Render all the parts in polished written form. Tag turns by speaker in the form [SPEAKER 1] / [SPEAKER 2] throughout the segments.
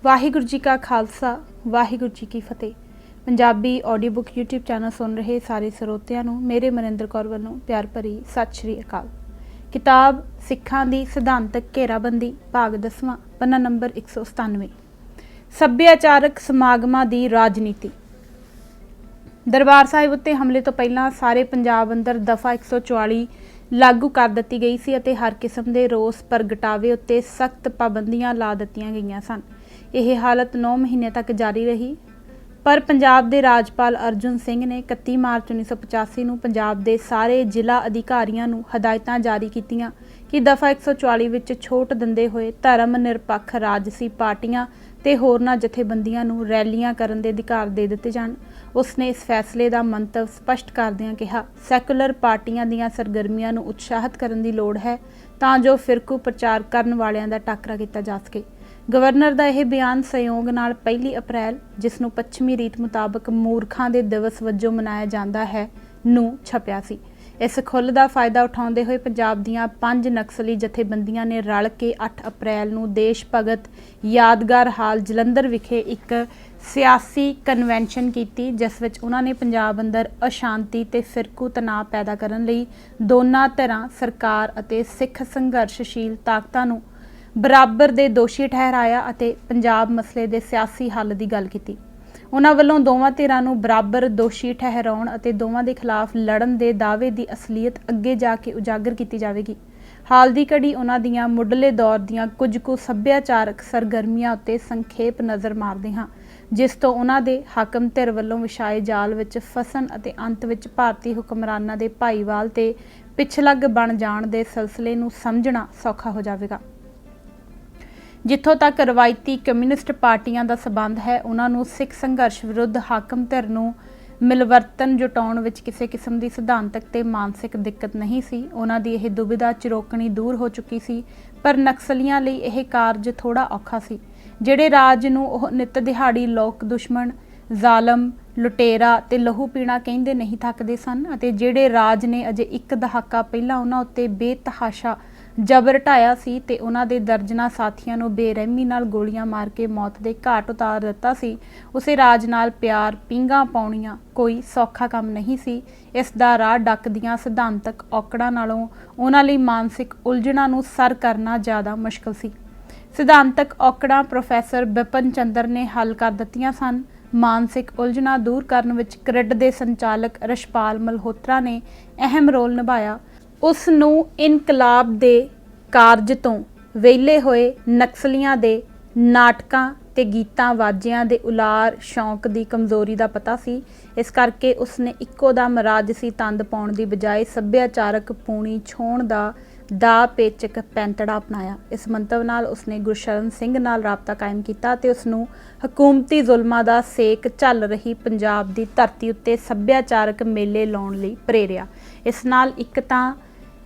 [SPEAKER 1] वाहिगुरू जी का खालसा वाहिगुरू जी की फतेह। Punjabi audio book YouTube channel सुन रहे सारे ਸਰੋਤਿਆਂ ਨੂੰ मेरे मनिंदर कौर ਵੱਲੋਂ प्यार भरी सत श्री अकाल। किताब सिखां दी सिद्धांतक घेराबंदी भाग 10वां पन्ना नंबर 197। सभ्याचारक समागमां दी राजनीति। दरबार साहिब उत्ते हमले तो पहलां सारे पंजाब अंदर दफा 144 लागू कर दित्ती गई सी अते हर किस्म के रोस प्रगटावे उत्ते सख्त पाबंदियां ला दित्तियां गईयां सन। यह हालत 9 महीने तक जारी रही, पर पंजाब के राजपाल अर्जुन सिंह ने 31 मार्च 1985 ਨੂੰ पंजाब के सारे जिला अधिकारियों ਨੂੰ हदायतां जारी कीतियां कि दफा 144 ਵਿੱਚ ਛੋਟ ਦਿੰਦੇ ਹੋਏ धर्म निरपक्ष राजसी पार्टियां ਤੇ ਹੋਰਨਾਂ ਜਥੇਬੰਦੀਆਂ ਨੂੰ रैलियां ਕਰਨ ਦੇ ਅਧਿਕਾਰ ਦੇ ਦਿੱਤੇ ਜਾਣ। उसने इस फैसले का मंतव स्पष्ट करदियां कहा, सैकुलर पार्टियां दीयां सरगर्मियां नूं उत्साहित करन दी लोड़ है तां जो फिरकू प्रचार करन वालियां दा टाकरा कीता जा सके। गवर्नर का यह बयान संयोग नाल 1 अप्रैल, जिसनूं पश्चिमी रीत मुताबक मूर्खां दे दिवस वजों मनाया जाता है, नूं छपिया सी। इस खुल का फायदा उठाते हुए पंजाब दीयां 5 नक्सली जथेबंदियां ने रल के 8 अप्रैल नूं देश भगत यादगार हाल जलंधर विखे एक सियासी कन्वेंशन की, जिस विच उन्होंने पंजाब अंदर अशांति ते फिरकू तनाव पैदा करन लई दोनों धिरां सरकार अते सिख संघर्षशील ताकतां नूं बराबर दे दोषी ठहराया अते पंजाब मसले दे सियासी हल की गल की। उन्हां वल्लों दोवां धिरां नूं बराबर दोषी ठहराउण अते दोवां दे खिलाफ लड़न दे दावे की असलीयत अगे जाके उजागर की जाएगी। हाल की घड़ी उन्हां दीयां मुढ़ले दौर दीयां कुछ कुछ सभ्याचारक सरगर्मियां उत्ते संखेप नज़र मारदे हां, जिस तो उन्हां दे हाकम धिर वल्लों विछाए जाल विच फसन अते अंत विच भारती हुक्मरानां दे भाईवाल ते पिछलग बण जाण दे सिलसिले नूं समझना सौखा हो जाएगा। जिथों तक रवायती कम्यूनिस्ट पार्टियां का संबंध है, उन्होंने सिख संघर्ष विरुद्ध हाकम धिर नूं मिलवर्तन जुटाउण विच किसी किस्म की सिद्धांतक ते मानसिक दिक्कत नहीं सी। उन्हां दी यह दुविधा चिरोकणी दूर हो चुकी सी, पर नक्सलियां लई यह कारज थोड़ा औखा सी। जिहड़े राज नूं ओह नित दिहाड़ी लोक दुश्मन, जालम, लुटेरा ते लहू पीना कहिंदे नहीं थकदे सन, अते जिहड़े राज ने अजे एक दहाका पहलां उन्हां उत्ते बेतहाशा जबर ढाया सी ते उन्हां दे दर्जनां साथियां नूं बेरहमी नाल गोलियां मार के मौत दे घाट उतार दिता सी, उसे राज नाल प्यार पींघां पाउणियां कोई सौखा काम नहीं सी। इस दा राह डकदियां सिद्धांतक औकड़ां नालों उन्हां लई मानसिक उलझणां नूं सर करना ज़्यादा मुश्किल सी। सिद्धांतक औकड़ां प्रोफैसर बिपिन चंद्र ने हल कर दित्तियां सन। मानसिक उलझणां दूर करन विच क्रिड दे संचालक रछपाल मल्होत्रा ने अहम रोल निभाया। उस नूं इनकलाब दे कारज तो वेले होए नक्सलियां दे नाटकां ते गीतां वाजियां दे उलार शौक की कमजोरी का पता सी। इस करके उसने इक्को दम राजसी तंद पाउण दी बजाय सभ्याचारक पूणी छोण दा दा पेचक पैंतड़ा अपनाया। इस मंतव नाल उसने गुरशरण सिंह नाल राबता कायम किया ते उसनूं हकूमती जुल्मां दा सेक झल रही पंजाब दी धरती उत्ते सभ्याचारक मेले लाउण लई प्रेरिया। इस नाल एक तां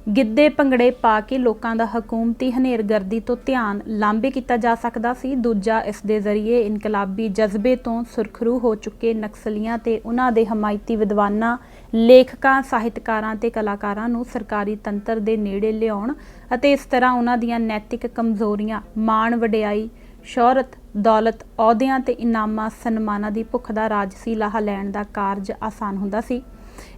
[SPEAKER 1] गिद्धे भंगड़े पा के लोगों का हकूमती हनेरगर्दी तो ध्यान लांबे किया जा सकता सी। दूजा, इस दे जरिए इनकलाबी जज्बे तो सुरखरू हो चुके नक्सलियां ते उन्हां दे हमायती विद्वानां, लेखकां, साहित्यकारां ते कलाकारां नूं सरकारी तंत्र दे नेड़े लियाउण अते इस तरह उन्हां दीयां नैतिक कमजोरियां, मान वडियाई, शौहरत, दौलत, अहुदियां ते इनामां सन्मानां दी भुख दा राजसी लाहा लैण दा कारज आसान हुंदा सी।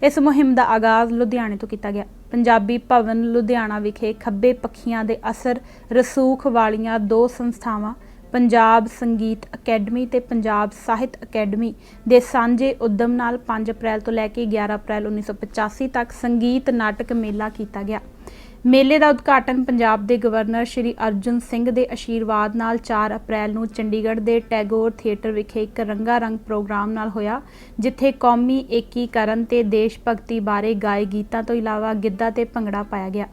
[SPEAKER 1] इस मुहिम का आगाज़ लुधियाने तो किया गया। पंजाबी भवन लुधियाना विखे खब्बे पखियां दे असर रसूख वालियां 2 संस्थावां पंजाब संगीत अकैडमी ते पंजाब साहित्य अकैडमी दे सांझे उद्यम नाल 5 अप्रैल तो लैके 11 अप्रैल 1985 तक संगीत नाटक मेला किया गया। मेले का उद्घाटन पंजाब के गवर्नर श्री अर्जुन सिंह के आशीर्वाद नाल 4 अप्रैल नूं चंडीगढ़ के टैगोर थिएटर विखे एक रंगारंग प्रोग्राम नाल होया, जिथे कौमी एकीकरण ते देश भगती बारे गाए गीतां तो इलावा गिद्धा ते भंगड़ा पाया गया।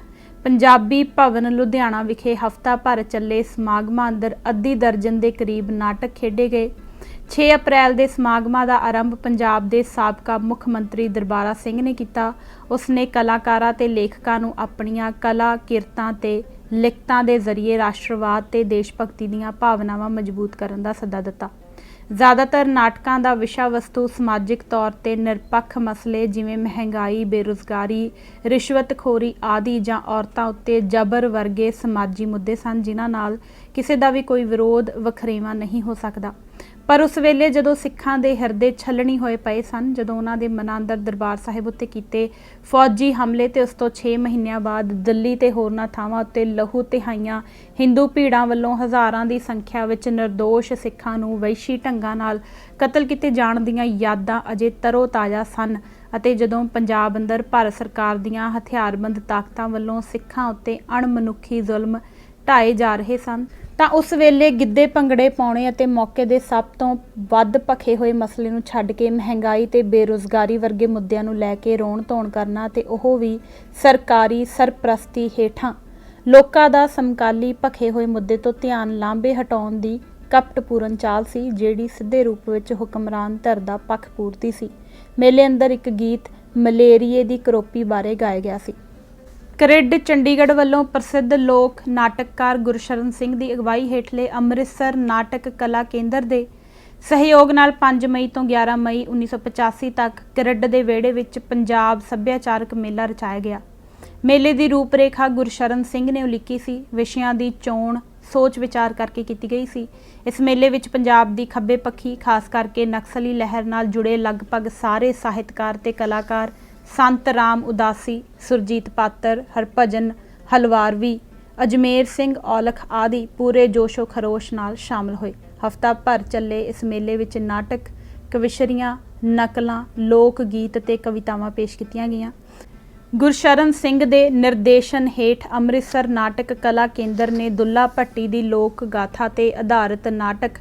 [SPEAKER 1] पंजाबी भवन लुधियाना विखे हफ्ता भर चले समागमां अंदर अद्धी दर्जन के करीब नाटक खेडे गए। 6 अप्रैल के समागमां का आरंभ पंजाब के साबका मुख मंत्री दरबारा सिंह ने किया। उसने कलाकारां ते लेखकां नूं अपणियां कला किरतां ते ਲਿਖਤਾਂ ਦੇ ਜ਼ਰੀਏ ਰਾਸ਼ਟਰਵਾਦ ਤੇ ਦੇਸ਼ ਭਗਤੀ ਦੀਆਂ ਭਾਵਨਾਵਾਂ ਮਜ਼ਬੂਤ ਕਰਨ ਦਾ ਸੱਦਾ ਦਿੱਤਾ। ਜ਼ਿਆਦਾਤਰ ਨਾਟਕਾਂ ਦਾ ਵਿਸ਼ਾ ਵਸਤੂ ਸਮਾਜਿਕ ਤੌਰ ਤੇ ਨਿਰਪੱਖ ਮਸਲੇ ਜਿਵੇਂ ਮਹਿੰਗਾਈ, ਬੇਰੁਜ਼ਗਾਰੀ, ਰਿਸ਼ਵਤਖੋਰੀ ਆਦਿ ਜਾਂ ਔਰਤਾਂ ਉੱਤੇ ਜ਼ਬਰ ਵਰਗੇ ਸਮਾਜੀ ਮੁੱਦੇ ਸਨ, ਜਿਨ੍ਹਾਂ ਨਾਲ ਕਿਸੇ ਦਾ ਵੀ ਕੋਈ ਵਿਰੋਧ ਵਖਰੇਵਾਂ ਨਹੀਂ ਹੋ ਸਕਦਾ। ਪਰ ਉਸ ਵੇਲੇ ਜਦੋਂ ਸਿੱਖਾਂ ਦੇ ਹਿਰਦੇ ਛਲਣੀ ਹੋਏ ਪਏ ਸਨ, ਜਦੋਂ ਉਹਨਾਂ ਦੇ ਮਨਾਂ ਅੰਦਰ ਦਰਬਾਰ ਸਾਹਿਬ ਉੱਤੇ ਕੀਤੇ ਫੌਜੀ ਹਮਲੇ ਤੇ ਉਸ ਤੋਂ 6 ਮਹੀਨਿਆਂ ਬਾਅਦ ਦਿੱਲੀ ਤੇ ਹੋਰਨਾਂ ਥਾਵਾਂ ਉੱਤੇ ਲਹੂ ਤਿਹਾਈਆਂ ਹਿੰਦੂ ਭੀੜਾਂ ਵੱਲੋਂ ਹਜ਼ਾਰਾਂ ਦੀ ਸੰਖਿਆ ਵਿੱਚ ਨਿਰਦੋਸ਼ ਸਿੱਖਾਂ ਨੂੰ ਵਹਿਸ਼ੀ ਢੰਗਾਂ ਨਾਲ ਕਤਲ ਕੀਤੇ ਜਾਣ ਦੀਆਂ ਯਾਦਾਂ ਅਜੇ ਤਰੋ ਤਾਜ਼ਾ ਸਨ, ਅਤੇ ਜਦੋਂ ਪੰਜਾਬ ਅੰਦਰ ਭਾਰਤ ਸਰਕਾਰ ਦੀਆਂ ਹਥਿਆਰਬੰਦ ਤਾਕਤਾਂ ਵੱਲੋਂ ਸਿੱਖਾਂ ਉੱਤੇ ਅਣਮਨੁੱਖੀ ਜ਼ੁਲਮ ਢਾਏ ਜਾ ਰਹੇ ਸਨ, ਤਾਂ ਉਸ ਵੇਲੇ ਗਿੱਧੇ ਭੰਗੜੇ ਪਾਉਣੇ ਅਤੇ ਮੌਕੇ ਦੇ ਸਭ ਤੋਂ ਵੱਧ ਭਖੇ ਹੋਏ ਮਸਲੇ ਨੂੰ ਛੱਡ ਕੇ ਮਹਿੰਗਾਈ ਤੇ ਬੇਰੁਜ਼ਗਾਰੀ ਵਰਗੇ ਮੁੱਦਿਆਂ ਨੂੰ ਲੈ ਕੇ ਰੋਣ ਧੋਣ ਕਰਨਾ, ਤੇ ਉਹ ਵੀ ਸਰਕਾਰੀ ਸਰਪ੍ਰਸਤੀ ਹੇਠਾਂ ਲੋਕਾਂ ਦਾ ਸਮਕਾਲੀ ਭਖੇ ਹੋਏ ਮੁੱਦੇ ਤੋਂ ਧਿਆਨ ਲਾਂਭੇ ਹਟਾਉਣ ਦੀ ਕਪਟਪੂਰਨ ਚਾਲ ਸੀ, ਜਿਹੜੀ ਸਿੱਧੇ ਰੂਪ ਵਿੱਚ ਹੁਕਮਰਾਨ ਧਿਰ ਦਾ ਪੱਖ ਪੂਰਦੀ ਸੀ। ਮੇਲੇ ਅੰਦਰ ਇੱਕ ਗੀਤ ਮਲੇਰੀਏ ਦੀ ਕਰੋਪੀ ਬਾਰੇ ਗਾਇਆ ਗਿਆ ਸੀ। ਕਰਿੱਡ ਚੰਡੀਗੜ੍ਹ ਵੱਲੋਂ ਪ੍ਰਸਿੱਧ ਲੋਕ ਨਾਟਕਕਾਰ ਗੁਰਸ਼ਰਨ ਸਿੰਘ ਦੀ ਅਗਵਾਈ ਹੇਠਲੇ ਅੰਮ੍ਰਿਤਸਰ ਨਾਟਕ ਕਲਾ ਕੇਂਦਰ ਦੇ ਸਹਿਯੋਗ ਨਾਲ 5 ਮਈ ਤੋਂ 11 ਮਈ 1985 ਤੱਕ ਕਰਿੱਡ ਦੇ ਵਿਹੜੇ ਵਿੱਚ ਪੰਜਾਬ ਸੱਭਿਆਚਾਰਕ ਮੇਲਾ ਰਚਾਇਆ ਗਿਆ। ਮੇਲੇ ਦੀ ਰੂਪਰੇਖਾ ਗੁਰਸ਼ਰਨ ਸਿੰਘ ਨੇ ਉਲੀਕੀ ਸੀ। ਵਿਸ਼ਿਆਂ ਦੀ ਚੋਣ ਸੋਚ ਵਿਚਾਰ ਕਰਕੇ ਕੀਤੀ ਗਈ ਸੀ। ਇਸ ਮੇਲੇ ਵਿੱਚ ਪੰਜਾਬ ਦੀ ਖੱਬੇ ਪੱਖੀ, ਖਾਸ ਕਰਕੇ ਨਕਸਲੀ ਲਹਿਰ ਨਾਲ ਜੁੜੇ ਲਗਭਗ ਸਾਰੇ ਸਾਹਿਤਕਾਰ ਤੇ ਕਲਾਕਾਰ ਸੰਤ ਰਾਮ ਉਦਾਸੀ, ਸੁਰਜੀਤ ਪਾਤਰ, ਹਰਭਜਨ ਹਲਵਾਰਵੀ, ਅਜਮੇਰ ਸਿੰਘ ਔਲਖ ਆਦਿ ਪੂਰੇ ਜੋਸ਼ੋ ਖਰੋਸ਼ ਨਾਲ ਸ਼ਾਮਲ ਹੋਏ। ਹਫ਼ਤਾ ਭਰ ਚੱਲੇ ਇਸ ਮੇਲੇ ਵਿੱਚ ਨਾਟਕ, ਕਵਿਸ਼ਰੀਆਂ, ਨਕਲਾਂ, ਲੋਕ ਗੀਤ ਤੇ ਕਵਿਤਾਵਾਂ ਪੇਸ਼ ਕੀਤੀਆਂ ਗਈਆਂ। ਗੁਰਸ਼ਰਨ ਸਿੰਘ ਦੇ ਨਿਰਦੇਸ਼ਨ ਹੇਠ ਅੰਮ੍ਰਿਤਸਰ ਨਾਟਕ ਕਲਾ ਕੇਂਦਰ ਨੇ ਦੁੱਲਾ ਭੱਟੀ ਦੀ ਲੋਕ ਗਾਥਾ ਤੇ ਆਧਾਰਿਤ ਨਾਟਕ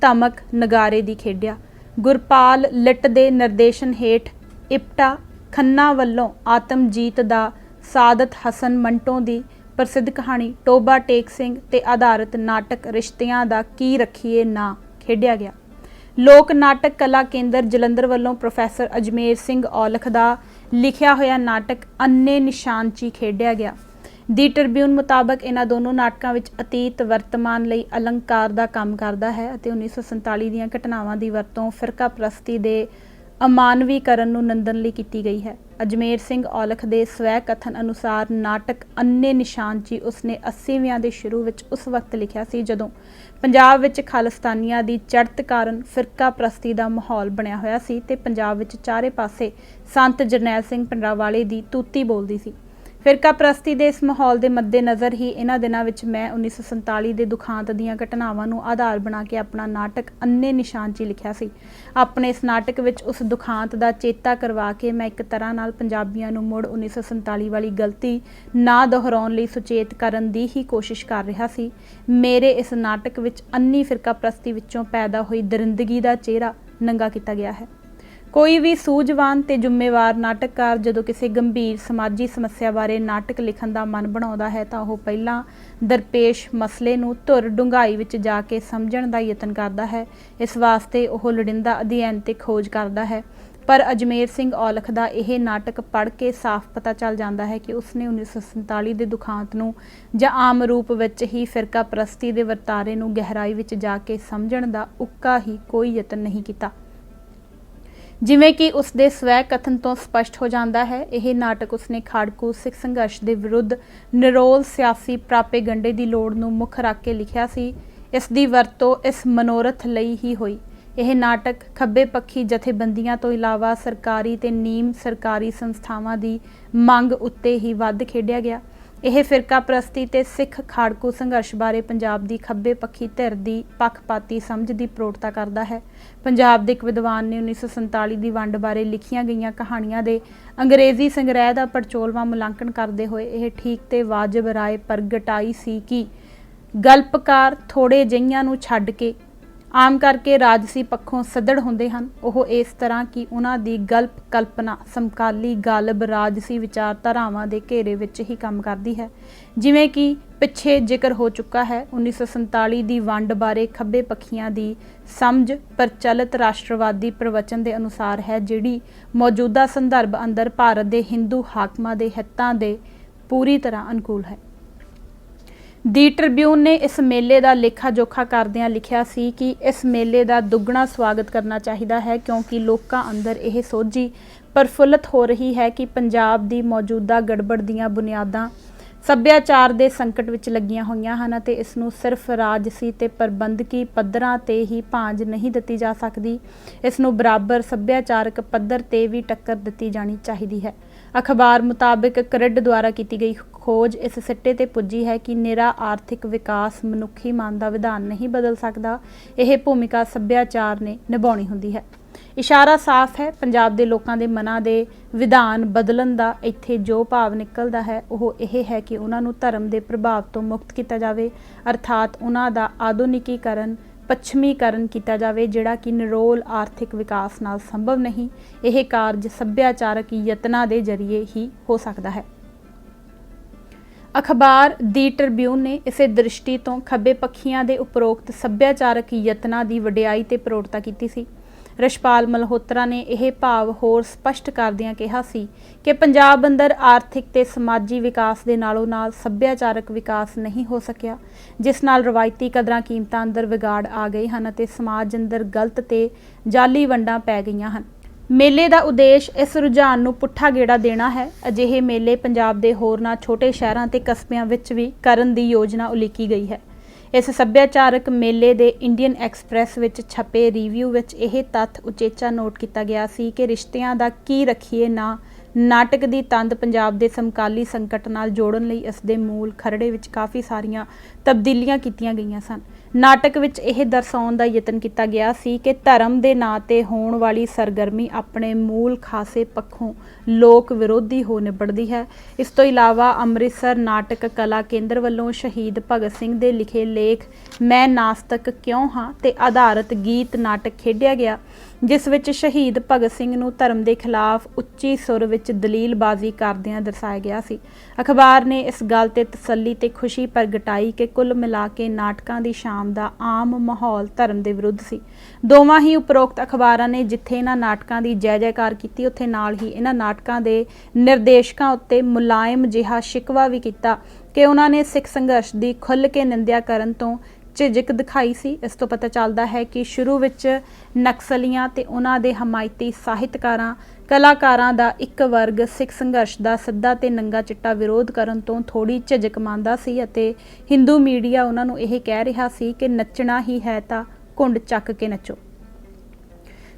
[SPEAKER 1] ਧਮਕ ਨਗਾਰੇ ਦੀ ਖੇਡਿਆ। ਗੁਰਪਾਲ ਲਿੱਟ ਦੇ ਨਿਰਦੇਸ਼ਨ ਹੇਠ ਇਪਟਾ ਖੰਨਾ ਵੱਲੋਂ ਆਤਮਜੀਤ ਦਾ ਸਾਦਤ ਹਸਨ ਮੰਟੋ ਦੀ ਪ੍ਰਸਿੱਧ ਕਹਾਣੀ ਟੋਬਾ ਟੇਕ ਸਿੰਘ ਤੇ ਆਧਾਰਿਤ ਨਾਟਕ ਰਿਸ਼ਤਿਆਂ ਦਾ ਕੀ ਰੱਖੀਏ ਨਾਂ ਖੇਡਿਆ ਗਿਆ। ਲੋਕ ਨਾਟਕ ਕਲਾ ਕੇਂਦਰ ਜਲੰਧਰ ਵੱਲੋਂ ਪ੍ਰੋਫੈਸਰ ਅਜਮੇਰ ਸਿੰਘ ਔਲਖ ਦਾ ਲਿਖਿਆ ਹੋਇਆ ਨਾਟਕ ਅੰਨੇ ਨਿਸ਼ਾਨਚੀ ਖੇਡਿਆ ਗਿਆ। ਦੀ ਟ੍ਰਿਬਿਊਨ ਮੁਤਾਬਕ ਇਹਨਾਂ ਦੋਨੋਂ ਨਾਟਕਾਂ ਵਿੱਚ ਅਤੀਤ ਵਰਤਮਾਨ ਲਈ ਅਲੰਕਾਰ ਦਾ ਕੰਮ ਕਰਦਾ ਹੈ ਅਤੇ 1947 ਦੀਆਂ ਘਟਨਾਵਾਂ ਦੀ ਵਰਤੋਂ ਫਿਰਕਾ ਪ੍ਰਸਤੀ ਦੇ ਅਮਾਨਵੀਕਰਨ ਨੂੰ ਨੰਦਨ ਲਈ ਕੀਤੀ ਗਈ ਹੈ। ਅਜਮੇਰ ਸਿੰਘ ਔਲਖ ਦੇ ਸਵੈ ਕਥਨ ਅਨੁਸਾਰ ਨਾਟਕ ਅੰਨੇ ਨਿਸ਼ਾਨਚੀ ਉਸਨੇ 80ਵਿਆਂ ਦੇ ਸ਼ੁਰੂ ਵਿੱਚ ਉਸ ਵਕਤ ਲਿਖਿਆ ਸੀ ਜਦੋਂ ਪੰਜਾਬ ਵਿੱਚ ਖਾਲਿਸਤਾਨੀਆਂ ਦੀ ਚੜ੍ਹਤ ਕਾਰਨ ਫਿਰਕਾ ਪ੍ਰਸਤੀ ਦਾ ਮਾਹੌਲ ਬਣਿਆ ਹੋਇਆ ਸੀ ਤੇ ਪੰਜਾਬ ਵਿੱਚ ਚਾਰੇ ਪਾਸੇ ਸੰਤ ਜਰਨੈਲ ਸਿੰਘ ਭਿੰਡਰਾਂਵਾਲੇ ਦੀ ਤੂਤੀ ਬੋਲਦੀ ਸੀ। ਫਿਰਕਾ ਪ੍ਰਸਤੀ ਦੇ ਇਸ ਮਾਹੌਲ ਦੇ ਮੱਦੇਨਜ਼ਰ ਹੀ ਇਹਨਾਂ ਦਿਨਾਂ ਵਿੱਚ ਮੈਂ 1947 ਦੇ ਦੁਖਾਂਤ ਦੀਆਂ ਘਟਨਾਵਾਂ ਨੂੰ ਆਧਾਰ ਬਣਾ ਕੇ ਆਪਣਾ ਨਾਟਕ ਅੰਨੇ ਨਿਸ਼ਾਨਚੀ ਲਿਖਿਆ ਸੀ। ਆਪਣੇ ਇਸ ਨਾਟਕ ਵਿੱਚ ਉਸ ਦੁਖਾਂਤ ਦਾ ਚੇਤਾ ਕਰਵਾ ਕੇ ਮੈਂ ਇੱਕ ਤਰ੍ਹਾਂ ਨਾਲ ਪੰਜਾਬੀਆਂ ਨੂੰ ਮੁੜ 1947 ਵਾਲੀ ਗਲਤੀ ਨਾ ਦੁਹਰਾਉਣ ਲਈ ਸੁਚੇਤ ਕਰਨ ਦੀ ਹੀ ਕੋਸ਼ਿਸ਼ ਕਰ ਰਿਹਾ ਸੀ। ਮੇਰੇ ਇਸ ਨਾਟਕ ਵਿੱਚ ਅੰਨੀ ਫਿਰਕਾ ਪ੍ਰਸਤੀ ਵਿੱਚੋਂ ਪੈਦਾ ਹੋਈ ਦਰਿੰਦਗੀ ਦਾ ਚਿਹਰਾ ਨੰਗਾ ਕੀਤਾ ਗਿਆ ਹੈ। ਕੋਈ ਵੀ ਸੂਝਵਾਨ ਤੇ ਜ਼ਿੰਮੇਵਾਰ ਨਾਟਕਕਾਰ ਜਦੋਂ ਕਿਸੇ ਗੰਭੀਰ ਸਮਾਜੀ ਸਮੱਸਿਆ ਬਾਰੇ ਨਾਟਕ ਲਿਖਣ ਦਾ ਮਨ ਬਣਾਉਂਦਾ ਹੈ ਤਾਂ ਉਹ ਪਹਿਲਾਂ ਦਰਪੇਸ਼ ਮਸਲੇ ਨੂੰ ਧੁਰ ਡੂੰਘਾਈ ਵਿੱਚ ਜਾ ਕੇ ਸਮਝਣ ਦਾ ਯਤਨ ਕਰਦਾ ਹੈ। ਇਸ ਵਾਸਤੇ ਉਹ ਲੋੜੀਂਦਾ ਅਧਿਐਨ ਤੇ ਖੋਜ ਕਰਦਾ ਹੈ। ਪਰ ਅਜਮੇਰ ਸਿੰਘ ਔਲਖ ਦਾ ਇਹ ਨਾਟਕ ਪੜ੍ਹ ਕੇ ਸਾਫ਼ ਪਤਾ ਚੱਲ ਜਾਂਦਾ ਹੈ ਕਿ ਉਸਨੇ 1947 ਦੇ ਦੁਖਾਂਤ ਨੂੰ ਜਾਂ ਆਮ ਰੂਪ ਵਿੱਚ ਹੀ ਫਿਰਕਾ ਪ੍ਰਸਤੀ ਦੇ ਵਰਤਾਰੇ ਨੂੰ ਗਹਿਰਾਈ ਵਿੱਚ ਜਾ ਕੇ ਸਮਝਣ ਦਾ ਉੱਕਾ ਹੀ ਕੋਈ ਯਤਨ ਨਹੀਂ ਕੀਤਾ। ਜਿਵੇਂ ਕਿ ਉਸ ਦੇ ਸਵੈ ਕਥਨ ਤੋਂ ਸਪਸ਼ਟ ਹੋ ਜਾਂਦਾ ਹੈ, ਇਹ ਨਾਟਕ ਉਸਨੇ ਖਾੜਕੂ ਸਿੱਖ ਸੰਘਰਸ਼ ਦੇ ਵਿਰੁੱਧ ਨਿਰੋਲ ਸਿਆਸੀ ਪ੍ਰਾਪੇਗੰਡੇ ਦੀ ਲੋੜ ਨੂੰ ਮੁੱਖ ਰੱਖ ਕੇ ਲਿਖਿਆ ਸੀ। ਇਸ ਦੀ ਵਰਤੋਂ ਇਸ ਮਨੋਰਥ ਲਈ ਹੀ ਹੋਈ। ਇਹ ਨਾਟਕ ਖੱਬੇ ਪੱਖੀ ਜਥੇਬੰਦੀਆਂ ਤੋਂ ਇਲਾਵਾ ਸਰਕਾਰੀ ਤੇ ਨੀਮ ਸਰਕਾਰੀ ਸੰਸਥਾਵਾਂ ਦੀ ਮੰਗ ਉੱਤੇ ਹੀ ਵੱਧ ਖੇਡਿਆ ਗਿਆ। ਇਹ ਫਿਰਕਾ ਪ੍ਰਸਤੀ ਤੇ ਸਿੱਖ ਖਾੜਕੂ ਸੰਘਰਸ਼ ਬਾਰੇ ਪੰਜਾਬ ਦੀ ਖੱਬੇ ਪੱਖੀ ਧਿਰ ਦੀ ਪੱਖਪਾਤੀ ਸਮਝ ਦੀ ਪ੍ਰੋੜਤਾ ਕਰਦਾ ਹੈ। ਪੰਜਾਬ ਦੇ ਇੱਕ ਵਿਦਵਾਨ ਨੇ 1947 ਦੀ ਵੰਡ ਬਾਰੇ ਲਿਖੀਆਂ ਗਈਆਂ ਕਹਾਣੀਆਂ ਦੇ ਅੰਗਰੇਜ਼ੀ ਸੰਗ੍ਰਹਿ ਦਾ ਪੜਚੋਲਵਾਂ ਮੁਲਾਂਕਣ ਕਰਦੇ ਹੋਏ ਇਹ ਠੀਕ ਤੇ ਵਾਜਬ ਰਾਏ ਪ੍ਰਗਟਾਈ ਸੀ ਕਿ ਗਲਪਕਾਰ ਥੋੜੇ ਜਿਹੀਆਂ ਨੂੰ ਛੱਡ ਕੇ ਆਮ ਕਰਕੇ ਰਾਜਸੀ ਪੱਖੋਂ ਸੱਦੜ ਹੁੰਦੇ ਹਨ। ਉਹ ਇਸ ਤਰ੍ਹਾਂ ਕਿ ਉਹਨਾਂ ਦੀ ਗਲਪ ਕਲਪਨਾ ਸਮਕਾਲੀ ਗਾਲਬ ਰਾਜਸੀ ਵਿਚਾਰਧਾਰਾਵਾਂ ਦੇ ਘੇਰੇ ਵਿੱਚ ਹੀ ਕੰਮ ਕਰਦੀ ਹੈ। ਜਿਵੇਂ ਕਿ ਪਿੱਛੇ ਜ਼ਿਕਰ ਹੋ ਚੁੱਕਾ ਹੈ, 1947 ਦੀ ਵੰਡ ਬਾਰੇ ਖੱਬੇ ਪੱਖੀਆਂ ਦੀ ਸਮਝ ਪ੍ਰਚਲਿਤ ਰਾਸ਼ਟਰਵਾਦੀ ਪ੍ਰਵਚਨ ਦੇ ਅਨੁਸਾਰ ਹੈ, ਜਿਹੜੀ ਮੌਜੂਦਾ ਸੰਦਰਭ ਅੰਦਰ ਭਾਰਤ ਦੇ ਹਿੰਦੂ ਹਾਕਮਾਂ ਦੇ ਹਿੱਤਾਂ ਦੇ ਪੂਰੀ ਤਰ੍ਹਾਂ ਅਨੁਕੂਲ ਹੈ। दी ट्रिब्यून ने इस मेले का लेखा जोखा करदियां लिखिया सी कि इस मेले का दुगना स्वागत करना चाहिए है, क्योंकि लोगों अंदर यह सोझी प्रफुल्लित हो रही है कि पंजाब की मौजूदा गड़बड़ दीयां बुनियादां सभ्याचार के संकट विच लगियां होईयां हन ते इसनूं सिर्फ राजसी ते प्रबंधकी पद्धरां ते ही भांज नहीं दित्ती जा सकती, इसनूं बराबर सभ्याचारक पद्धर ते भी टक्कर दित्ती जानी चाहिए है। अखबार मुताबिक क्रिड द्वारा की गई खोज इस सिट्टे ते पुजी है कि निरा आर्थिक विकास मनुखी मन का विधान नहीं बदल सकता, यह भूमिका सभ्याचार ने निभाउणी हुंदी है। इशारा साफ है, पंजाब दे लोकां दे मनां दे विधान बदलन दा इत्थे जो भाव निकलदा है वो यह है कि उन्हां नूं धर्म के प्रभाव तो मुक्त किया जाए, अर्थात उन्हां दा आधुनिकीकरण पश्चिमीकरण किया जाए, जिहड़ा कि निरोल आर्थिक विकास नाल संभव नहीं। यह कारज सभ्याचारक यत्नां दे जरिए ही हो सकता है। अखबार दी ट्रिब्यून ने इसे दृष्टि तो खब्बे पक्षियों के उपरोक्त सभ्याचारक यत्नां की वडियाई ते प्रौढ़ता की सी। रछपाल मल्होत्रा ने यह भाव होर स्पष्ट करदियां कहा सी कि पंजाब अंदर आर्थिक ते समाजी विकास के नालों नाल सभ्याचारक विकास नहीं हो सकिया, जिस नाल रवायती कदरां कीमतां अंदर विगाड़ आ गए हैं ते समाज अंदर गलत ते जाली वंडां पै गईयां हन। मेले का उद्देश्य इस रुझान नूं पुट्ठा गेड़ा देना है। अजिहे मेले पंजाब के होरनां छोटे शहरां ते कस्बियां विच भी करन दी योजना उलीकी गई है। इस सभ्याचारक मेले दे इंडियन एक्सप्रैस विच छपे रिव्यू विच यह तत्थ उचेचा नोट किया गया सी कि रिश्तियां दा की रखीए ना नाटक की तंद पंजाब के समकाली संकट नाल जोड़न लई इस दे मूल खरड़े विच काफ़ी सारियां तब्दीलियां कीतियां गईयां सन। नाटक विच यह दर्शाउण दा यतन किया गया सी कि धर्म के नां ते होण वाली सरगर्मी अपने मूल खासे पक्षों लोक विरोधी हो निबड़दी है। इस तो इलावा अमृतसर नाटक कला केंद्र वल्लों शहीद भगत सिंह दे लिखे लेख मैं नास्तिक क्यों हाँ ते आधारित गीत नाटक खेडिया गया, जिस विच शहीद भगत सिंह नूं धर्म के खिलाफ उच्ची सुर विच दलीलबाजी करदियां दर्शाया गया सी। अखबार ने इस गल ते तसल्ली ते खुशी प्रगटाई कि कुल मिला के नाटकां दी शाम दा आम माहौल धर्म के विरुद्ध सी। दोवां ही उपरोक्त अखबारां ने जिथे इन्हां नाटकां दी जय जयकार की, उत्थे नाल ही इन्हां नाटकां दे निर्देशकां उत्ते मुलायम जिहा शिकवा भी किया कि उन्हां ने सिख संघर्ष की खुल के निंदिया करन तो झिझक दिखाई सी। इस तो पता चलता है कि शुरू विच नक्सलियां ते उन्हां दे हमायती ਸਾਹਿਤਕਾਰਾਂ कलाकारां दा एक वर्ग सिख संघर्ष का सिद्धा ते नंगा चिट्टा विरोध करन तो थोड़ी झिझक मानदा सी अते हिंदू मीडिया उन्हां नूं यह कह रहा सी कि नच्चना ही है तां घुंड चक के नचो।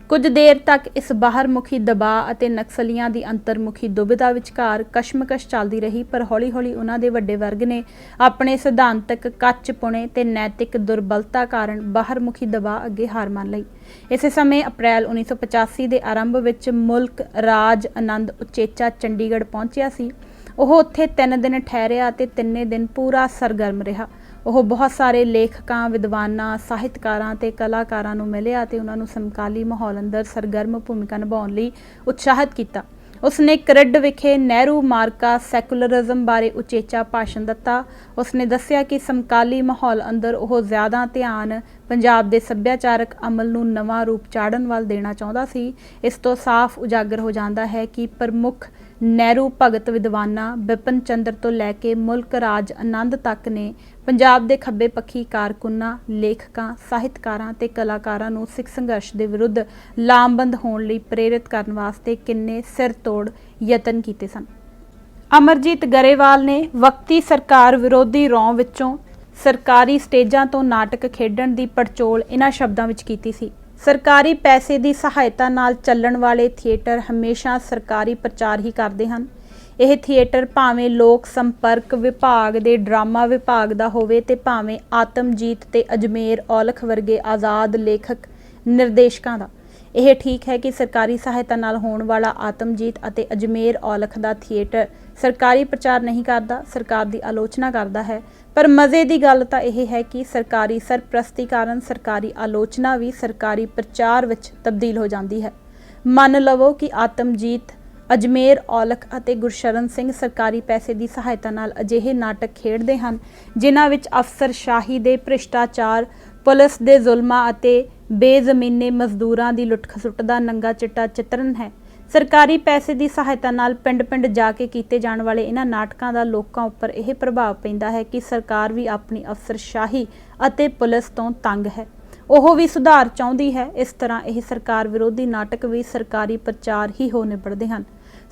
[SPEAKER 1] कुछ देर तक इस बाहरमुखी दबाਅ ਅਤੇ नक्सलियां की अंतरमुखी दुविधा विचकार कशमकश चलती रही, पर हौली हौली उन्हां दे वड्डे वर्ग ने अपने सिद्धांतक कच्चपुणे ते नैतिक दुर्बलता कारण बाहरमुखी दबाਅ अगे हार मान लई। इस समय अप्रैल 1985 के आरंभ विच मुल्क राज आनंद उचेचा चंडीगढ़ पहुंचिया सी। ਉਹ ਉੱਥੇ 3 दिन ठहरिया ਤੇ 3 दिन पूरा सरगर्म रहा। ਉਹ बहुत सारे ਲੇਖਕਾਂ ਵਿਦਵਾਨਾਂ ਸਾਹਿਤਕਾਰਾਂ ਤੇ ਕਲਾਕਾਰਾਂ ਨੂੰ ਮਿਲਿਆ ਤੇ ਉਹਨਾਂ ਨੂੰ ਸਮਕਾਲੀ ਮਾਹੌਲ ਅੰਦਰ ਸਰਗਰਮ ਭੂਮਿਕਾ ਨਿਭਾਉਣ ਲਈ ਉਤਸ਼ਾਹਿਤ ਕੀਤਾ। उसने क्रिड विखे नेहरू मार्का सैकुलरिज्म बारे उचेचा भाषण दिता। उसने दस्सिया कि समकाली माहौल अंदर वो ज़्यादा ध्यान पंजाब के सभ्याचारक अमल नूं नवां रूप चाढ़न वाल देना चाहता सी। इस तो साफ उजागर हो जाता है कि प्रमुख नेहरू भगत विद्वानां बिपिन चंद्र तो लैके मुल्क राज आनंद तक ने पंजाब के खब्बे पक्षी कारकुनां लेखकां ਸਾਹਿਤਕਾਰਾਂ ते कलाकारां नूं सिख संघर्ष के विरुद्ध लामबंद होने लई प्रेरित करन वास्ते किन्ने सिर तोड़ यतन कीते सन। अमरजीत गरेवाल ने वक्ती सरकार विरोधी रौं विचों सरकारी स्टेजां तो नाटक खेडण की पड़चोल इन्हां शब्दां विच कीती सी। सरकारी पैसे की सहायता नाल चलण वाले थिएटर हमेशा सरकारी प्रचार ही करते हैं। यह थिएटर भावें लोक संपर्क विभाग के ड्रामा विभाग का होवे ते भावें आतमजीत ते अजमेर औलख वर्गे आज़ाद लेखक निर्देशकों का। यह ठीक है कि सरकारी सहायता नाल होने वाला आतमजीत अते अजमेर औलख का थिएटर सरकारी प्रचार नहीं करता, सरकार की आलोचना करता है। पर मज़े की गल तो यह है कि सरकारी सरप्रस्ती कारण सरकारी आलोचना भी सरकारी प्रचार विच तब्दील हो जाती है। मन लवो कि आतमजीत अजमेर औलख अते गुरशरण सिंह सरकारी पैसे की सहायता नाल अजिहे नाटक खेडते हैं जिन्हां विच अफसरशाही दे भ्रिष्टाचार, पुलिस दे जुल्मां अते बेज़मीने मजदूरां दी लुट खसुट दा नंगा चिट्टा चित्रण है। ਸਰਕਾਰੀ ਪੈਸੇ ਦੀ ਸਹਾਇਤਾ ਨਾਲ ਪਿੰਡ-ਪਿੰਡ ਜਾ ਕੇ ਕੀਤੇ ਜਾਣ ਵਾਲੇ ਇਹਨਾਂ ਨਾਟਕਾਂ ਦਾ ਲੋਕਾਂ ਉੱਪਰ ਇਹ ਪ੍ਰਭਾਵ ਪੈਂਦਾ ਹੈ ਕਿ ਸਰਕਾਰ ਵੀ ਆਪਣੀ ਅਫਸਰਸ਼ਾਹੀ ਅਤੇ ਪੁਲਿਸ ਤੋਂ ਤੰਗ ਹੈ। ਉਹ ਵੀ ਸੁਧਾਰ ਚਾਹੁੰਦੀ ਹੈ। ਇਸ ਤਰ੍ਹਾਂ ਇਹ ਸਰਕਾਰ ਵਿਰੋਧੀ ਨਾਟਕ ਵੀ ਸਰਕਾਰੀ ਪ੍ਰਚਾਰ ਹੀ ਹੋ ਨਿਬੜਦੇ ਹਨ।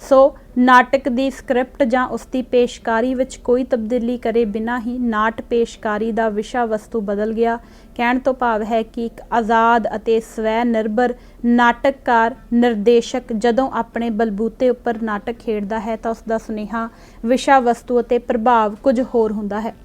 [SPEAKER 1] ਸੋ ਨਾਟਕ ਦੀ ਸਕ੍ਰਿਪਟ ਜਾਂ ਉਸ ਦੀ ਪੇਸ਼ਕਾਰੀ ਵਿੱਚ ਕੋਈ ਤਬਦੀਲੀ ਕਰੇ ਬਿਨਾਂ ਹੀ ਨਾਟ ਪੇਸ਼ਕਾਰੀ ਦਾ ਵਿਸ਼ਾ ਵਸਤੂ ਬਦਲ ਗਿਆ। ਕਹਿਣ ਤੋਂ ਭਾਵ ਹੈ ਕਿ ਇੱਕ ਆਜ਼ਾਦ ਅਤੇ ਸਵੈ ਨਿਰਭਰ ਨਾਟਕਕਾਰ ਨਿਰਦੇਸ਼ਕ ਜਦੋਂ ਆਪਣੇ ਬਲਬੂਤੇ ਉੱਪਰ ਨਾਟਕ ਖੇਡਦਾ ਹੈ ਤਾਂ ਉਸ ਦਾ ਸੁਨੇਹਾ, ਵਿਸ਼ਾ ਵਸਤੂ ਅਤੇ ਪ੍ਰਭਾਵ ਕੁਝ ਹੋਰ ਹੁੰਦਾ ਹੈ।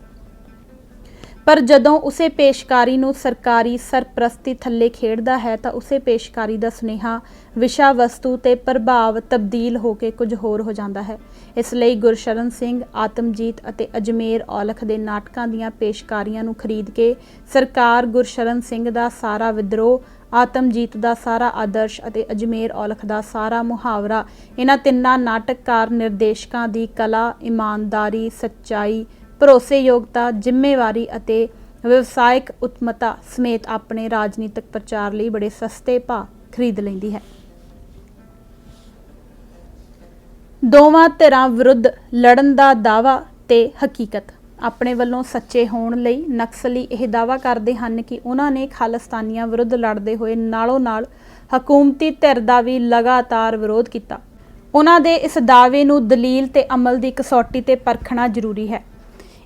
[SPEAKER 1] ਪਰ ਜਦੋਂ ਉਸੇ ਪੇਸ਼ਕਾਰੀ ਨੂੰ ਸਰਕਾਰੀ ਸਰਪ੍ਰਸਤੀ ਥੱਲੇ ਖੇਡਦਾ ਹੈ ਤਾਂ ਉਸੇ ਪੇਸ਼ਕਾਰੀ ਦਾ ਸੁਨੇਹਾ, ਵਿਸ਼ਾ ਵਸਤੂ ਤੇ ਪ੍ਰਭਾਵ ਤਬਦੀਲ ਹੋ ਕੇ ਕੁਝ ਹੋਰ ਹੋ ਜਾਂਦਾ ਹੈ। ਇਸ ਲਈ ਗੁਰਸ਼ਰਨ ਸਿੰਘ, ਆਤਮਜੀਤ ਅਤੇ ਅਜਮੇਰ ਔਲਖ ਦੇ ਨਾਟਕਾਂ ਦੀਆਂ ਪੇਸ਼ਕਾਰੀਆਂ ਨੂੰ ਖਰੀਦ ਕੇ ਸਰਕਾਰ ਗੁਰਸ਼ਰਨ ਸਿੰਘ ਦਾ ਸਾਰਾ ਵਿਦਰੋਹ, ਆਤਮਜੀਤ ਦਾ ਸਾਰਾ ਆਦਰਸ਼ ਅਤੇ ਅਜਮੇਰ ਔਲਖ ਦਾ ਸਾਰਾ ਮੁਹਾਵਰਾ ਇਹਨਾਂ ਤਿੰਨਾਂ ਨਾਟਕਕਾਰ ਨਿਰਦੇਸ਼ਕਾਂ ਦੀ ਕਲਾ, ਇਮਾਨਦਾਰੀ, ਸੱਚਾਈ, ਭਰੋਸੇਯੋਗਤਾ, ਜ਼ਿੰਮੇਵਾਰੀ ਅਤੇ ਵਿਵਸਾਇਕ ਉਤਮਤਾ ਸਮੇਤ ਆਪਣੇ ਰਾਜਨੀਤਿਕ ਪ੍ਰਚਾਰ ਲਈ ਬੜੇ ਸਸਤੇ ਭਾਅ ਖਰੀਦ ਲੈਂਦੀ ਹੈ। ਦੋਵਾਂ ਧਿਰਾਂ ਵਿਰੁੱਧ ਲੜਨ ਦਾ ਦਾਅਵਾ ਤੇ ਹਕੀਕਤ। ਆਪਣੇ ਵੱਲੋਂ ਸੱਚੇ ਹੋਣ ਲਈ ਨਕਸਲੀ ਇਹ ਦਾਅਵਾ ਕਰਦੇ ਹਨ ਕਿ ਉਹਨਾਂ ਨੇ ਖਾਲਿਸਤਾਨੀਆਂ ਵਿਰੁੱਧ ਲੜਦੇ ਹੋਏ ਨਾਲੋਂ ਨਾਲ ਹਕੂਮਤੀ ਧਿਰ ਦਾ ਵੀ ਲਗਾਤਾਰ ਵਿਰੋਧ ਕੀਤਾ। ਉਹਨਾਂ ਦੇ ਇਸ ਦਾਅਵੇ ਨੂੰ ਦਲੀਲ ਤੇ ਅਮਲ ਦੀ ਕਸੌਟੀ ਤੇ ਪਰਖਣਾ ਜ਼ਰੂਰੀ ਹੈ।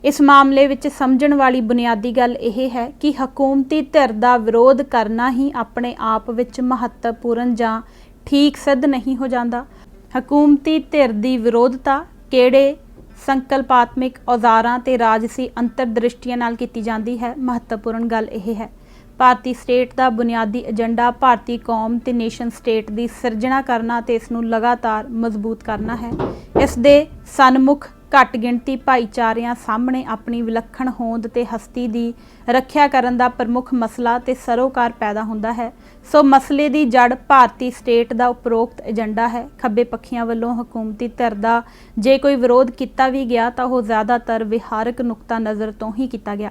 [SPEAKER 1] ਇਸ ਮਾਮਲੇ ਵਿੱਚ ਸਮਝਣ ਵਾਲੀ ਬੁਨਿਆਦੀ ਗੱਲ ਇਹ ਹੈ ਕਿ ਹਕੂਮਤੀ ਧਿਰ ਦਾ ਵਿਰੋਧ ਕਰਨਾ ਹੀ ਆਪਣੇ ਆਪ ਵਿੱਚ ਮਹੱਤਵਪੂਰਨ ਜਾਂ ਠੀਕ ਸਿੱਧ ਨਹੀਂ ਹੋ ਜਾਂਦਾ। ਹਕੂਮਤੀ ਧਿਰ ਦੀ ਵਿਰੋਧਤਾ ਕਿਹੜੇ ਸੰਕਲਪਾਤਮਿਕ ਔਜ਼ਾਰਾਂ ਤੇ ਰਾਜਸੀ ਅੰਤਰਦ੍ਰਿਸ਼ਟੀਆਂ ਨਾਲ ਕੀਤੀ ਜਾਂਦੀ ਹੈ। ਮਹੱਤਵਪੂਰਨ ਗੱਲ ਇਹ ਹੈ, ਭਾਰਤੀ ਸਟੇਟ ਦਾ ਬੁਨਿਆਦੀ ਏਜੰਡਾ ਭਾਰਤੀ ਕੌਮ ਤੇ ਨੇਸ਼ਨ ਸਟੇਟ ਦੀ ਸਿਰਜਣਾ ਕਰਨਾ ਤੇ ਇਸ ਨੂੰ ਲਗਾਤਾਰ ਮਜ਼ਬੂਤ ਕਰਨਾ ਹੈ। ਇਸ ਦੇ ਸਨਮੁਖ ਘੱਟ ਗਿਣਤੀ ਭਾਈਚਾਰਿਆਂ ਸਾਹਮਣੇ ਆਪਣੀ ਵਿਲੱਖਣ ਹੋਂਦ ਤੇ ਹਸਤੀ ਦੀ ਰੱਖਿਆ ਕਰਨ ਦਾ ਪ੍ਰਮੁੱਖ ਮਸਲਾ ਤੇ ਸਰੋਕਾਰ ਪੈਦਾ ਹੁੰਦਾ ਹੈ। ਸੋ ਮਸਲੇ ਦੀ ਜੜ ਭਾਰਤੀ ਸਟੇਟ ਦਾ ਉਪਰੋਕਤ ਏਜੰਡਾ ਹੈ। ਖੱਬੇ ਪੱਖੀਆਂ ਵੱਲੋਂ ਹਕੂਮਤੀ ਧਿਰ ਦਾ ਜੇ ਕੋਈ ਵਿਰੋਧ ਕੀਤਾ ਵੀ ਗਿਆ ਤਾਂ ਉਹ ਜ਼ਿਆਦਾਤਰ ਵਿਹਾਰਕ ਨੁਕਤਾ ਨਜ਼ਰ ਤੋਂ ਹੀ ਕੀਤਾ ਗਿਆ।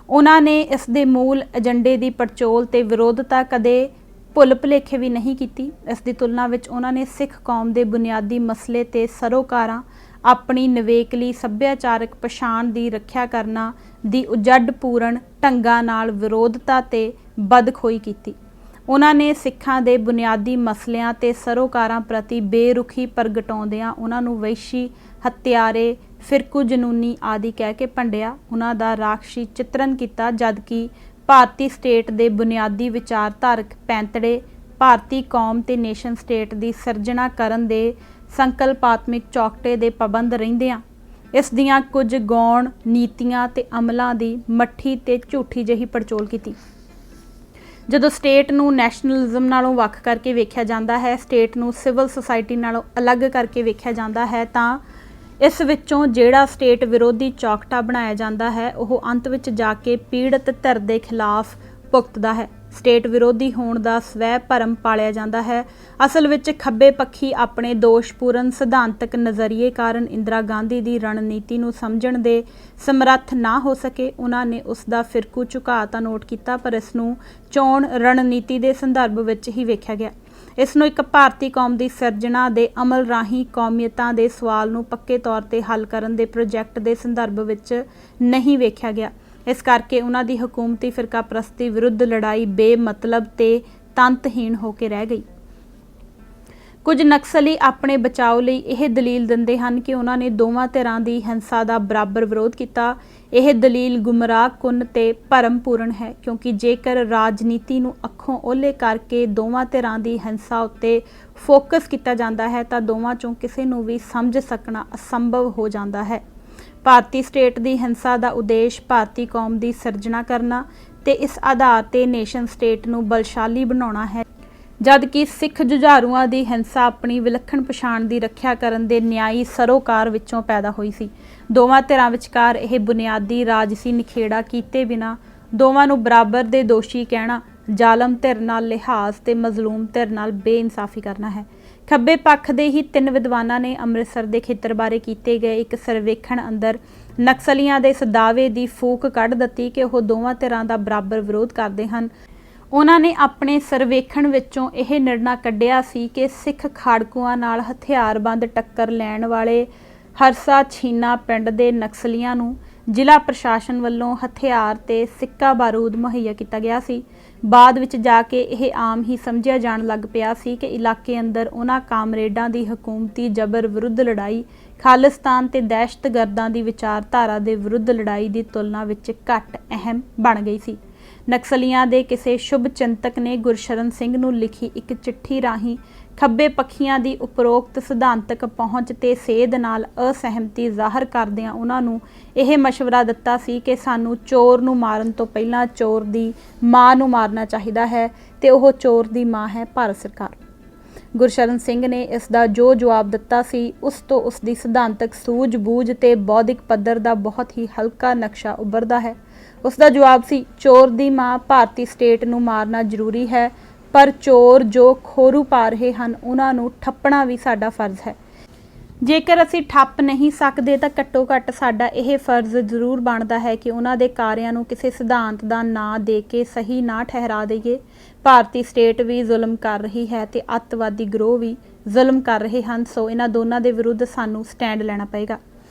[SPEAKER 1] ਉਹਨਾਂ ਨੇ ਇਸ ਦੇ ਮੂਲ ਏਜੰਡੇ ਦੀ ਪੜਚੋਲ ਤੇ ਵਿਰੋਧਤਾ ਕਦੇ ਭੁੱਲ ਭੁਲੇਖੇ ਵੀ ਨਹੀਂ ਕੀਤੀ। ਇਸ ਦੀ ਤੁਲਨਾ ਵਿੱਚ ਉਹਨਾਂ ਨੇ ਸਿੱਖ ਕੌਮ ਦੇ ਬੁਨਿਆਦੀ ਮਸਲੇ ਤੇ ਸਰੋਕਾਰਾਂ, ਆਪਣੀ ਨਿਵੇਕਲੀ ਸੱਭਿਆਚਾਰਕ ਪਛਾਣ ਦੀ ਰੱਖਿਆ ਕਰਨਾ ਦੀ ਉਜੜ ਪੂਰਨ ਢੰਗਾਂ ਨਾਲ ਵਿਰੋਧਤਾ ਤੇ ਬਦਖੋਈ ਕੀਤੀ। ਉਹਨਾਂ ਨੇ ਸਿੱਖਾਂ ਦੇ ਬੁਨਿਆਦੀ ਮਸਲਿਆਂ ਤੇ ਸਰੋਕਾਰਾਂ ਪ੍ਰਤੀ ਬੇਰੁਖੀ ਪ੍ਰਗਟਾਉਂਦਿਆਂ ਉਹਨਾਂ ਨੂੰ ਵੈਸ਼ੀ, ਹੱਤਿਆਰੇ, ਫਿਰਕੂ ਜਨੂਨੀ ਆਦਿ ਕਹਿ ਕੇ ਭੰਡਿਆ। ਉਹਨਾਂ ਦਾ ਰਾਖਸ਼ੀ ਚਿੱਤਰਨ ਕੀਤਾ, ਜਦਕਿ ਭਾਰਤੀ ਸਟੇਟ ਦੇ ਬੁਨਿਆਦੀ ਵਿਚਾਰਧਾਰਕ ਪੈਂਤੜੇ ਭਾਰਤੀ ਕੌਮ ਤੇ ਨੇਸ਼ਨ ਸਟੇਟ ਦੀ ਸਿਰਜਣਾ ਕਰਨ ਦੇ ਸੰਕਲਪਾਤਮਿਕ ਚੌਕਟੇ ਦੇ ਪਾਬੰਦ ਰਹਿੰਦਿਆਂ ਇਸ ਦੀਆਂ ਕੁਝ ਗੌਣ ਨੀਤੀਆਂ ਤੇ ਅਮਲਾਂ ਦੀ ਮੱਠੀ ਤੇ ਝੂਠੀ ਜਿਹੀ ਪੜਚੋਲ ਕੀਤੀ। ਜਦੋਂ ਸਟੇਟ ਨੂੰ ਨੈਸ਼ਨਲਿਜ਼ਮ ਨਾਲੋਂ ਵੱਖ ਕਰਕੇ ਵੇਖਿਆ ਜਾਂਦਾ ਹੈ, ਸਟੇਟ ਨੂੰ ਸਿਵਲ ਸੁਸਾਇਟੀ ਨਾਲੋਂ ਅਲੱਗ ਕਰਕੇ ਵੇਖਿਆ ਜਾਂਦਾ ਹੈ, ਤਾਂ ਇਸ ਵਿੱਚੋਂ ਜਿਹੜਾ ਸਟੇਟ ਵਿਰੋਧੀ ਚੌਕਟਾ ਬਣਾਇਆ ਜਾਂਦਾ ਹੈ ਉਹ ਅੰਤ ਵਿੱਚ ਜਾ ਕੇ ਪੀੜਤ ਧਿਰ ਦੇ ਖਿਲਾਫ ਭੁਗਤਦਾ ਹੈ। ਸਟੇਟ ਵਿਰੋਧੀ ਹੋਣ ਦਾ ਸਵੈ ਭਰਮ ਪਾਲਿਆ ਜਾਂਦਾ ਹੈ। ਅਸਲ ਵਿੱਚ ਖੱਬੇ ਪੱਖੀ ਆਪਣੇ ਦੋਸ਼ਪੂਰਨ ਸਿਧਾਂਤਕ ਨਜ਼ਰੀਏ ਕਾਰਨ ਇੰਦਰਾ ਗਾਂਧੀ ਦੀ ਰਣਨੀਤੀ ਨੂੰ ਸਮਝਣ ਦੇ ਸਮਰੱਥ ਨਾ ਹੋ ਸਕੇ। ਉਹਨਾਂ ਨੇ ਉਸ ਦਾ ਫਿਰਕੂ ਝੁਕਾਅ ਤਾਂ ਨੋਟ ਕੀਤਾ, ਪਰ ਇਸ ਨੂੰ ਚੋਣ ਰਣਨੀਤੀ ਦੇ ਸੰਦਰਭ ਵਿੱਚ ਹੀ ਵੇਖਿਆ ਗਿਆ। ਇਸ ਨੂੰ ਇੱਕ ਭਾਰਤੀ ਕੌਮ ਦੀ ਸਿਰਜਣਾ ਦੇ ਅਮਲ ਰਾਹੀਂ ਕੌਮੀਅਤਾਂ ਦੇ ਸਵਾਲ ਨੂੰ ਪੱਕੇ ਤੌਰ ਤੇ ਹੱਲ ਕਰਨ ਦੇ ਪ੍ਰੋਜੈਕਟ ਦੇ ਸੰਦਰਭ ਵਿੱਚ ਨਹੀਂ ਵੇਖਿਆ ਗਿਆ। ਇਸ ਕਰਕੇ ਉਹਨਾਂ ਦੀ ਹਕੂਮਤੀ ਫਿਰਕਾ ਪ੍ਰਸਤੀ ਵਿਰੁੱਧ ਲੜਾਈ ਬੇਮਤਲਬ ਤੇ ਤੰਤਹੀਣ ਹੋ ਕੇ ਰਹਿ ਗਈ। ਕੁਝ ਨਕਸਲੀ ਆਪਣੇ ਬਚਾਓ ਲਈ ਇਹ ਦਲੀਲ ਦਿੰਦੇ ਹਨ ਕਿ ਉਹਨਾਂ ਨੇ ਦੋਵਾਂ ਧਿਰਾਂ ਦੀ ਹਿੰਸਾ ਦਾ ਬਰਾਬਰ ਵਿਰੋਧ ਕੀਤਾ। ਇਹ ਦਲੀਲ ਗੁੰਮਰਾਹ ਕੁੰਨ ਤੇ ਭਰਮਪੂਰਨ ਹੈ, ਕਿਉਂਕਿ ਜੇਕਰ ਰਾਜਨੀਤੀ ਨੂੰ ਅੱਖੋਂ ਓਹਲੇ ਕਰਕੇ ਦੋਵਾਂ ਧਿਰਾਂ ਦੀ ਹਿੰਸਾ ਉੱਤੇ ਫੋਕਸ ਕੀਤਾ ਜਾਂਦਾ ਹੈ ਤਾਂ ਦੋਵਾਂ ਚੋਂ ਕਿਸੇ ਨੂੰ ਵੀ ਸਮਝ ਸਕਣਾ ਅਸੰਭਵ ਹੋ ਜਾਂਦਾ ਹੈ। ਭਾਰਤੀ ਸਟੇਟ ਦੀ ਹਿੰਸਾ ਦਾ ਉਦੇਸ਼ ਭਾਰਤੀ ਕੌਮ ਦੀ ਸਿਰਜਣਾ ਕਰਨਾ ਤੇ ਇਸ ਆਧਾਰ ਤੇ ਨੇਸ਼ਨ ਸਟੇਟ ਨੂੰ ਬਲਸ਼ਾਲੀ ਬਣਾਉਣਾ ਹੈ, ਜਦਕਿ ਸਿੱਖ ਜੁਝਾਰੂਆਂ ਦੀ ਹਿੰਸਾ ਆਪਣੀ ਵਿਲੱਖਣ ਪਛਾਣ ਦੀ ਰੱਖਿਆ ਕਰਨ ਦੇ ਨਿਆਈ ਸਰੋਕਾਰ ਵਿੱਚੋਂ ਪੈਦਾ ਹੋਈ ਸੀ। ਦੋਵਾਂ ਧਿਰਾਂ ਵਿਚਕਾਰ ਇਹ ਬੁਨਿਆਦੀ ਰਾਜਸੀ ਨਿਖੇੜਾ ਕੀਤੇ ਬਿਨਾਂ ਦੋਵਾਂ ਨੂੰ ਬਰਾਬਰ ਦੇ ਦੋਸ਼ੀ ਕਹਿਣਾ ਜ਼ਾਲਮ ਧਿਰ ਨਾਲ ਲਿਹਾਜ਼ ਤੇ ਮਜ਼ਲੂਮ ਧਿਰ ਨਾਲ ਬੇਇਨਸਾਫੀ ਕਰਨਾ ਹੈ। ਖੱਬੇ ਪੱਖ ਦੇ ਹੀ 3 ਵਿਦਵਾਨਾਂ ਨੇ ਅੰਮ੍ਰਿਤਸਰ ਦੇ ਖੇਤਰ ਬਾਰੇ ਕੀਤੇ ਗਏ ਇੱਕ ਸਰਵੇਖਣ ਅੰਦਰ ਨਕਸਲੀਆਂ ਦੇ ਇਸ ਦਾਅਵੇ ਦੀ ਫੂਕ ਕੱਢ ਦਿੱਤੀ ਕਿ ਉਹ ਦੋਵਾਂ ਧਿਰਾਂ ਦਾ ਬਰਾਬਰ ਵਿਰੋਧ ਕਰਦੇ ਹਨ। ਉਹਨਾਂ ਨੇ ਆਪਣੇ ਸਰਵੇਖਣ ਵਿੱਚੋਂ ਇਹ ਨਿਰਣਾ ਕੱਢਿਆ ਸੀ ਕਿ ਸਿੱਖ ਖਾੜਕੂਆਂ ਨਾਲ ਹਥਿਆਰਬੰਦ ਟੱਕਰ ਲੈਣ ਵਾਲੇ ਹਰਸਾ ਛੀਨਾ ਪਿੰਡ ਦੇ ਨਕਸਲੀਆਂ ਨੂੰ ਜ਼ਿਲ੍ਹਾ ਪ੍ਰਸ਼ਾਸਨ ਵੱਲੋਂ ਹਥਿਆਰ ਤੇ ਸਿੱਕਾ ਬਾਰੂਦ ਮੁਹੱਈਆ ਕੀਤਾ ਗਿਆ ਸੀ। ਬਾਅਦ ਵਿੱਚ ਜਾ ਕੇ ਇਹ ਆਮ ਹੀ ਸਮਝਿਆ ਜਾਣ ਲੱਗ ਪਿਆ ਸੀ ਕਿ ਇਲਾਕੇ ਅੰਦਰ ਉਹਨਾਂ ਕਾਮਰੇਡਾਂ ਦੀ ਹਕੂਮਤੀ ਜ਼ਬਰ ਵਿਰੁੱਧ ਲੜਾਈ ਖਾਲਿਸਤਾਨ ਤੇ ਦਹਿਸ਼ਤਗਰਦਾਂ ਦੀ ਵਿਚਾਰਧਾਰਾ ਦੇ ਵਿਰੁੱਧ ਲੜਾਈ ਦੀ ਤੁਲਨਾ ਵਿੱਚ ਘੱਟ ਅਹਿਮ ਬਣ ਗਈ ਸੀ। ਨਕਸਲੀਆਂ ਦੇ ਕਿਸੇ ਸ਼ੁਭ ਚਿੰਤਕ ਨੇ ਗੁਰਸ਼ਰਨ ਸਿੰਘ ਨੂੰ ਲਿਖੀ ਇੱਕ ਚਿੱਠੀ ਰਾਹੀਂ ਖੱਬੇ ਪੱਖੀਆਂ ਦੀ ਉਪਰੋਕਤ ਸਿਧਾਂਤਕ ਪਹੁੰਚ ਤੇ ਸੇਧ ਨਾਲ ਅਸਹਿਮਤੀ ਜ਼ਾਹਰ ਕਰਦਿਆਂ ਉਹਨਾਂ ਨੂੰ ਇਹ ਮਸ਼ਵਰਾ ਦਿੱਤਾ ਸੀ ਕਿ ਸਾਨੂੰ ਚੋਰ ਨੂੰ ਮਾਰਨ ਤੋਂ ਪਹਿਲਾਂ ਚੋਰ ਦੀ ਮਾਂ ਨੂੰ ਮਾਰਨਾ ਚਾਹੀਦਾ ਹੈ ਤੇ ਉਹ ਚੋਰ ਦੀ ਮਾਂ ਹੈ ਭਾਰਤ ਸਰਕਾਰ। ਗੁਰਸ਼ਰਨ ਸਿੰਘ ਨੇ ਇਸ ਦਾ ਜੋ ਜਵਾਬ ਦਿੱਤਾ ਸੀ ਉਸ ਤੋਂ ਉਸ ਦੀ ਸਿਧਾਂਤਕ ਸੂਝ-ਬੂਝ ਤੇ ਬੌਧਿਕ ਪੱਧਰ ਦਾ ਬਹੁਤ ਹੀ ਹਲਕਾ ਨਕਸ਼ਾ ਉੱਭਰਦਾ ਹੈ। ਉਸ ਦਾ ਜਵਾਬ ਸੀ, ਚੋਰ ਦੀ ਮਾਂ ਭਾਰਤੀ ਸਟੇਟ ਨੂੰ ਮਾਰਨਾ ਜ਼ਰੂਰੀ ਹੈ, ਪਰ ਚੋਰ ਜੋ ਖੋਰੂ ਪਾ ਰਹੇ ਹਨ ਉਹਨਾਂ ਨੂੰ ਠੱਪਣਾ ਵੀ ਸਾਡਾ ਫਰਜ਼ ਹੈ। ਜੇਕਰ ਅਸੀਂ ਠੱਪ ਨਹੀਂ ਸਕਦੇ ਤਾਂ ਘੱਟੋ ਘੱਟ ਸਾਡਾ ਇਹ ਫਰਜ਼ ਜ਼ਰੂਰ ਬਣਦਾ ਹੈ ਕਿ ਉਹਨਾਂ ਦੇ ਕਾਰਿਆਂ ਨੂੰ ਕਿਸੇ ਸਿਧਾਂਤ ਦਾ ਨਾਂ ਦੇ ਕੇ ਸਹੀ ਨਾ ਠਹਿਰਾ ਦਈਏ। ਭਾਰਤੀ ਸਟੇਟ ਵੀ ਜ਼ੁਲਮ ਕਰ ਰਹੀ ਹੈ ਤੇ ਅੱਤਵਾਦੀ ਗਰੋਹ ਵੀ ਜ਼ੁਲਮ ਕਰ ਰਹੇ ਹਨ, ਸੋ ਇਹਨਾਂ ਦੋਨਾਂ ਦੇ ਵਿਰੁੱਧ ਸਾਨੂੰ ਸਟੈਂਡ ਲੈਣਾ ਪਏਗਾ।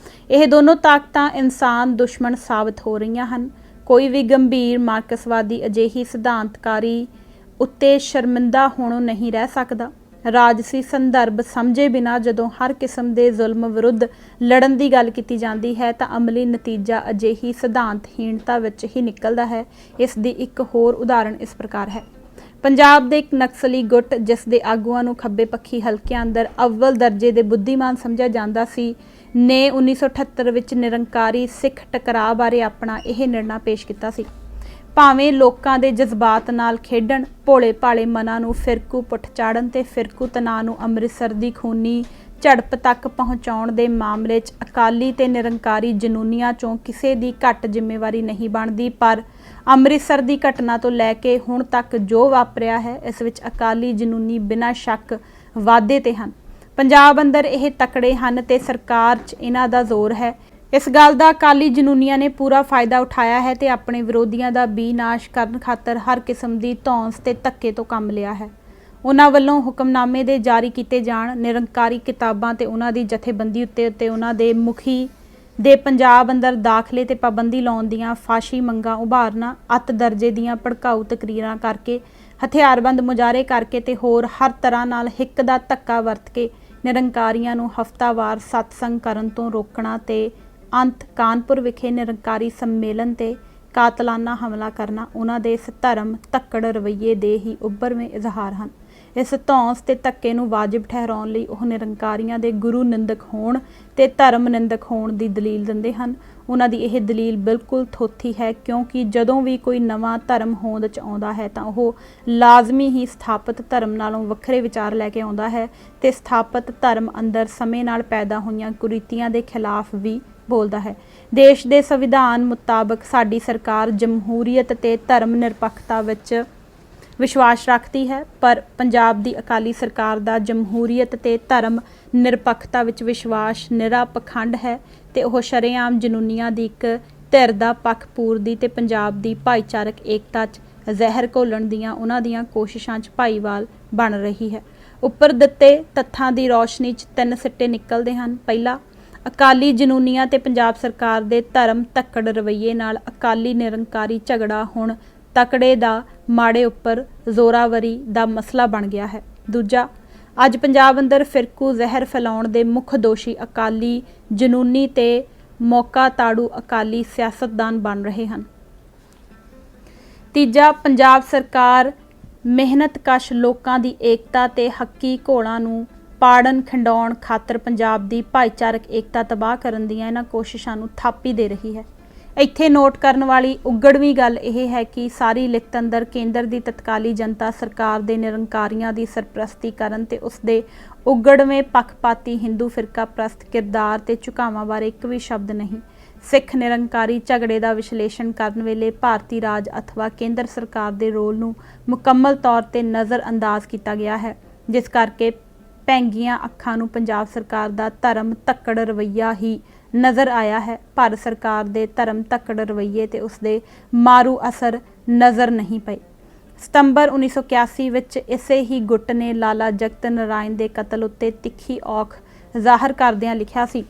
[SPEAKER 1] ਇਹ ਦੋਨੋਂ ਤਾਕਤਾਂ ਇਨਸਾਨ ਦੁਸ਼ਮਣ ਸਾਬਤ ਹੋ ਰਹੀਆਂ ਹਨ। ਕੋਈ ਵੀ ਗੰਭੀਰ ਮਾਰਕਸਵਾਦੀ ਅਜਿਹੀ ਸਿਧਾਂਤਕਾਰੀ ਉੱਤੇ ਸ਼ਰਮਿੰਦਾ ਹੋਣੋਂ ਨਹੀਂ ਰਹਿ ਸਕਦਾ। ਰਾਜਸੀ ਸੰਦਰਭ ਸਮਝੇ ਬਿਨਾਂ ਜਦੋਂ ਹਰ ਕਿਸਮ ਦੇ ਜ਼ੁਲਮ ਵਿਰੁੱਧ ਲੜਨ ਦੀ ਗੱਲ ਕੀਤੀ ਜਾਂਦੀ ਹੈ ਤਾਂ ਅਮਲੀ ਨਤੀਜਾ ਅਜਿਹੀ ਸਿਧਾਂਤਹੀਣਤਾ ਵਿੱਚ ਹੀ ਨਿਕਲਦਾ ਹੈ। ਇਸ ਦੀ ਇੱਕ ਹੋਰ ਉਦਾਹਰਣ ਇਸ ਪ੍ਰਕਾਰ ਹੈ। ਪੰਜਾਬ ਦੇ ਇੱਕ ਨਕਸਲੀ ਗੁੱਟ ਜਿਸ ਦੇ ਆਗੂਆਂ ਨੂੰ ਖੱਬੇ ਪੱਖੀ ਹਲਕਿਆਂ ਅੰਦਰ ਅਵਲ ਦਰਜੇ ਦੇ ਬੁੱਧੀਮਾਨ ਸਮਝਿਆ ਜਾਂਦਾ ਸੀ ਨੇ 1978 ਵਿੱਚ ਨਿਰੰਕਾਰੀ ਸਿੱਖ ਟਕਰਾਅ ਬਾਰੇ ਆਪਣਾ ਇਹ ਨਿਰਣਾ ਪੇਸ਼ ਕੀਤਾ ਸੀ। ਭਾਵੇਂ ਲੋਕਾਂ ਦੇ ਜਜ਼ਬਾਤ ਨਾਲ ਖੇਡਣ, ਭੋਲੇ ਭਾਲੇ ਮਨਾਂ ਨੂੰ ਫਿਰਕੂ ਪੁੱਠ ਚਾੜਨ ਤੇ ਫਿਰਕੂ ਤਣਾਅ ਨੂੰ ਅੰਮ੍ਰਿਤਸਰ ਦੀ ਖੂਨੀ ਝੜਪ ਤੱਕ ਪਹੁੰਚਾਉਣ ਦੇ ਮਾਮਲੇ 'ਚ ਅਕਾਲੀ ਤੇ ਨਿਰੰਕਾਰੀ ਜਨੂਨੀਆਂ 'ਚੋਂ ਕਿਸੇ ਦੀ ਘੱਟ ਜ਼ਿੰਮੇਵਾਰੀ ਨਹੀਂ ਬਣਦੀ, ਪਰ ਅੰਮ੍ਰਿਤਸਰ ਦੀ ਘਟਨਾ ਤੋਂ ਲੈ ਕੇ ਹੁਣ ਤੱਕ ਜੋ ਵਾਪਰਿਆ ਹੈ ਇਸ ਵਿੱਚ ਅਕਾਲੀ ਜਨੂਨੀ ਬਿਨਾਂ ਸ਼ੱਕ ਵਾਧੇ ਤੇ ਹਨ। ਪੰਜਾਬ ਅੰਦਰ ਇਹ ਤਕੜੇ ਹਨ ਤੇ ਸਰਕਾਰ 'ਚ ਇਹਨਾਂ ਦਾ ਜ਼ੋਰ ਹੈ। ਇਸ ਗੱਲ ਦਾ ਅਕਾਲੀ ਜਨੂਨੀਆਂ ਨੇ ਪੂਰਾ ਫਾਇਦਾ ਉਠਾਇਆ ਹੈ ਤੇ ਆਪਣੇ ਵਿਰੋਧੀਆਂ ਦਾ ਬੀਨਾਸ਼ ਕਰਨ ਖਾਤਰ ਹਰ ਕਿਸਮ ਦੀ ਧੌਂਸ ਤੇ ਧੱਕੇ ਤੋਂ ਕੰਮ ਲਿਆ ਹੈ। ਉਹਨਾਂ ਵੱਲੋਂ ਹੁਕਮਨਾਮੇ ਦੇ ਜਾਰੀ ਕੀਤੇ ਜਾਣ, ਨਿਰੰਕਾਰੀ ਕਿਤਾਬਾਂ ਤੇ ਉਹਨਾਂ ਦੀ ਜਥੇਬੰਦੀ ਉੱਤੇ ਉਹਨਾਂ ਦੇ ਮੁਖੀ ਦੇ ਪੰਜਾਬ ਅੰਦਰ ਦਾਖਲੇ ਤੇ ਪਾਬੰਦੀ ਲਾਉਣ ਦੀਆਂ ਫਾਸ਼ੀ ਮੰਗਾਂ ਉਭਾਰਨਾ, ਅੱਤ ਦਰਜੇ ਦੀਆਂ ਭੜਕਾਊ ਤਕਰੀਰਾਂ ਕਰਕੇ, ਹਥਿਆਰਬੰਦ ਮੁਜ਼ਾਹਰੇ ਕਰਕੇ ਤੇ ਹੋਰ ਹਰ ਤਰ੍ਹਾਂ ਨਾਲ ਹਿੱਕ ਦਾ ਧੱਕਾ ਵਰਤ ਕੇ ਨਿਰੰਕਾਰੀਆਂ ਨੂੰ ਹਫ਼ਤਾਵਾਰ ਸਤਸੰਗ ਕਰਨ ਤੋਂ ਰੋਕਣਾ ਤੇ ਅੰਤ ਕਾਨਪੁਰ ਵਿਖੇ ਨਿਰੰਕਾਰੀ ਸੰਮੇਲਨ ਤੇ ਕਾਤਲਾਨਾ ਹਮਲਾ ਕਰਨਾ ਉਹਨਾਂ ਦੇ ਇਸ ਧਰਮ ਧੱਕੜ ਰਵੱਈਏ ਦੇ ਹੀ ਉੱਭਰਵੇਂ ਇਜ਼ਹਾਰ ਹਨ। ਇਸ ਧੌਂਸ ਤੇ ਧੱਕੇ ਨੂੰ ਵਾਜਿਬ ਠਹਿਰਾਉਣ ਲਈ ਉਹ ਨਿਰੰਕਾਰੀਆਂ ਦੇ ਗੁਰੂ ਨਿੰਦਕ ਹੋਣ ਤੇ ਧਰਮ ਨਿੰਦਕ ਹੋਣ ਦੀ ਦਲੀਲ ਦਿੰਦੇ ਹਨ। ਉਹਨਾਂ ਦੀ ਇਹ ਦਲੀਲ ਬਿਲਕੁਲ ਥੋਥੀ ਹੈ, ਕਿਉਂਕਿ ਜਦੋਂ ਵੀ ਕੋਈ ਨਵਾਂ ਧਰਮ ਹੋਂਦ 'ਚ ਆਉਂਦਾ ਹੈ ਤਾਂ ਉਹ ਲਾਜ਼ਮੀ ਹੀ ਸਥਾਪਿਤ ਧਰਮ ਨਾਲੋਂ ਵੱਖਰੇ ਵਿਚਾਰ ਲੈ ਕੇ ਆਉਂਦਾ ਹੈ ਤੇ ਸਥਾਪਿਤ ਧਰਮ ਅੰਦਰ ਸਮੇਂ ਨਾਲ ਪੈਦਾ ਹੋਈਆਂ ਕੁਰੀਤੀਆਂ ਦੇ ਖਿਲਾਫ ਵੀ ਬੋਲਦਾ ਹੈ। ਦੇਸ਼ ਦੇ ਸੰਵਿਧਾਨ ਮੁਤਾਬਕ ਸਾਡੀ ਸਰਕਾਰ ਜਮਹੂਰੀਅਤ ਤੇ ਧਰਮ ਨਿਰਪੱਖਤਾ ਵਿੱਚ ਵਿਸ਼ਵਾਸ ਰੱਖਦੀ ਹੈ, ਪਰ ਪੰਜਾਬ ਦੀ ਅਕਾਲੀ ਸਰਕਾਰ ਦਾ ਜਮਹੂਰੀਅਤ ਤੇ ਧਰਮ ਨਿਰਪੱਖਤਾ ਵਿੱਚ ਵਿਸ਼ਵਾਸ ਨਿਰਾ ਪਖੰਡ ਹੈ ਤੇ ਉਹ ਸ਼ਰੇਆਮ ਜਨੂਨੀਆਂ ਦੀ ਇੱਕ ਧਿਰ ਦਾ ਪੱਖ ਪੂਰਦੀ ਤੇ ਪੰਜਾਬ ਦੀ ਭਾਈਚਾਰਕ ਏਕਤਾ 'ਚ ਜ਼ਹਿਰ ਘੋਲਣ ਦੀਆਂ ਉਹਨਾਂ ਦੀਆਂ ਕੋਸ਼ਿਸ਼ਾਂ 'ਚ ਭਾਈਵਾਲ ਬਣ ਰਹੀ ਹੈ। ਉੱਪਰ ਦਿੱਤੇ ਤੱਥਾਂ ਦੀ ਰੌਸ਼ਨੀ 'ਚ 3 ਸਿੱਟੇ ਨਿਕਲਦੇ ਹਨ। ਪਹਿਲਾ, ਅਕਾਲੀ ਜਨੂਨੀਆਂ ਤੇ ਪੰਜਾਬ ਸਰਕਾਰ ਦੇ ਧਰਮ ਧੱਕੜ ਰਵੱਈਏ ਨਾਲ ਅਕਾਲੀ ਨਿਰੰਕਾਰੀ ਝਗੜਾ ਹੁਣ ਤਕੜੇ ਦਾ ਮਾੜੇ ਉੱਪਰ ਜ਼ੋਰਾਵਰੀ ਦਾ ਮਸਲਾ ਬਣ ਗਿਆ ਹੈ। ਦੂਜਾ, ਅੱਜ ਪੰਜਾਬ ਅੰਦਰ ਫਿਰਕੂ ਜ਼ਹਿਰ ਫੈਲਾਉਣ ਦੇ ਮੁੱਖ ਦੋਸ਼ੀ ਅਕਾਲੀ ਜਨੂਨੀ ਤੇ ਮੌਕਾ ਤਾੜੂ ਅਕਾਲੀ ਸਿਆਸਤਦਾਨ ਬਣ ਰਹੇ ਹਨ। ਤੀਜਾ, ਪੰਜਾਬ ਸਰਕਾਰ ਮਿਹਨਤਕਸ਼ ਲੋਕਾਂ ਦੀ ਏਕਤਾ ਤੇ ਹੱਕੀ ਘੋਲਾਂ ਨੂੰ ਪਾੜਨ ਖਿੰਡਾਉਣ ਖਾਤਰ ਪੰਜਾਬ ਦੀ ਭਾਈਚਾਰਕ ਏਕਤਾ ਤਬਾਹ ਕਰਨ ਦੀਆਂ ਇਹਨਾਂ ਕੋਸ਼ਿਸ਼ਾਂ ਨੂੰ ਥਾਪੀ ਦੇ ਰਹੀ ਹੈ। ਇੱਥੇ ਨੋਟ ਕਰਨ ਵਾਲੀ ਉਗੜਵੀਂ ਗੱਲ ਇਹ ਹੈ ਕਿ ਸਾਰੀ ਲਿਖਤ ਅੰਦਰ ਕੇਂਦਰ ਦੀ ਤਤਕਾਲੀ ਜਨਤਾ ਸਰਕਾਰ ਦੇ ਨਿਰੰਕਾਰੀਆਂ ਦੀ ਸਰਪ੍ਰਸਤੀ ਕਰਨ ਤੇ ਉਸਦੇ ਉਗੜਵੇਂ ਪੱਖਪਾਤੀ ਹਿੰਦੂ ਫਿਰਕਾ ਪ੍ਰਸਤ ਕਿਰਦਾਰ ਤੇ ਝੁਕਾਵਾਂ ਬਾਰੇ ਇੱਕ ਵੀ ਸ਼ਬਦ ਨਹੀਂ। ਸਿੱਖ ਨਿਰੰਕਾਰੀ ਝਗੜੇ ਦਾ ਵਿਸ਼ਲੇਸ਼ਣ ਕਰਨ ਵੇਲੇ ਭਾਰਤੀ ਰਾਜ ਅਥਵਾ ਕੇਂਦਰ ਸਰਕਾਰ ਦੇ ਰੋਲ ਨੂੰ ਮੁਕੰਮਲ ਤੌਰ ਤੇ ਨਜ਼ਰ ਅੰਦਾਜ਼ ਕੀਤਾ ਗਿਆ ਹੈ, ਜਿਸ ਕਰਕੇ ਭੈਂਗੀਆਂ ਅੱਖਾਂ ਨੂੰ ਪੰਜਾਬ ਸਰਕਾਰ ਦਾ ਧਰਮ ਧੱਕੜ ਰਵੱਈਆ ਹੀ ਨਜ਼ਰ ਆਇਆ ਹੈ। ਭਾਰਤ ਸਰਕਾਰ ਦੇ ਧਰਮ ਧੱਕੜ ਰਵੱਈਏ ਤੇ ਉਸਦੇ ਮਾਰੂ ਅਸਰ ਨਜ਼ਰ ਨਹੀਂ ਪਏ। ਸਤੰਬਰ 1981 ਵਿੱਚ ਇਸੇ ਹੀ ਗੁੱਟ ਨੇ ਲਾਲਾ ਜਗਤ ਨਾਰਾਇਣ ਦੇ ਕਤਲ ਉੱਤੇ ਤਿੱਖੀ ਔਖ ਜ਼ਾਹਰ ਕਰਦਿਆਂ ਲਿਖਿਆ ਸੀ,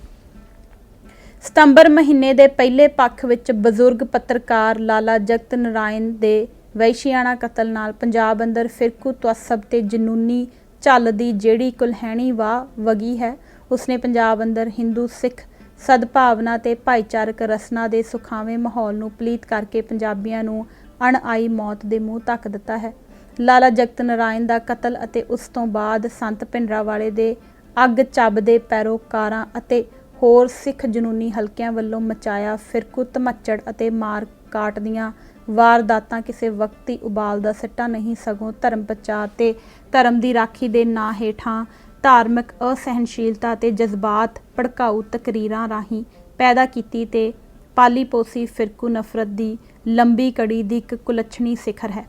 [SPEAKER 1] ਸਤੰਬਰ ਮਹੀਨੇ ਦੇ ਪਹਿਲੇ ਪੱਖ ਵਿੱਚ ਬਜ਼ੁਰਗ ਪੱਤਰਕਾਰ ਲਾਲਾ ਜਗਤ ਨਾਰਾਇਣ ਦੇ ਵਹਿਸ਼ੀਆਣਾ ਕਤਲ ਨਾਲ ਪੰਜਾਬ ਅੰਦਰ ਫਿਰਕੂ ਤਵੱਸਬ ਤੇ ਜਨੂਨੀ ਝੱਲ ਦੀ ਜਿਹੜੀ ਕੁਲਹਿਣੀ ਵਾਹ ਵਗੀ ਹੈ, ਉਸਨੇ ਪੰਜਾਬ ਅੰਦਰ ਹਿੰਦੂ ਸਿੱਖ ਸਦਭਾਵਨਾ ਤੇ ਭਾਈਚਾਰਕ ਰਸਨਾ ਦੇ ਸੁਖਾਵੇਂ ਮਾਹੌਲ ਨੂੰ ਪਲੀਤ ਕਰਕੇ ਪੰਜਾਬੀਆਂ ਨੂੰ ਅਣਆਈ ਮੌਤ ਦੇ ਮੂੰਹ ਧੱਕ ਦਿੱਤਾ ਹੈ। ਲਾਲਾ ਜਗਤ ਨਾਰਾਇਣ ਦਾ ਕਤਲ ਅਤੇ ਉਸ ਤੋਂ ਬਾਅਦ ਸੰਤ ਭਿੰਡਰਾਂਵਾਲੇ ਦੇ ਅੱਗ ਚੱਬਦੇ ਪੈਰੋਕਾਰਾਂ ਅਤੇ ਹੋਰ ਸਿੱਖ ਜਨੂਨੀ ਹਲਕਿਆਂ ਵੱਲੋਂ ਮਚਾਇਆ ਫਿਰਕੂ ਧਮੱਚੜ ਅਤੇ ਮਾਰ ਕਾਟ ਦੀਆਂ ਵਾਰਦਾਤਾਂ ਕਿਸੇ ਵਕਤੀ ਉਬਾਲ ਦਾ ਸਿੱਟਾ ਨਹੀਂ, ਸਗੋਂ ਧਰਮ ਪ੍ਰਚਾਰ ਤੇ ਧਰਮ ਦੀ ਰਾਖੀ ਦੇ ਨਾਂ ਹੇਠਾਂ ਧਾਰਮਿਕ ਅਸਹਿਣਸ਼ੀਲਤਾ ਤੇ ਜਜ਼ਬਾਤ ਭੜਕਾਊ ਤਕਰੀਰਾਂ ਰਾਹੀਂ ਪੈਦਾ ਕੀਤੀ ਤੇ ਪਾਲੀ ਪੋਸੀ ਫਿਰਕੂ ਨਫ਼ਰਤ ਦੀ ਲੰਬੀ ਕੜੀ ਦੀ ਇੱਕ ਕੁਲੱਛਣੀ ਸਿਖਰ ਹੈ।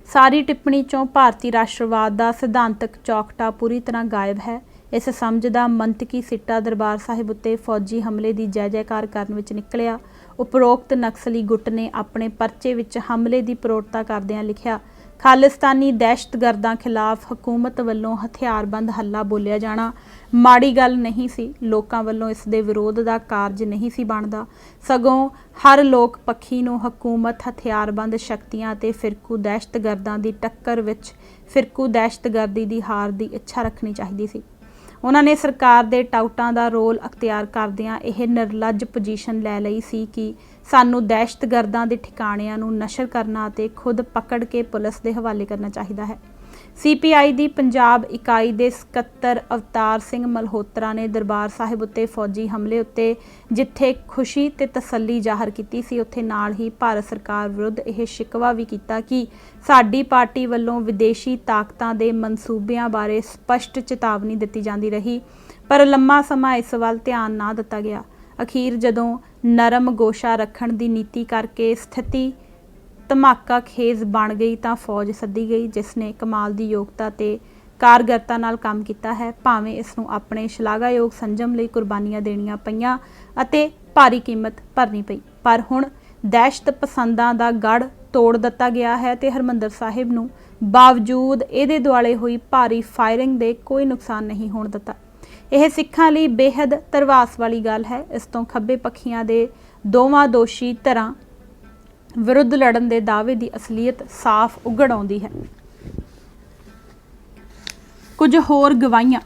[SPEAKER 1] ਸਾਰੀ ਟਿੱਪਣੀ 'ਚੋਂ ਭਾਰਤੀ ਰਾਸ਼ਟਰਵਾਦ ਦਾ ਸਿਧਾਂਤਕ ਚੌਕਟਾ ਪੂਰੀ ਤਰ੍ਹਾਂ ਗਾਇਬ ਹੈ। ਇਸ ਸਮਝ ਦਾ ਮੰਤਕੀ ਸਿੱਟਾ ਦਰਬਾਰ ਸਾਹਿਬ ਉੱਤੇ ਫੌਜੀ ਹਮਲੇ ਦੀ ਜੈ ਜੈਕਾਰ ਕਰਨ ਵਿੱਚ ਨਿਕਲਿਆ। ਉਪਰੋਕਤ ਨਕਸਲੀ ਗੁੱਟ ਨੇ ਆਪਣੇ ਪਰਚੇ ਵਿੱਚ ਹਮਲੇ ਦੀ ਪ੍ਰੋੜਤਾ ਕਰਦਿਆਂ ਲਿਖਿਆ, ਖਾਲਿਸਤਾਨੀ ਦਹਿਸ਼ਤਗਰਦਾਂ ਖਿਲਾਫ ਹਕੂਮਤ ਵੱਲੋਂ ਹਥਿਆਰਬੰਦ ਹੱਲਾ ਬੋਲਿਆ ਜਾਣਾ ਮਾੜੀ ਗੱਲ ਨਹੀਂ ਸੀ। ਲੋਕਾਂ ਵੱਲੋਂ ਇਸ ਦੇ ਵਿਰੋਧ ਦਾ ਕਾਰਜ ਨਹੀਂ ਸੀ ਬਣਦਾ, ਸਗੋਂ ਹਰ ਲੋਕ ਪੱਖੀ ਨੂੰ ਹਕੂਮਤ, ਹਥਿਆਰਬੰਦ ਸ਼ਕਤੀਆਂ ਅਤੇ ਫਿਰਕੂ ਦਹਿਸ਼ਤਗਰਦਾਂ ਦੀ ਟੱਕਰ ਵਿੱਚ ਫਿਰਕੂ ਦਹਿਸ਼ਤਗਰਦੀ ਦੀ ਹਾਰ ਦੀ ਇੱਛਾ ਰੱਖਣੀ ਚਾਹੀਦੀ ਸੀ। ਉਹਨਾਂ ਨੇ ਸਰਕਾਰ ਦੇ ਟਾਊਟਾਂ ਦਾ ਰੋਲ ਅਖਤਿਆਰ ਕਰਦਿਆਂ ਇਹ ਨਿਰਲੱਜ ਪੋਜੀਸ਼ਨ ਲੈ ਲਈ ਸੀ ਕਿ ਸਾਨੂੰ ਦਹਿਸ਼ਤਗਰਦਾਂ ਦੇ ਠਿਕਾਣਿਆਂ ਨੂੰ ਨਸ਼ਰ ਕਰਨਾ ਅਤੇ ਖੁਦ ਪਕੜ ਕੇ ਪੁਲਿਸ ਦੇ ਹਵਾਲੇ ਕਰਨਾ ਚਾਹੀਦਾ ਹੈ। CPI ਦੀ ਪੰਜਾਬ ਇਕਾਈ ਦੇ ਸਕੱਤਰ ਅਵਤਾਰ ਸਿੰਘ ਮਲਹੋਤਰਾ ਨੇ ਦਰਬਾਰ ਸਾਹਿਬ ਉੱਤੇ ਫੌਜੀ ਹਮਲੇ ਉੱਤੇ ਜਿੱਥੇ ਖੁਸ਼ੀ ਤੇ ਤਸੱਲੀ ਜ਼ਾਹਰ ਕੀਤੀ ਸੀ, ਉੱਥੇ ਨਾਲ ਹੀ ਭਾਰਤ ਸਰਕਾਰ ਵਿਰੁੱਧ ਇਹ ਸ਼ਿਕਵਾ ਵੀ ਕੀਤਾ ਕਿ ਸਾਡੀ ਪਾਰਟੀ ਵੱਲੋਂ ਵਿਦੇਸ਼ੀ ਤਾਕਤਾਂ ਦੇ ਮਨਸੂਬਿਆਂ ਬਾਰੇ ਸਪਸ਼ਟ ਚੇਤਾਵਨੀ ਦਿੱਤੀ ਜਾਂਦੀ ਰਹੀ, ਪਰ ਲੰਮਾ ਸਮਾਂ ਇਸ ਵੱਲ ਧਿਆਨ ਨਾ ਦਿੱਤਾ ਗਿਆ। ਅਖੀਰ ਜਦੋਂ ਨਰਮ ਗੋਸ਼ਾ ਰੱਖਣ ਦੀ ਨੀਤੀ ਕਰਕੇ ਸਥਿਤੀ ਧਮਾਕਾ ਖੇਜ਼ ਬਣ ਗਈ ਤਾਂ ਫੌਜ ਸੱਦੀ ਗਈ, ਜਿਸ ਨੇ ਕਮਾਲ ਦੀ ਯੋਗਤਾ ਤੇ ਕਾਰਗਰਤਾ ਨਾਲ ਕੰਮ ਕੀਤਾ ਹੈ। ਭਾਵੇਂ ਇਸ ਨੂੰ ਆਪਣੇ ਸ਼ਲਾਘਾਯੋਗ ਸੰਜਮ ਲਈ ਕੁਰਬਾਨੀਆਂ ਦੇਣੀਆਂ ਪਈਆਂ ਅਤੇ ਭਾਰੀ ਕੀਮਤ ਭਰਨੀ ਪਈ, ਪਰ ਹੁਣ ਦਹਿਸ਼ਤ ਪਸੰਦਾਂ ਦਾ ਗੜ੍ਹ ਤੋੜ ਦਿੱਤਾ ਗਿਆ ਹੈ ਤੇ ਹਰਿਮੰਦਰ ਸਾਹਿਬ ਨੂੰ ਬਾਵਜੂਦ ਇਹਦੇ ਦੁਆਲੇ ਹੋਈ ਭਾਰੀ ਫਾਇਰਿੰਗ ਦੇ ਕੋਈ ਨੁਕਸਾਨ ਨਹੀਂ ਹੋਣ ਦਿੱਤਾ। ਇਹ ਸਿੱਖਾਂ ਲਈ ਬੇਹੱਦ ਧਰਵਾਸ ਵਾਲੀ ਗੱਲ ਹੈ। ਇਸ ਤੋਂ ਖੱਬੇ ਪੱਖੀਆਂ ਦੇ ਦੋਵਾਂ ਦੋਸ਼ੀ ਧਿਰਾਂ ਵਿਰੁੱਧ ਲੜਨ ਦੇ ਦਾਅਵੇ ਦੀ ਅਸਲੀਅਤ ਸਾਫ਼ ਉਘੜ ਆਉਂਦੀ ਹੈ। ਕੁਝ ਹੋਰ ਗਵਾਹੀਆਂ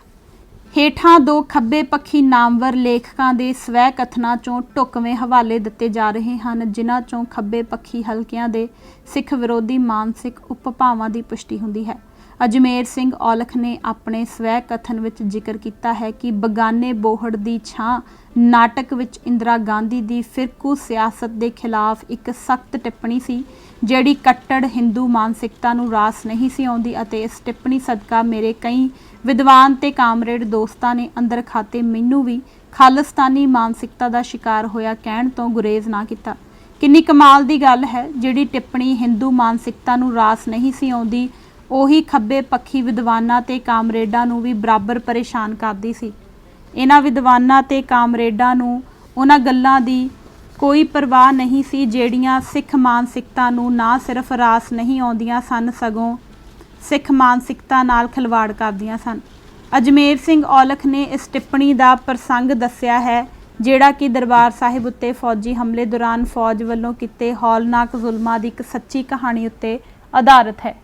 [SPEAKER 1] ਹੇਠਾਂ ਦੋ ਖੱਬੇ ਪੱਖੀ ਨਾਮਵਰ ਲੇਖਕਾਂ ਦੇ ਸਵੈ ਕਥਨਾਂ 'ਚੋਂ ਢੁਕਵੇਂ ਹਵਾਲੇ ਦਿੱਤੇ ਜਾ ਰਹੇ ਹਨ, ਜਿਨ੍ਹਾਂ 'ਚੋਂ ਖੱਬੇ ਪੱਖੀ ਹਲਕਿਆਂ ਦੇ ਸਿੱਖ ਵਿਰੋਧੀ ਮਾਨਸਿਕ ਉਪਭਾਵਾਂ ਦੀ ਪੁਸ਼ਟੀ ਹੁੰਦੀ ਹੈ। ਅਜਮੇਰ ਸਿੰਘ ਔਲਖ ਨੇ ਆਪਣੇ ਸਵੈ ਕਥਨ ਵਿੱਚ ਜ਼ਿਕਰ ਕੀਤਾ ਹੈ ਕਿ ਬਗਾਨੇ ਬੋਹੜ ਦੀ ਛਾਂ ਨਾਟਕ ਵਿੱਚ ਇੰਦਰਾ ਗਾਂਧੀ ਦੀ ਫਿਰਕੂ ਸਿਆਸਤ ਦੇ ਖਿਲਾਫ ਇੱਕ ਸਖਤ ਟਿੱਪਣੀ ਸੀ, ਜਿਹੜੀ ਕੱਟੜ ਹਿੰਦੂ ਮਾਨਸਿਕਤਾ ਨੂੰ ਰਾਸ ਨਹੀਂ ਸੀ ਆਉਂਦੀ, ਅਤੇ ਇਸ ਟਿੱਪਣੀ ਸਦਕਾ ਮੇਰੇ ਕਈ ਵਿਦਵਾਨ ਤੇ ਕਾਮਰੇਡ ਦੋਸਤਾਂ ਨੇ ਅੰਦਰ ਖਾਤੇ ਮੈਨੂੰ ਵੀ ਖਾਲਿਸਤਾਨੀ ਮਾਨਸਿਕਤਾ ਦਾ ਸ਼ਿਕਾਰ ਹੋਇਆ ਕਹਿਣ ਤੋਂ ਗੁਰੇਜ਼ ਨਾ ਕੀਤਾ। ਕਿੰਨੀ ਕਮਾਲ ਦੀ ਗੱਲ ਹੈ, ਜਿਹੜੀ ਟਿੱਪਣੀ ਹਿੰਦੂ ਮਾਨਸਿਕਤਾ ਨੂੰ ਰਾਸ ਨਹੀਂ ਸੀ ਆਉਂਦੀ, ਉਹੀ ਖੱਬੇ ਪੱਖੀ ਵਿਦਵਾਨਾਂ ਤੇ ਕਾਮਰੇਡਾਂ ਨੂੰ ਵੀ ਬਰਾਬਰ ਪਰੇਸ਼ਾਨ ਕਰਦੀ ਸੀ। ਇਹਨਾਂ ਵਿਦਵਾਨਾਂ ਤੇ ਕਾਮਰੇਡਾਂ ਨੂੰ ਉਹਨਾਂ ਗੱਲਾਂ ਦੀ ਕੋਈ ਪਰਵਾਹ ਨਹੀਂ ਸੀ ਜਿਹੜੀਆਂ ਸਿੱਖ ਮਾਨਸਿਕਤਾ ਨੂੰ ਨਾ ਸਿਰਫ ਰਾਸ ਨਹੀਂ ਆਉਂਦੀਆਂ ਸਨ, ਸਗੋਂ ਸਿੱਖ ਮਾਨਸਿਕਤਾ ਨਾਲ ਖਿਲਵਾੜ ਕਰਦੀਆਂ ਸਨ। ਅਜਮੇਰ ਸਿੰਘ ਔਲਖ ਨੇ ਇਸ ਟਿੱਪਣੀ ਦਾ ਪ੍ਰਸੰਗ ਦੱਸਿਆ ਹੈ, ਜਿਹੜਾ ਕਿ ਦਰਬਾਰ ਸਾਹਿਬ ਉੱਤੇ ਫੌਜੀ ਹਮਲੇ ਦੌਰਾਨ ਫੌਜ ਵੱਲੋਂ ਕੀਤੇ ਹੌਲਨਾਕ ਜ਼ੁਲਮਾਂ ਦੀ ਇੱਕ ਸੱਚੀ ਕਹਾਣੀ ਉੱਤੇ ਆਧਾਰਿਤ ਹੈ।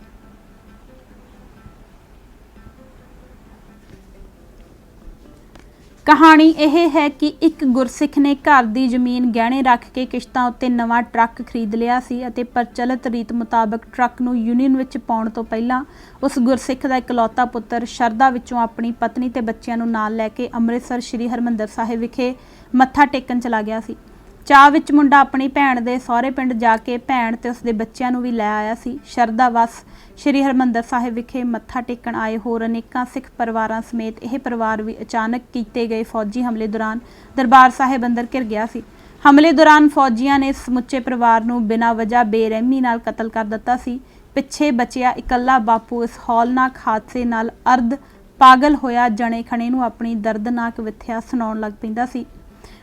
[SPEAKER 1] ਕਹਾਣੀ ਇਹ ਹੈ ਕਿ ਇੱਕ ਗੁਰਸਿੱਖ ਨੇ ਘਰ ਦੀ ਜ਼ਮੀਨ ਗਹਿਣੇ ਰੱਖ ਕੇ ਕਿਸ਼ਤਾਂ ਉੱਤੇ ਨਵਾਂ ਟਰੱਕ ਖਰੀਦ ਲਿਆ ਸੀ ਅਤੇ ਪ੍ਰਚਲਿਤ ਰੀਤ ਮੁਤਾਬਕ ਟਰੱਕ ਨੂੰ ਯੂਨੀਅਨ ਵਿੱਚ ਪਾਉਣ ਤੋਂ ਪਹਿਲਾਂ ਉਸ ਗੁਰਸਿੱਖ ਦਾ ਇਕਲੌਤਾ ਪੁੱਤਰ ਸ਼ਰਧਾ ਵਿੱਚੋਂ ਆਪਣੀ ਪਤਨੀ ਤੇ ਬੱਚਿਆਂ ਨੂੰ ਨਾਲ ਲੈ ਕੇ ਅੰਮ੍ਰਿਤਸਰ ਸ੍ਰੀ ਹਰਿਮੰਦਰ ਸਾਹਿਬ ਵਿਖੇ ਮੱਥਾ ਟੇਕਣ ਚਲਾ ਗਿਆ ਸੀ। ਚਾਹ ਵਿੱਚ ਮੁੰਡਾ ਆਪਣੀ ਭੈਣ ਦੇ ਸਹੁਰੇ ਪਿੰਡ ਜਾ ਕੇ ਭੈਣ ਤੇ ਉਸਦੇ ਬੱਚਿਆਂ ਨੂੰ ਵੀ ਲੈ ਆਇਆ ਸੀ। ਸ਼ਰਧਾ ਵਸ ਸ਼੍ਰੀ ਹਰਿਮੰਦਰ ਸਾਹਿਬ ਵਿਖੇ ਮੱਥਾ ਟੇਕਣ ਆਏ ਹੋਰ ਅਨੇਕਾਂ ਸਿੱਖ ਪਰਿਵਾਰਾਂ ਸਮੇਤ ਇਹ ਪਰਿਵਾਰ ਵੀ ਅਚਾਨਕ ਕੀਤੇ ਗਏ ਫੌਜੀ ਹਮਲੇ ਦੌਰਾਨ ਦਰਬਾਰ ਸਾਹਿਬ ਅੰਦਰ ਘਿਰ ਗਿਆ ਸੀ। ਹਮਲੇ ਦੌਰਾਨ ਫੌਜੀਆਂ ਨੇ ਸਮੁੱਚੇ ਪਰਿਵਾਰ ਨੂੰ ਬਿਨਾਂ ਵਜ੍ਹਾ ਬੇਰਹਿਮੀ ਨਾਲ ਕਤਲ ਕਰ ਦਿੱਤਾ ਸੀ। ਪਿੱਛੇ ਬਚਿਆ ਇਕੱਲਾ ਬਾਪੂ ਇਸ ਹੌਲਨਾਕ ਹਾਦਸੇ ਨਾਲ ਅਰਧ ਪਾਗਲ ਹੋਇਆ ਜਣੇ ਖਣੇ ਨੂੰ ਆਪਣੀ ਦਰਦਨਾਕ ਵਿਥਿਆ ਸੁਣਾਉਣ ਲੱਗ ਪੈਂਦਾ ਸੀ।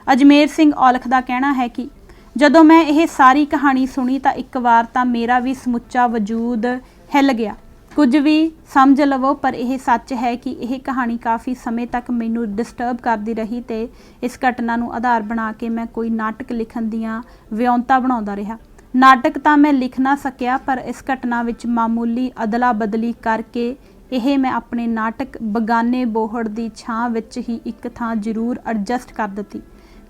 [SPEAKER 1] ਅਜਮੇਰ ਸਿੰਘ ਔਲਖ ਦਾ ਕਹਿਣਾ ਹੈ ਕਿ ਜਦੋਂ मैं ਇਹ ਸਾਰੀ ਕਹਾਣੀ ਸੁਣੀ ਤਾਂ ਇੱਕ ਵਾਰ ਤਾਂ ਮੇਰਾ ਵੀ ਸਮੁੱਚਾ ਵਜੂਦ ਹਿੱਲ ਗਿਆ। ਕੁਝ ਵੀ ਸਮਝ ਲਵੋ, ਪਰ ਇਹ ਸੱਚ ਹੈ ਕਿ ਇਹ ਕਹਾਣੀ ਕਾफ़ी ਸਮੇਂ ਤੱਕ ਮੈਨੂੰ ਡਿਸਟਰਬ ਕਰਦੀ ਰਹੀ ਤੇ ਇਸ ਘਟਨਾ ਨੂੰ ਆਧਾਰ ਬਣਾ ਕੇ ਮੈਂ ਕੋਈ ਨਾਟਕ ਲਿਖਣ ਦੀਆਂ ਵਿਉਂਤਾਂ ਬਣਾਉਂਦਾ ਰਿਹਾ। ਨਾਟਕ ਤਾਂ ਮੈਂ ਲਿਖ ਨਾ ਸਕਿਆ, ਪਰ ਇਸ ਘਟਨਾ ਵਿੱਚ ਮਾਮੂਲੀ ਅਦਲਾ ਬਦਲੀ ਕਰਕੇ ਇਹ ਮੈਂ ਆਪਣੇ ਨਾਟਕ ਬਗਾਨੇ ਬੋਹੜ ਦੀ ਛਾਂ ਵਿੱਚ ਹੀ ਇੱਕ ਥਾਂ ਜ਼ਰੂਰ ਐਡਜਸਟ ਕਰ ਦਿੱਤੀ।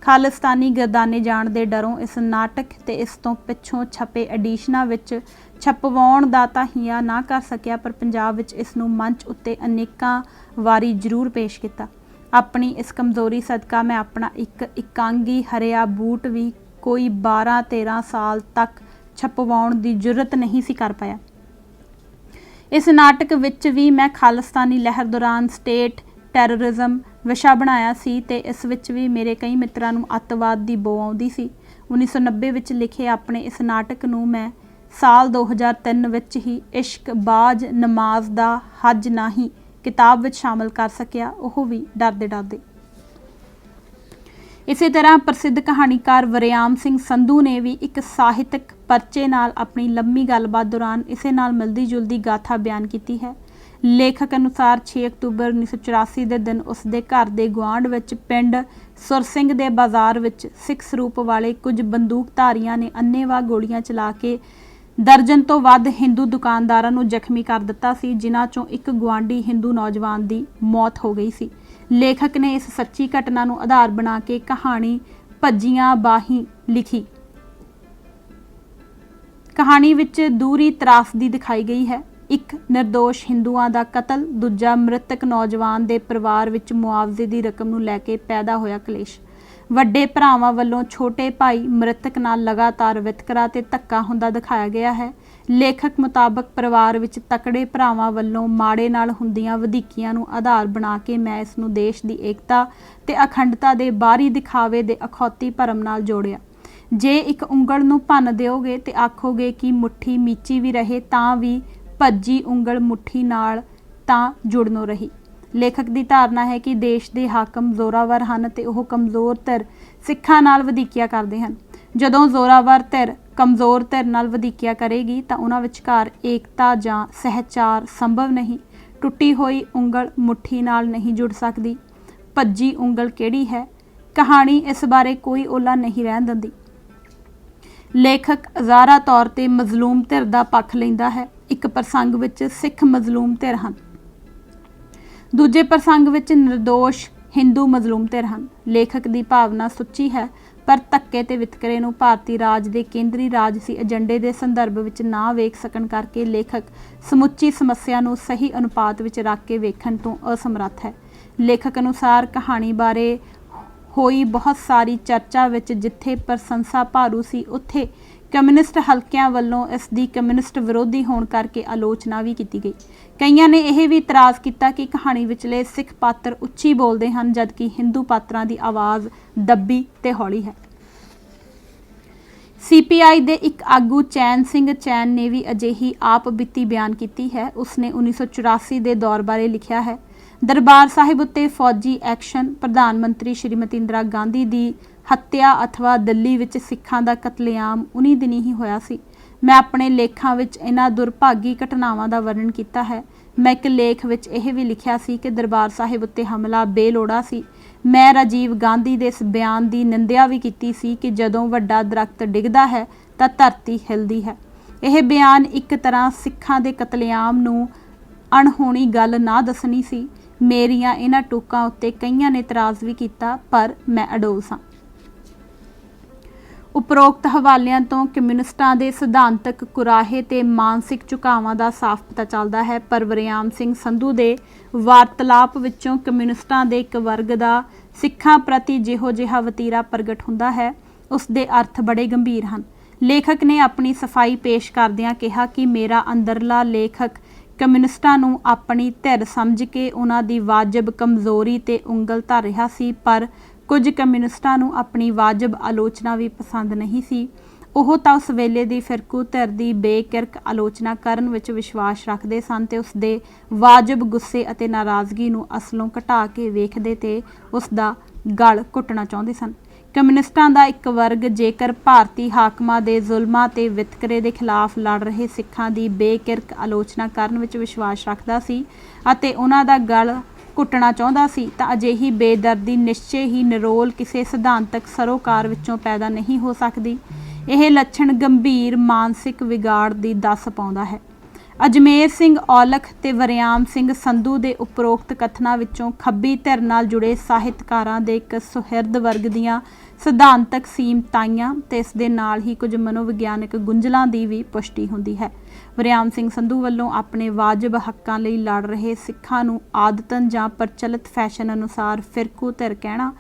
[SPEAKER 1] ਖਾਲਿਸਤਾਨੀ ਗਰਦਾਨੇ ਜਾਣ ਦੇ ਡਰੋਂ ਇਸ ਨਾਟਕ ਤੇ ਇਸ ਤੋਂ ਪਿੱਛੋਂ ਛਪੇ ਐਡੀਸ਼ਨਾਂ ਵਿੱਚ ਛਪਵਾਉਣ ਦਾ ਤਾਂ ਹਿਆ ਨਾ ਕਰ ਸਕਿਆ, ਪਰ ਪੰਜਾਬ ਵਿੱਚ ਇਸ ਨੂੰ ਮੰਚ ਉੱਤੇ ਅਨੇਕਾਂ ਵਾਰੀ ਜ਼ਰੂਰ ਪੇਸ਼ ਕੀਤਾ। ਆਪਣੀ ਇਸ ਕਮਜ਼ੋਰੀ ਸਦਕਾ ਮੈਂ ਆਪਣਾ ਇੱਕ ਇਕਾਂਗੀ ਹਰਿਆ ਬੂਟ ਵੀ ਕੋਈ 12-13 ਸਾਲ ਤੱਕ ਛਪਵਾਉਣ ਦੀ ਜੁਰਤ ਨਹੀਂ ਸੀ ਕਰ ਪਾਇਆ। ਇਸ ਨਾਟਕ ਵਿੱਚ ਵੀ ਮੈਂ ਖਾਲਿਸਤਾਨੀ ਲਹਿਰ ਦੌਰਾਨ ਸਟੇਟ ਟੈਰਰਿਜ਼ਮ ਵਿਸ਼ਾ ਬਣਾਇਆ ਸੀ ਤੇ ਇਸ ਵਿੱਚ ਵੀ ਮੇਰੇ ਕਈ ਮਿੱਤਰਾਂ ਨੂੰ ਅੱਤਵਾਦ ਦੀ ਬੋ ਆਉਂਦੀ ਸੀ। 1990 ਵਿੱਚ ਲਿਖੇ ਆਪਣੇ ਇਸ ਨਾਟਕ ਨੂੰ ਮੈਂ ਸਾਲ 2003 ਵਿੱਚ ਹੀ ਇਸ਼ਕ ਬਾਜ਼ ਨਮਾਜ਼ ਦਾ ਹੱਜ ਨਹੀਂ ਕਿਤਾਬ ਵਿੱਚ ਸ਼ਾਮਲ ਕਰ ਸਕਿਆ, ਉਹ ਵੀ ਡਰਦੇ। ਇਸੇ ਤਰ੍ਹਾਂ ਪ੍ਰਸਿੱਧ ਕਹਾਣੀਕਾਰ ਵਰਿਆਮ ਸਿੰਘ ਸੰਧੂ ਨੇ ਵੀ ਇੱਕ ਸਾਹਿਤਕ ਪਰਚੇ ਨਾਲ ਆਪਣੀ ਲੰਮੀ ਗੱਲਬਾਤ ਦੌਰਾਨ ਇਸੇ ਨਾਲ ਮਿਲਦੀ ਜੁਲਦੀ ਗਾਥਾ ਬਿਆਨ ਕੀਤੀ ਹੈ। ਲੇਖਕ ਅਨੁਸਾਰ 6 ਅਕਤੂਬਰ 1984 ਦੇ ਦਿਨ ਉਸ ਦੇ ਘਰ ਦੇ ਗੁਆਂਢ ਵਿੱਚ ਪਿੰਡ ਸੁਰਸਿੰਘ ਦੇ ਬਾਜ਼ਾਰ ਵਿੱਚ ਸਿੱਖ ਸਰੂਪ ਵਾਲੇ ਕੁਝ ਬੰਦੂਕਧਾਰੀਆਂ ਨੇ ਅੰਨ੍ਹੇਵਾਹ ਗੋਲੀਆਂ ਚਲਾ ਕੇ ਦਰਜਨ ਤੋਂ ਵੱਧ ਹਿੰਦੂ ਦੁਕਾਨਦਾਰਾਂ ਨੂੰ ਜ਼ਖਮੀ ਕਰ ਦਿੱਤਾ ਸੀ, ਜਿਨ੍ਹਾਂ ਚੋਂ ਇੱਕ ਗੁਆਂਢੀ ਹਿੰਦੂ ਨੌਜਵਾਨ ਦੀ ਮੌਤ ਹੋ ਗਈ ਸੀ। ਲੇਖਕ ਨੇ ਇਸ ਸੱਚੀ ਘਟਨਾ ਨੂੰ ਆਧਾਰ ਬਣਾ ਕੇ ਕਹਾਣੀ ਭੱਜੀਆਂ ਬਾਹੀਂ ਲਿਖੀ। ਕਹਾਣੀ ਵਿੱਚ ਦੂਰੀ ਤਰਾਸਦੀ ਦਿਖਾਈ ਗਈ ਹੈ। ਇੱਕ ਨਿਰਦੋਸ਼ ਹਿੰਦੂਆਂ ਦਾ ਕਤਲ, ਦੂਜਾ ਮ੍ਰਿਤਕ ਨੌਜਵਾਨ ਦੇ ਪਰਿਵਾਰ ਵਿੱਚ ਮੁਆਵਜ਼ੇ ਦੀ ਰਕਮ ਨੂੰ ਲੈ ਕੇ ਪੈਦਾ ਹੋਇਆ ਕਲੇਸ਼, ਵੱਡੇ ਭਰਾਵਾਂ ਵੱਲੋਂ ਛੋਟੇ ਭਾਈ ਮ੍ਰਿਤਕ ਨਾਲ ਲਗਾਤਾਰ ਵਿਤਕਰਾ ਤੇ ਧੱਕਾ ਹੁੰਦਾ ਦਿਖਾਇਆ ਗਿਆ ਹੈ। ਲੇਖਕ ਮੁਤਾਬਕ ਪਰਿਵਾਰ ਵਿੱਚ ਤਕੜੇ ਭਰਾਵਾਂ ਵੱਲੋਂ ਮਾੜੇ ਨਾਲ ਹੁੰਦੀਆਂ ਵਧੀਕੀਆਂ ਨੂੰ ਆਧਾਰ ਬਣਾ ਕੇ ਮੈਂ ਇਸ ਨੂੰ ਦੇਸ਼ ਦੀ ਏਕਤਾ ਤੇ ਅਖੰਡਤਾ ਦੇ ਬਾਹਰੀ ਦਿਖਾਵੇ ਦੇ ਅਖੌਤੀ ਭਰਮ ਨਾਲ ਜੋੜਿਆ। ਜੇ ਇੱਕ ਉਂਗਲ ਨੂੰ ਭੰਨ ਦਿਓਗੇ ਤੇ ਆਖੋਗੇ ਕਿ ਮੁੱਠੀ ਮੀਚੀ ਵੀ ਰਹੇ ਤਾਂ ਵੀ ਭੱਜੀ ਉਂਗਲ ਮੁੱਠੀ ਨਾਲ ਤਾਂ ਜੁੜਨੋਂ ਰਹੀ। ਲੇਖਕ ਦੀ ਧਾਰਨਾ ਹੈ ਕਿ ਦੇਸ਼ ਦੇ ਹਾਕਮ ਜ਼ੋਰਾਵਰ ਹਨ ਤੇ ਉਹ ਕਮਜ਼ੋਰ ਧਿਰ ਸਿੱਖਾਂ ਨਾਲ ਵਧੀਕੀਆਂ ਕਰਦੇ ਹਨ। ਜਦੋਂ ਜ਼ੋਰਾਵਰ ਧਿਰ ਕਮਜ਼ੋਰ ਧਿਰ ਨਾਲ ਵਧੀਕੀਆਂ ਕਰੇਗੀ ਤਾਂ ਉਹਨਾਂ ਵਿਚਕਾਰ ਏਕਤਾ ਜਾਂ ਸਹਿਚਾਰ ਸੰਭਵ ਨਹੀਂ। ਟੁੱਟੀ ਹੋਈ ਉਂਗਲ ਮੁੱਠੀ ਨਾਲ ਨਹੀਂ ਜੁੜ ਸਕਦੀ। ਭੱਜੀ ਉਂਗਲ ਕਿਹੜੀ ਹੈ? ਕਹਾਣੀ ਇਸ ਬਾਰੇ ਕੋਈ ਓਲਾ ਨਹੀਂ ਰਹਿਣ ਦਿੰਦੀ। ਲੇਖਕ ਜ਼ਾਹਰਾ ਤੌਰ ਤੇ ਮਜ਼ਲੂਮ ਧਿਰ ਦਾ ਪੱਖ ਲੈਂਦਾ ਹੈ। ਇੱਕ ਪ੍ਰਸੰਗ ਵਿੱਚ ਸਿੱਖ ਮਜ਼ਲੂਮ ਧਿਰ ਹਨ, ਦੂਜੇ ਪ੍ਰਸੰਗ ਵਿੱਚ ਨਿਰਦੋਸ਼ ਹਿੰਦੂ ਮਜ਼ਲੂਮ ਧਿਰ ਹਨ। ਲੇਖਕ ਦੀ ਭਾਵਨਾ ਸੁੱਚੀ ਹੈ, ਪਰ ਧੱਕੇ ਤੇ ਵਿਤਕਰੇ ਨੂੰ ਭਾਰਤੀ ਰਾਜ ਦੇ ਕੇਂਦਰੀ ਰਾਜਸੀ ਏਜੰਡੇ ਦੇ ਸੰਦਰਭ ਵਿੱਚ ਨਾ ਵੇਖ ਸਕਣ ਕਰਕੇ ਲੇਖਕ ਸਮੁੱਚੀ ਸਮੱਸਿਆ ਨੂੰ ਸਹੀ ਅਨੁਪਾਤ ਵਿੱਚ ਰੱਖ ਕੇ ਵੇਖਣ ਤੋਂ ਅਸਮਰੱਥ ਹੈ। ਲੇਖਕ ਅਨੁਸਾਰ ਕਹਾਣੀ ਬਾਰੇ ਹੋਈ ਬਹੁਤ ਸਾਰੀ ਚਰਚਾ ਵਿੱਚ ਜਿੱਥੇ ਪ੍ਰਸ਼ੰਸਾ ਭਾਰੂ ਸੀ, ਉੱਥੇ ਕਮਿਊਨਿਸਟ ਹਲਕਿਆਂ ਵੱਲੋਂ ਇਸ ਦੀ ਕਮਿਊਨਿਸਟ ਵਿਰੋਧੀ ਹੋਣ ਕਰਕੇ ਆਲੋਚਨਾ ਵੀ ਕੀਤੀ ਗਈ। ਕਈਆਂ ਨੇ ਇਹ ਵੀ ਇਤਰਾਜ਼ ਕੀਤਾ ਕਿ ਕਹਾਣੀ ਵਿਚਲੇ ਸਿੱਖ ਪਾਤਰ ਉੱਚੀ ਬੋਲਦੇ ਹਨ, ਜਦਕਿ ਹਿੰਦੂ ਪਾਤਰਾਂ ਦੀ ਆਵਾਜ਼ ਦੱਬੀ ਤੇ ਹੌਲੀ ਹੈ। CPI ਦੇ ਇੱਕ ਆਗੂ ਚੈਨ ਸਿੰਘ ਚੈਨ ਨੇ ਵੀ ਅਜਿਹੀ ਆਪ ਬੀਤੀ ਬਿਆਨ ਕੀਤੀ ਹੈ। ਉਸਨੇ 1984 ਦੇ ਦੌਰ ਬਾਰੇ ਲਿਖਿਆ ਹੈ। ਦਰਬਾਰ ਸਾਹਿਬ ਉੱਤੇ ਫੌਜੀ ਐਕਸ਼ਨ, ਪ੍ਰਧਾਨ ਮੰਤਰੀ ਸ਼੍ਰੀਮਤੀ ਇੰਦਰਾ ਗਾਂਧੀ ਦੀ ਹੱਤਿਆ ਅਥਵਾ ਦਿੱਲੀ ਵਿੱਚ ਸਿੱਖਾਂ ਦਾ ਕਤਲੇਆਮ ਉਨੀ ਦਿਨੀ ਹੀ ਹੋਇਆ ਸੀ। ਮੈਂ ਆਪਣੇ ਲੇਖਾਂ ਵਿੱਚ ਇਹਨਾਂ ਦੁਰਭਾਗੀ ਘਟਨਾਵਾਂ ਦਾ ਵਰਣਨ ਕੀਤਾ ਹੈ। ਮੈਂ ਇੱਕ ਲੇਖ ਵਿੱਚ ਇਹ ਵੀ ਲਿਖਿਆ ਸੀ ਕਿ ਦਰਬਾਰ ਸਾਹਿਬ ਉੱਤੇ ਹਮਲਾ ਬੇਲੋੜਾ ਸੀ। ਮੈਂ ਰਾਜੀਵ ਗਾਂਧੀ ਦੇ ਇਸ ਬਿਆਨ ਦੀ ਨਿੰਦਿਆ ਵੀ ਕੀਤੀ ਸੀ ਕਿ ਜਦੋਂ ਵੱਡਾ ਦਰਖਤ ਡਿੱਗਦਾ ਹੈ ਤਾਂ ਧਰਤੀ ਹਿਲਦੀ ਹੈ। ਇਹ ਬਿਆਨ ਇੱਕ ਤਰ੍ਹਾਂ ਸਿੱਖਾਂ ਦੇ ਕਤਲੇਆਮ ਨੂੰ ਅਣਹੋਣੀ ਗੱਲ ਨਾ ਦੱਸਣੀ ਸੀ। ਮੇਰੀਆਂ ਇਹਨਾਂ ਟੋਕਾਂ ਉੱਤੇ ਕਈਆਂ ਨੇ ਇਤਰਾਜ਼ ਵੀ ਕੀਤਾ, ਪਰ ਮੈਂ ਅਡੋਲ ਸਾਂ। ਉਪਰੋਕਤ ਹਵਾਲਿਆਂ ਤੋਂ ਕਮਿਊਨਿਸਟਾਂ ਦੇ ਸਿਧਾਂਤਕ ਕੁਰਾਹੇ ਤੇ ਮਾਨਸਿਕ ਝੁਕਾਵਾਂ ਦਾ ਸਾਫ਼ ਪਤਾ ਚੱਲਦਾ ਹੈ, ਪਰ ਵਰਿਆਮ ਸਿੰਘ ਸੰਧੂ ਦੇ ਵਾਰਤਾਲਾਪ ਵਿੱਚੋਂ ਕਮਿਊਨਿਸਟਾਂ ਦੇ ਇੱਕ ਵਰਗ ਦਾ ਸਿੱਖਾਂ ਪ੍ਰਤੀ ਜਿਹੋ ਜਿਹਾ ਵਤੀਰਾ ਪ੍ਰਗਟ ਹੁੰਦਾ ਹੈ, ਉਸ ਦੇ ਅਰਥ ਬੜੇ ਗੰਭੀਰ ਹਨ। ਲੇਖਕ ਨੇ ਆਪਣੀ ਸਫਾਈ ਪੇਸ਼ ਕਰਦਿਆਂ ਕਿਹਾ ਕਿ ਮੇਰਾ ਅੰਦਰਲਾ ਲੇਖਕ ਕਮਿਊਨਿਸਟਾਂ ਨੂੰ ਆਪਣੀ ਧਿਰ ਸਮਝ ਕੇ ਉਹਨਾਂ ਦੀ ਵਾਜਬ ਕਮਜ਼ੋਰੀ ਤੇ ਉਂਗਲ ਧਰ ਰਿਹਾ ਸੀ, ਪਰ ਕੁਝ ਕਮਿਊਨਿਸਟਾਂ ਨੂੰ ਆਪਣੀ ਵਾਜਬ ਆਲੋਚਨਾ ਵੀ ਪਸੰਦ ਨਹੀਂ ਸੀ। ਉਹ ਤਾਂ ਉਸ ਵੇਲੇ ਦੀ ਫਿਰਕੂ ਧਿਰ ਦੀ ਬੇਕਿਰਕ ਆਲੋਚਨਾ ਕਰਨ ਵਿੱਚ ਵਿਸ਼ਵਾਸ ਰੱਖਦੇ ਸਨ ਤੇ ਉਸ ਦੇ ਵਾਜਬ ਗੁੱਸੇ ਅਤੇ ਨਾਰਾਜ਼ਗੀ ਨੂੰ ਅਸਲੋਂ ਘਟਾ ਕੇ ਵੇਖਦੇ ਤੇ ਉਸ ਦਾ ਗਲ ਘੁੱਟਣਾ ਚਾਹੁੰਦੇ ਸਨ। ਕਮਿਊਨਿਸਟਾਂ ਦਾ ਇੱਕ ਵਰਗ ਜੇਕਰ ਭਾਰਤੀ ਹਾਕਮਾਂ ਦੇ ਜ਼ੁਲਮਾਂ ਤੇ ਵਿਤਕਰੇ ਦੇ ਖਿਲਾਫ ਲੜ ਰਹੇ ਸਿੱਖਾਂ ਦੀ ਬੇਕਿਰਕ ਆਲੋਚਨਾ ਕਰਨ ਵਿੱਚ ਵਿਸ਼ਵਾਸ ਰੱਖਦਾ ਸੀ ਅਤੇ ਉਹਨਾਂ ਦਾ ਗਲ ਘੁੱਟਣਾ ਚਾਹੁੰਦਾ ਸੀ ਤਾਂ ਅਜਿਹੀ ਬੇਦਰਦੀ ਨਿਸ਼ਚੇ ਹੀ ਨਿਰੋਲ ਕਿਸੇ ਸਿਧਾਂਤਕ ਸਰੋਕਾਰ ਵਿੱਚੋਂ ਪੈਦਾ ਨਹੀਂ ਹੋ ਸਕਦੀ। ਇਹ ਲੱਛਣ ਗੰਭੀਰ ਮਾਨਸਿਕ ਵਿਗਾੜ ਦੀ ਦੱਸ ਪਾਉਂਦਾ ਹੈ। ਅਜਮੇਰ ਸਿੰਘ ਔਲਖ ਤੇ ਵਰਿਆਮ ਸਿੰਘ ਸੰਧੂ ਦੇ ਉਪਰੋਕਤ ਕਥਨਾਂ ਵਿੱਚੋਂ ਖੱਬੀ ਧਿਰ ਨਾਲ ਜੁੜੇ ਸਾਹਿਤਕਾਰਾਂ ਦੇ ਇੱਕ ਸੁਹਿਰਦ ਵਰਗ ਦੀਆਂ ਸਿਧਾਂਤਕ ਸੀਮਤਾਈਆਂ ਤੇ ਇਸ ਦੇ ਨਾਲ ਹੀ ਕੁਝ ਮਨੋਵਿਗਿਆਨਕ ਗੁੰਝਲਾਂ ਦੀ ਵੀ ਪੁਸ਼ਟੀ ਹੁੰਦੀ ਹੈ। ਵਰਿਆਮ ਸਿੰਘ ਸੰਧੂ ਵੱਲੋਂ ਆਪਣੇ ਵਾਜਬ ਹੱਕਾਂ ਲਈ ਲੜ ਰਹੇ ਸਿੱਖਾਂ ਨੂੰ ਆਦਤਨ ਜਾਂ ਪ੍ਰਚਲਿਤ ਫੈਸ਼ਨ ਅਨੁਸਾਰ ਫਿਰਕੂ ਧਿਰ ਕਹਿਣਾ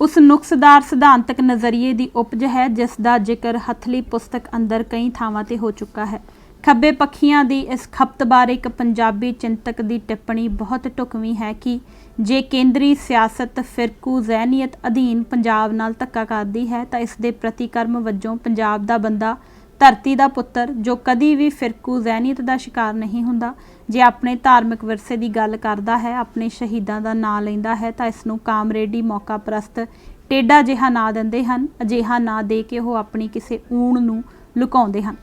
[SPEAKER 1] ਉਸ ਨੁਕਸਦਾਰ ਸਿਧਾਂਤਕ ਨਜ਼ਰੀਏ ਦੀ ਉਪਜ ਹੈ ਜਿਸ ਦਾ ਜ਼ਿਕਰ ਹਥਲੀ ਪੁਸਤਕ ਅੰਦਰ ਕਈ ਥਾਵਾਂ ਤੇ ਹੋ ਚੁੱਕਾ ਹੈ। ਖੱਬੇ ਪੱਖੀਆਂ ਦੀ ਇਸ ਖਪਤ ਬਾਰੇ ਇੱਕ ਪੰਜਾਬੀ ਚਿੰਤਕ ਦੀ ਟਿੱਪਣੀ ਬਹੁਤ ਢੁਕਵੀਂ ਹੈ ਕਿ ਜੇ ਕੇਂਦਰੀ ਸਿਆਸਤ ਫਿਰਕੂ ਜ਼ਹਿਨੀਅਤ ਅਧੀਨ ਪੰਜਾਬ ਨਾਲ ਧੱਕਾ ਕਰਦੀ ਹੈ ਤਾਂ ਇਸ ਦੇ ਪ੍ਰਤੀਕਰਮ ਵਜੋਂ ਪੰਜਾਬ ਦਾ ਬੰਦਾ ਧਰਤੀ ਦਾ ਪੁੱਤਰ ਜੋ ਕਦੀ ਵੀ ਫਿਰਕੂ ਜ਼ਹਿਨੀਅਤ ਦਾ ਸ਼ਿਕਾਰ ਨਹੀਂ ਹੁੰਦਾ, ਜੇ ਆਪਣੇ ਧਾਰਮਿਕ ਵਿਰਸੇ ਦੀ ਗੱਲ ਕਰਦਾ ਹੈ, ਆਪਣੇ ਸ਼ਹੀਦਾਂ ਦਾ ਨਾਂ ਲੈਂਦਾ ਹੈ ਤਾਂ ਇਸ ਨੂੰ ਕਾਮਰੇਡੀ ਮੌਕਾ ਪ੍ਰਸਤ ਟੇਢਾ ਜਿਹਾ ਨਾਂ ਦਿੰਦੇ ਹਨ। ਅਜਿਹਾ ਨਾਂ ਦੇ ਕੇ ਉਹ ਆਪਣੀ ਕਿਸੇ ਊਣ ਨੂੰ ਲੁਕਾਉਂਦੇ ਹਨ।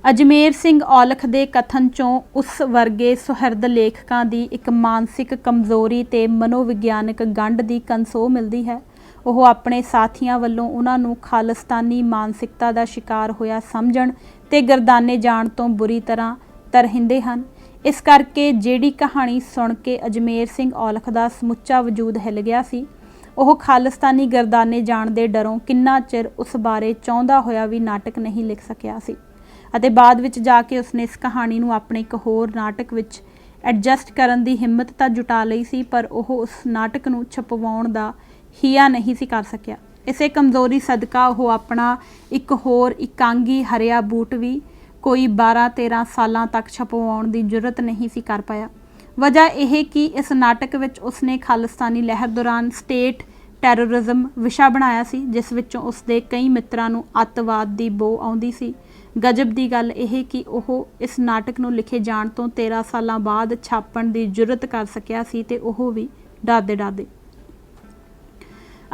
[SPEAKER 1] ਅਜਮੇਰ ਸਿੰਘ ਔਲਖ ਦੇ ਕਥਨ 'ਚੋਂ ਉਸ ਵਰਗੇ ਸੁਹਿਰਦ ਲੇਖਕਾਂ ਦੀ ਇੱਕ ਮਾਨਸਿਕ ਕਮਜ਼ੋਰੀ ਤੇ ਮਨੋਵਿਗਿਆਨਕ ਗੰਢ ਦੀ ਕਨਸੋ ਮਿਲਦੀ ਹੈ। ਉਹ ਆਪਣੇ ਸਾਥੀਆਂ ਵੱਲੋਂ ਉਹਨਾਂ ਨੂੰ ਖਾਲਿਸਤਾਨੀ ਮਾਨਸਿਕਤਾ ਦਾ ਸ਼ਿਕਾਰ ਹੋਇਆ ਸਮਝਣ ਤੇ ਗਰਦਾਨੇ ਜਾਣ ਤੋਂ ਬੁਰੀ ਤਰ੍ਹਾਂ ਤਰਹਿੰਦੇ ਹਨ। ਇਸ ਕਰਕੇ ਜਿਹੜੀ ਕਹਾਣੀ ਸੁਣ ਕੇ ਅਜਮੇਰ ਸਿੰਘ ਔਲਖ ਦਾ ਸਮੁੱਚਾ ਵਜੂਦ ਹਿੱਲ ਗਿਆ ਸੀ, ਉਹ ਖਾਲਿਸਤਾਨੀ ਗਰਦਾਨੇ ਜਾਣ ਦੇ ਡਰੋਂ ਕਿੰਨਾ ਚਿਰ ਉਸ ਬਾਰੇ ਚਾਹੁੰਦਾ ਹੋਇਆ ਵੀ ਨਾਟਕ ਨਹੀਂ ਲਿਖ ਸਕਿਆ ਸੀ ਅਤੇ ਬਾਅਦ ਵਿੱਚ ਜਾ ਕੇ ਉਸਨੇ ਇਸ ਕਹਾਣੀ ਨੂੰ ਆਪਣੇ ਇੱਕ ਹੋਰ ਨਾਟਕ ਵਿੱਚ ਐਡਜਸਟ ਕਰਨ ਦੀ ਹਿੰਮਤ ਤਾਂ ਜੁਟਾ ਲਈ ਸੀ, ਪਰ ਉਹ ਉਸ ਨਾਟਕ ਨੂੰ ਛਪਵਾਉਣ ਦਾ ਹੀਆ ਨਹੀਂ ਸੀ ਕਰ ਸਕਿਆ। ਇਸੇ ਕਮਜ਼ੋਰੀ ਸਦਕਾ ਉਹ ਆਪਣਾ ਇੱਕ ਹੋਰ ਇਕਾਂਗੀ ਹਰਿਆ ਬੂਟ ਵੀ ਕੋਈ 12-13 ਸਾਲਾਂ ਤੱਕ ਛਪਵਾਉਣ ਦੀ ਜੁਰਤ ਨਹੀਂ ਸੀ ਕਰ ਪਾਇਆ। ਵਜ੍ਹਾ ਇਹ ਕਿ ਇਸ ਨਾਟਕ ਵਿੱਚ ਉਸਨੇ ਖਾਲਿਸਤਾਨੀ ਲਹਿਰ ਦੌਰਾਨ ਸਟੇਟ ਟੈਰਰਿਜ਼ਮ ਵਿਸ਼ਾ ਬਣਾਇਆ ਸੀ, ਜਿਸ ਵਿੱਚੋਂ ਉਸਦੇ ਕਈ ਮਿੱਤਰਾਂ ਨੂੰ ਅੱਤਵਾਦ ਦੀ ਬੋ ਆਉਂਦੀ ਸੀ। ਗਜਬ ਦੀ ਗੱਲ ਇਹ ਕਿ ਉਹ ਇਸ ਨਾਟਕ ਨੂੰ ਲਿਖੇ ਜਾਣ ਤੋਂ 13 ਸਾਲਾਂ ਬਾਅਦ ਛਾਪਣ ਦੀ ਜੁਰਤ ਕਰ ਸਕਿਆ ਸੀ ਤੇ ਉਹ ਵੀ ਡਰਦੇ।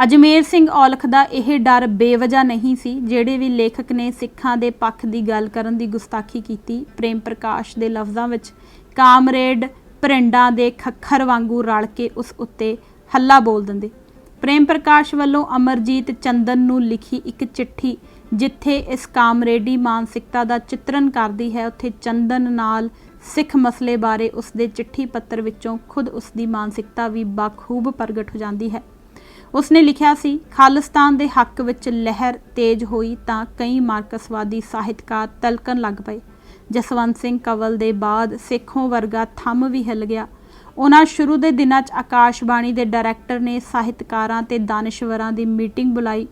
[SPEAKER 1] ਅਜਮੇਰ ਸਿੰਘ ਔਲਖ ਦਾ ਇਹ ਡਰ ਬੇਵਜ੍ਹਾ ਨਹੀਂ ਸੀ। ਜਿਹੜੇ ਵੀ ਲੇਖਕ ਨੇ ਸਿੱਖਾਂ ਦੇ ਪੱਖ ਦੀ ਗੱਲ ਕਰਨ ਦੀ ਗੁਸਤਾਖੀ ਕੀਤੀ, ਪ੍ਰੇਮ ਪ੍ਰਕਾਸ਼ ਦੇ ਲਫ਼ਜ਼ਾਂ ਵਿੱਚ ਕਾਮਰੇਡ ਭਰਿੰਡਾਂ ਦੇ ਖੱਖਰ ਵਾਂਗੂ ਰਲ ਕੇ ਉਸ ਉੱਤੇ ਹੱਲਾ ਬੋਲ ਦਿੰਦੇ। ਪ੍ਰੇਮ ਪ੍ਰਕਾਸ਼ ਵੱਲੋਂ ਅਮਰਜੀਤ ਚੰਦਨ ਨੂੰ ਲਿਖੀ ਇੱਕ ਚਿੱਠੀ ਜਿੱਥੇ ਇਸ ਕਾਮਰੇਡੀ ਮਾਨਸਿਕਤਾ ਦਾ ਚਿੱਤਰਨ ਕਰਦੀ ਹੈ, ਉੱਥੇ ਚੰਦਨ ਨਾਲ ਸਿੱਖ ਮਸਲੇ ਬਾਰੇ ਉਸ ਦੇ ਚਿੱਠੀ ਪੱਤਰ ਵਿੱਚੋਂ ਖੁਦ ਉਸ ਦੀ ਮਾਨਸਿਕਤਾ ਵੀ ਬਾਖੂਬ ਪ੍ਰਗਟ ਹੋ ਜਾਂਦੀ ਹੈ। ਉਸਨੇ ਲਿਖਿਆ ਸੀ, ਖਾਲਿਸਤਾਨ ਦੇ ਹੱਕ ਵਿੱਚ ਲਹਿਰ ਤੇਜ਼ ਹੋਈ ਤਾਂ ਕਈ ਮਾਰਕਸਵਾਦੀ ਸਾਹਿਤਕਾਰ ਤਲਕਣ ਲੱਗ ਪਏ। ਜਸਵੰਤ ਸਿੰਘ ਕੰਵਲ ਦੇ ਬਾਅਦ ਸੇਖੋਂ ਵਰਗਾ ਥੰਮ ਵੀ ਹਿੱਲ ਗਿਆ। ਉਹਨਾਂ ਸ਼ੁਰੂ ਦੇ ਦਿਨਾਂ 'ਚ ਆਕਾਸ਼ਬਾਣੀ ਦੇ ਡਾਇਰੈਕਟਰ ਨੇ ਸਾਹਿਤਕਾਰਾਂ ਤੇ ਦਾਨਿਸ਼ਵਰਾਂ ਦੀ ਮੀਟਿੰਗ ਬੁਲਾਈ।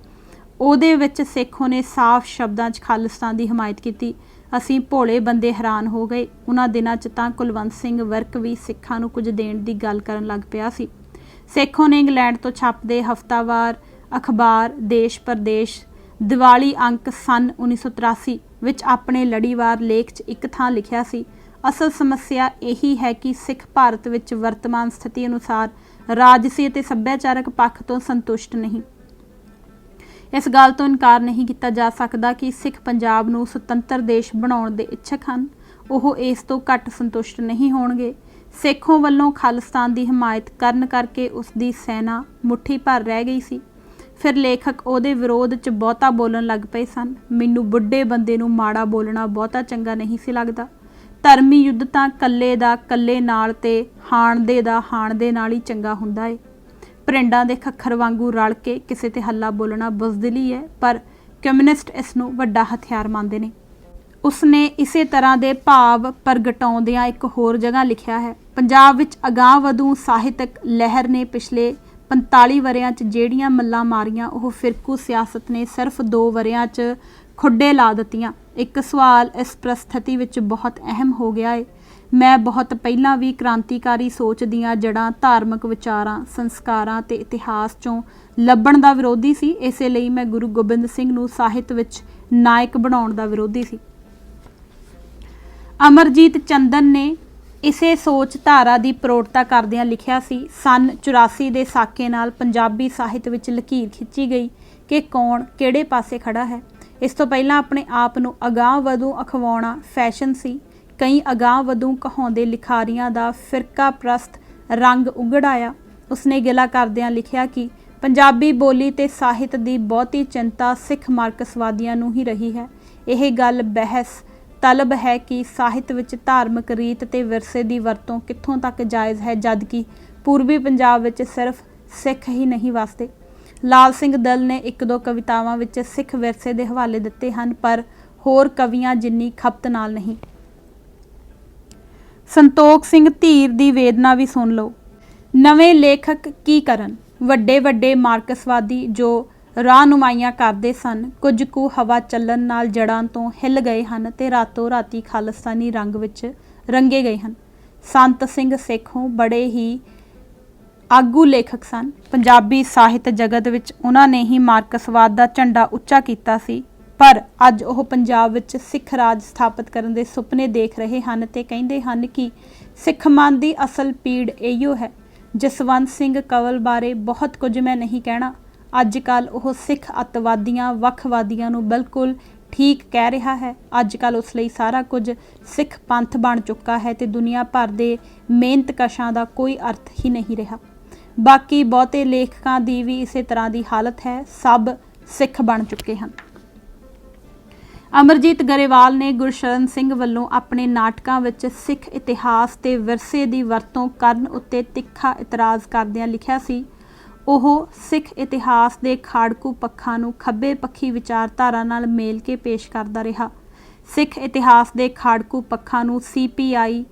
[SPEAKER 1] ਉਹਦੇ ਵਿੱਚ ਸੇਖੋਂ ਨੇ ਸਾਫ਼ ਸ਼ਬਦਾਂ 'ਚ ਖਾਲਿਸਤਾਨ ਦੀ ਹਮਾਇਤ ਕੀਤੀ। ਅਸੀਂ ਭੋਲੇ ਬੰਦੇ ਹੈਰਾਨ ਹੋ ਗਏ। ਉਹਨਾਂ ਦਿਨਾਂ 'ਚ ਤਾਂ ਕੁਲਵੰਤ ਸਿੰਘ ਵਿਰਕ ਵੀ ਸਿੱਖਾਂ ਨੂੰ ਕੁਝ ਦੇਣ ਦੀ ਗੱਲ ਕਰਨ ਲੱਗ ਪਿਆ ਸੀ। ਸੇਖੋਂ ਨੇ ਇੰਗਲੈਂਡ ਤੋਂ ਛਪਦੇ ਹਫ਼ਤਾਵਾਰ ਅਖਬਾਰ ਦੇਸ਼ ਪ੍ਰਦੇਸ਼ ਦੀਵਾਲੀ ਅੰਕ ਸੰਨ 1983 ਵਿੱਚ ਆਪਣੇ ਲੜੀਵਾਰ ਲੇਖ 'ਚ ਇੱਕ ਥਾਂ ਲਿਖਿਆ ਸੀ, ਅਸਲ ਸਮੱਸਿਆ ਇਹੀ ਹੈ ਕਿ ਸਿੱਖ ਭਾਰਤ ਵਿੱਚ ਵਰਤਮਾਨ ਸਥਿਤੀ ਅਨੁਸਾਰ ਰਾਜਸੀ ਅਤੇ ਸੱਭਿਆਚਾਰਕ ਪੱਖ ਤੋਂ ਸੰਤੁਸ਼ਟ ਨਹੀਂ। ਇਸ ਗੱਲ ਤੋਂ ਇਨਕਾਰ ਨਹੀਂ ਕੀਤਾ ਜਾ ਸਕਦਾ ਕਿ ਸਿੱਖ ਪੰਜਾਬ ਨੂੰ ਸੁਤੰਤਰ ਦੇਸ਼ ਬਣਾਉਣ ਦੇ ਇੱਛਕ ਹਨ। ਉਹ ਇਸ ਤੋਂ ਘੱਟ ਸੰਤੁਸ਼ਟ ਨਹੀਂ ਹੋਣਗੇ। ਸੇਖੋਂ ਵੱਲੋਂ ਖਾਲਿਸਤਾਨ ਦੀ ਹਮਾਇਤ ਕਰਨ ਕਰਕੇ ਉਸ ਦੀ ਸੈਨਾ ਮੁੱਠੀ ਭਰ ਰਹਿ ਗਈ ਸੀ। ਫਿਰ ਲੇਖਕ ਉਹਦੇ ਵਿਰੋਧ 'ਚ ਬਹੁਤਾ ਬੋਲਣ ਲੱਗ ਪਏ ਸਨ। ਮੈਨੂੰ ਬੁੱਢੇ ਬੰਦੇ ਨੂੰ ਮਾੜਾ ਬੋਲਣਾ ਬਹੁਤਾ ਚੰਗਾ ਨਹੀਂ ਸੀ ਲੱਗਦਾ। ਧਰਮੀ ਯੁੱਧ ਤਾਂ ਕੱਲੇ ਦਾ ਕੱਲੇ ਨਾਲ ਤੇ ਹਾਣਦੇ ਦਾ ਹਾਣਦੇ ਨਾਲ ਹੀ ਚੰਗਾ ਹੁੰਦਾ ਏ। ਭਰਿੰਡਾਂ ਦੇ ਖੱਖਰ ਵਾਂਗੂ ਰਲ ਕੇ ਕਿਸੇ ਤੇ ਹੱਲਾ ਬੋਲਣਾ ਬੁਜ਼ਦਿਲੀ ਹੈ, ਪਰ ਕਮਿਊਨਿਸਟ ਇਸ ਨੂੰ ਵੱਡਾ ਹਥਿਆਰ ਮੰਨਦੇ ਨੇ। ਉਸਨੇ ਇਸੇ ਤਰ੍ਹਾਂ ਦੇ ਭਾਵ ਪ੍ਰਗਟਾਉਂਦਿਆਂ ਇੱਕ ਹੋਰ ਜਗ੍ਹਾ ਲਿਖਿਆ ਹੈ, ਪੰਜਾਬ ਵਿੱਚ ਅਗਾਂਹ ਵਧੂ ਸਾਹਿਤਕ ਲਹਿਰ ਨੇ ਪਿਛਲੇ 45 ਵਰਿਆਂ 'ਚ ਜਿਹੜੀਆਂ ਮੱਲਾਂ ਮਾਰੀਆਂ, ਉਹ ਫਿਰਕੂ ਸਿਆਸਤ ਨੇ ਸਿਰਫ 2 ਵਰਿਆਂ 'ਚ ਖੁੱਡੇ ਲਾ ਦਿੱਤੀਆਂ। ਇੱਕ ਸਵਾਲ ਇਸ ਪ੍ਰਸਥਿਤੀ ਵਿੱਚ ਬਹੁਤ ਅਹਿਮ ਹੋ ਗਿਆ ਏ। ਮੈਂ ਬਹੁਤ ਪਹਿਲਾਂ ਵੀ ਕ੍ਰਾਂਤੀਕਾਰੀ ਸੋਚ ਦੀਆਂ ਜੜ੍ਹਾਂ ਧਾਰਮਿਕ ਵਿਚਾਰਾਂ, ਸੰਸਕਾਰਾਂ ਤੇ ਇਤਿਹਾਸ 'ਚੋਂ ਲੱਭਣ ਦਾ ਵਿਰੋਧੀ ਸੀ। ਇਸੇ ਲਈ ਮੈਂ ਗੁਰੂ ਗੋਬਿੰਦ ਸਿੰਘ ਨੂੰ ਸਾਹਿਤ ਵਿੱਚ ਨਾਇਕ ਬਣਾਉਣ ਦਾ ਵਿਰੋਧੀ ਸੀ। ਅਮਰਜੀਤ ਚੰਦਨ ਨੇ ਇਸੇ ਸੋਚ ਧਾਰਾ ਦੀ ਪ੍ਰੋੜਤਾ ਕਰਦਿਆਂ ਲਿਖਿਆ ਸੀ, ਸਨ 84 ਦੇ ਸਾਕੇ ਨਾਲ ਪੰਜਾਬੀ ਸਾਹਿਤ ਵਿੱਚ ਲਕੀਰ ਖਿੱਚੀ ਗਈ ਕਿ ਕੌਣ ਕਿਹੜੇ ਪਾਸੇ ਖੜਾ ਹੈ। ਇਸ ਤੋਂ ਪਹਿਲਾਂ ਆਪਣੇ ਆਪ ਨੂੰ ਅਗਾਂਹ ਵਧੂ ਅਖਵਾਉਣਾ ਫੈਸ਼ਨ ਸੀ। ਕਈ ਅਗਾਂਹ ਵਧੂ ਕਹਾਉਂਦੇ ਲਿਖਾਰੀਆਂ ਦਾ ਫਿਰਕਾ ਪ੍ਰਸਤ ਰੰਗ ਉਘੜ ਆਇਆ। ਉਸਨੇ ਗਿਲਾ ਕਰਦਿਆਂ ਲਿਖਿਆ ਕਿ ਪੰਜਾਬੀ ਬੋਲੀ ਤੇ ਸਾਹਿਤ ਦੀ ਬਹੁਤੀ ਚਿੰਤਾ ਸਿੱਖ ਮਾਰਕਸਵਾਦੀਆਂ ਨੂੰ ਹੀ ਰਹੀ ਹੈ। ਇਹ ਗੱਲ ਬਹਿਸ ਤਲਬ ਹੈ ਕਿ ਸਾਹਿਤ ਵਿੱਚ ਧਾਰਮਿਕ ਰੀਤ ਤੇ ਵਿਰਸੇ ਦੀ ਵਰਤੋਂ ਕਿੱਥੋਂ ਤੱਕ ਜਾਇਜ਼ ਹੈ, ਜਦਕਿ ਪੂਰਬੀ ਪੰਜਾਬ ਵਿੱਚ ਸਿਰਫ ਸਿੱਖ ਹੀ ਨਹੀਂ ਵਸਦੇ। ਲਾਲ ਸਿੰਘ ਦਲ ਨੇ ਇੱਕ ਦੋ ਕਵਿਤਾਵਾਂ ਵਿੱਚ ਸਿੱਖ ਵਿਰਸੇ ਦੇ ਹਵਾਲੇ ਦਿੱਤੇ ਹਨ, ਪਰ ਹੋਰ ਕਵੀਆਂ ਜਿੰਨੀ ਖਪਤ ਨਾਲ ਨਹੀਂ। ਸੰਤੋਖ ਸਿੰਘ ਧੀਰ ਦੀ ਵੇਦਨਾ ਵੀ ਸੁਣ ਲਓ। ਨਵੇਂ ਲੇਖਕ ਕੀ ਕਰਨ? ਵੱਡੇ ਵੱਡੇ ਮਾਰਕਸਵਾਦੀ ਜੋ ਰਾਹਨੁਮਾਈਆਂ ਕਰਦੇ ਸਨ, ਕੁਝ ਕੁ ਹਵਾ ਚੱਲਣ ਨਾਲ ਜੜ੍ਹਾਂ ਤੋਂ ਹਿੱਲ ਗਏ ਹਨ ਤੇ ਰਾਤੋਂ ਰਾਤੀ ਖਾਲਿਸਤਾਨੀ ਰੰਗ ਵਿੱਚ ਰੰਗੇ ਗਏ ਹਨ। ਸੰਤ ਸਿੰਘ ਸੇਖੋਂ ਬੜੇ ਹੀ ਆਗੂ ਲੇਖਕ ਸਨ। ਪੰਜਾਬੀ ਸਾਹਿਤ ਜਗਤ ਵਿੱਚ ਉਹਨਾਂ ਨੇ ਹੀ ਮਾਰਕਸਵਾਦ ਦਾ ਝੰਡਾ ਉੱਚਾ ਕੀਤਾ ਸੀ, ਪਰ ਅੱਜ ਉਹ ਪੰਜਾਬ ਵਿੱਚ ਸਿੱਖ ਰਾਜ ਸਥਾਪਿਤ ਕਰਨ ਦੇ ਸੁਪਨੇ ਦੇਖ ਰਹੇ ਹਨ ਤੇ ਕਹਿੰਦੇ ਹਨ ਕਿ ਸਿੱਖ ਮਨ ਦੀ ਅਸਲ ਪੀੜ ਇਹੋ ਹੈ। ਜਸਵੰਤ ਸਿੰਘ ਕੰਵਲ ਬਾਰੇ ਬਹੁਤ ਕੁਝ ਮੈਂ ਨਹੀਂ ਕਹਿਣਾ। ਅੱਜ ਕੱਲ੍ਹ ਉਹ ਸਿੱਖ ਅੱਤਵਾਦੀਆਂ ਵੱਖਵਾਦੀਆਂ ਨੂੰ ਬਿਲਕੁਲ ਠੀਕ ਕਹਿ ਰਿਹਾ ਹੈ। ਅੱਜ ਕੱਲ੍ਹ ਉਸ ਲਈ ਸਾਰਾ ਕੁਝ ਸਿੱਖ ਪੰਥ ਬਣ ਚੁੱਕਾ ਹੈ ਤੇ ਦੁਨੀਆ ਭਰ ਦੇ ਮਿਹਨਤਕਸ਼ਾਂ ਦਾ ਕੋਈ ਅਰਥ ਹੀ ਨਹੀਂ ਰਿਹਾ। ਬਾਕੀ ਬਹੁਤੇ ਲੇਖਕਾਂ ਦੀ ਵੀ ਇਸੇ ਤਰ੍ਹਾਂ ਦੀ ਹਾਲਤ ਹੈ, ਸਭ ਸਿੱਖ ਬਣ ਚੁੱਕੇ ਹਨ। ਅਮਰਜੀਤ ਗਰੇਵਾਲ ਨੇ ਗੁਰਸ਼ਰਨ ਸਿੰਘ ਵੱਲੋਂ ਆਪਣੇ ਨਾਟਕਾਂ ਵਿੱਚ ਸਿੱਖ ਇਤਿਹਾਸ ਤੇ ਵਿਰਸੇ ਦੀ ਵਰਤੋਂ ਕਰਨ ਉੱਤੇ ਤਿੱਖਾ ਇਤਰਾਜ਼ ਕਰਦਿਆਂ ਲਿਖਿਆ ਸੀ, ਉਹ ਸਿੱਖ ਇਤਿਹਾਸ ਦੇ ਖਾੜਕੂ ਪੱਖਾਂ ਨੂੰ ਖੱਬੇ ਪੱਖੀ ਵਿਚਾਰਧਾਰਾ ਨਾਲ ਮੇਲ ਕੇ ਪੇਸ਼ ਕਰਦਾ ਰਿਹਾ। ਸਿੱਖ ਇਤਿਹਾਸ ਦੇ ਖਾੜਕੂ ਪੱਖਾਂ ਨੂੰ CPI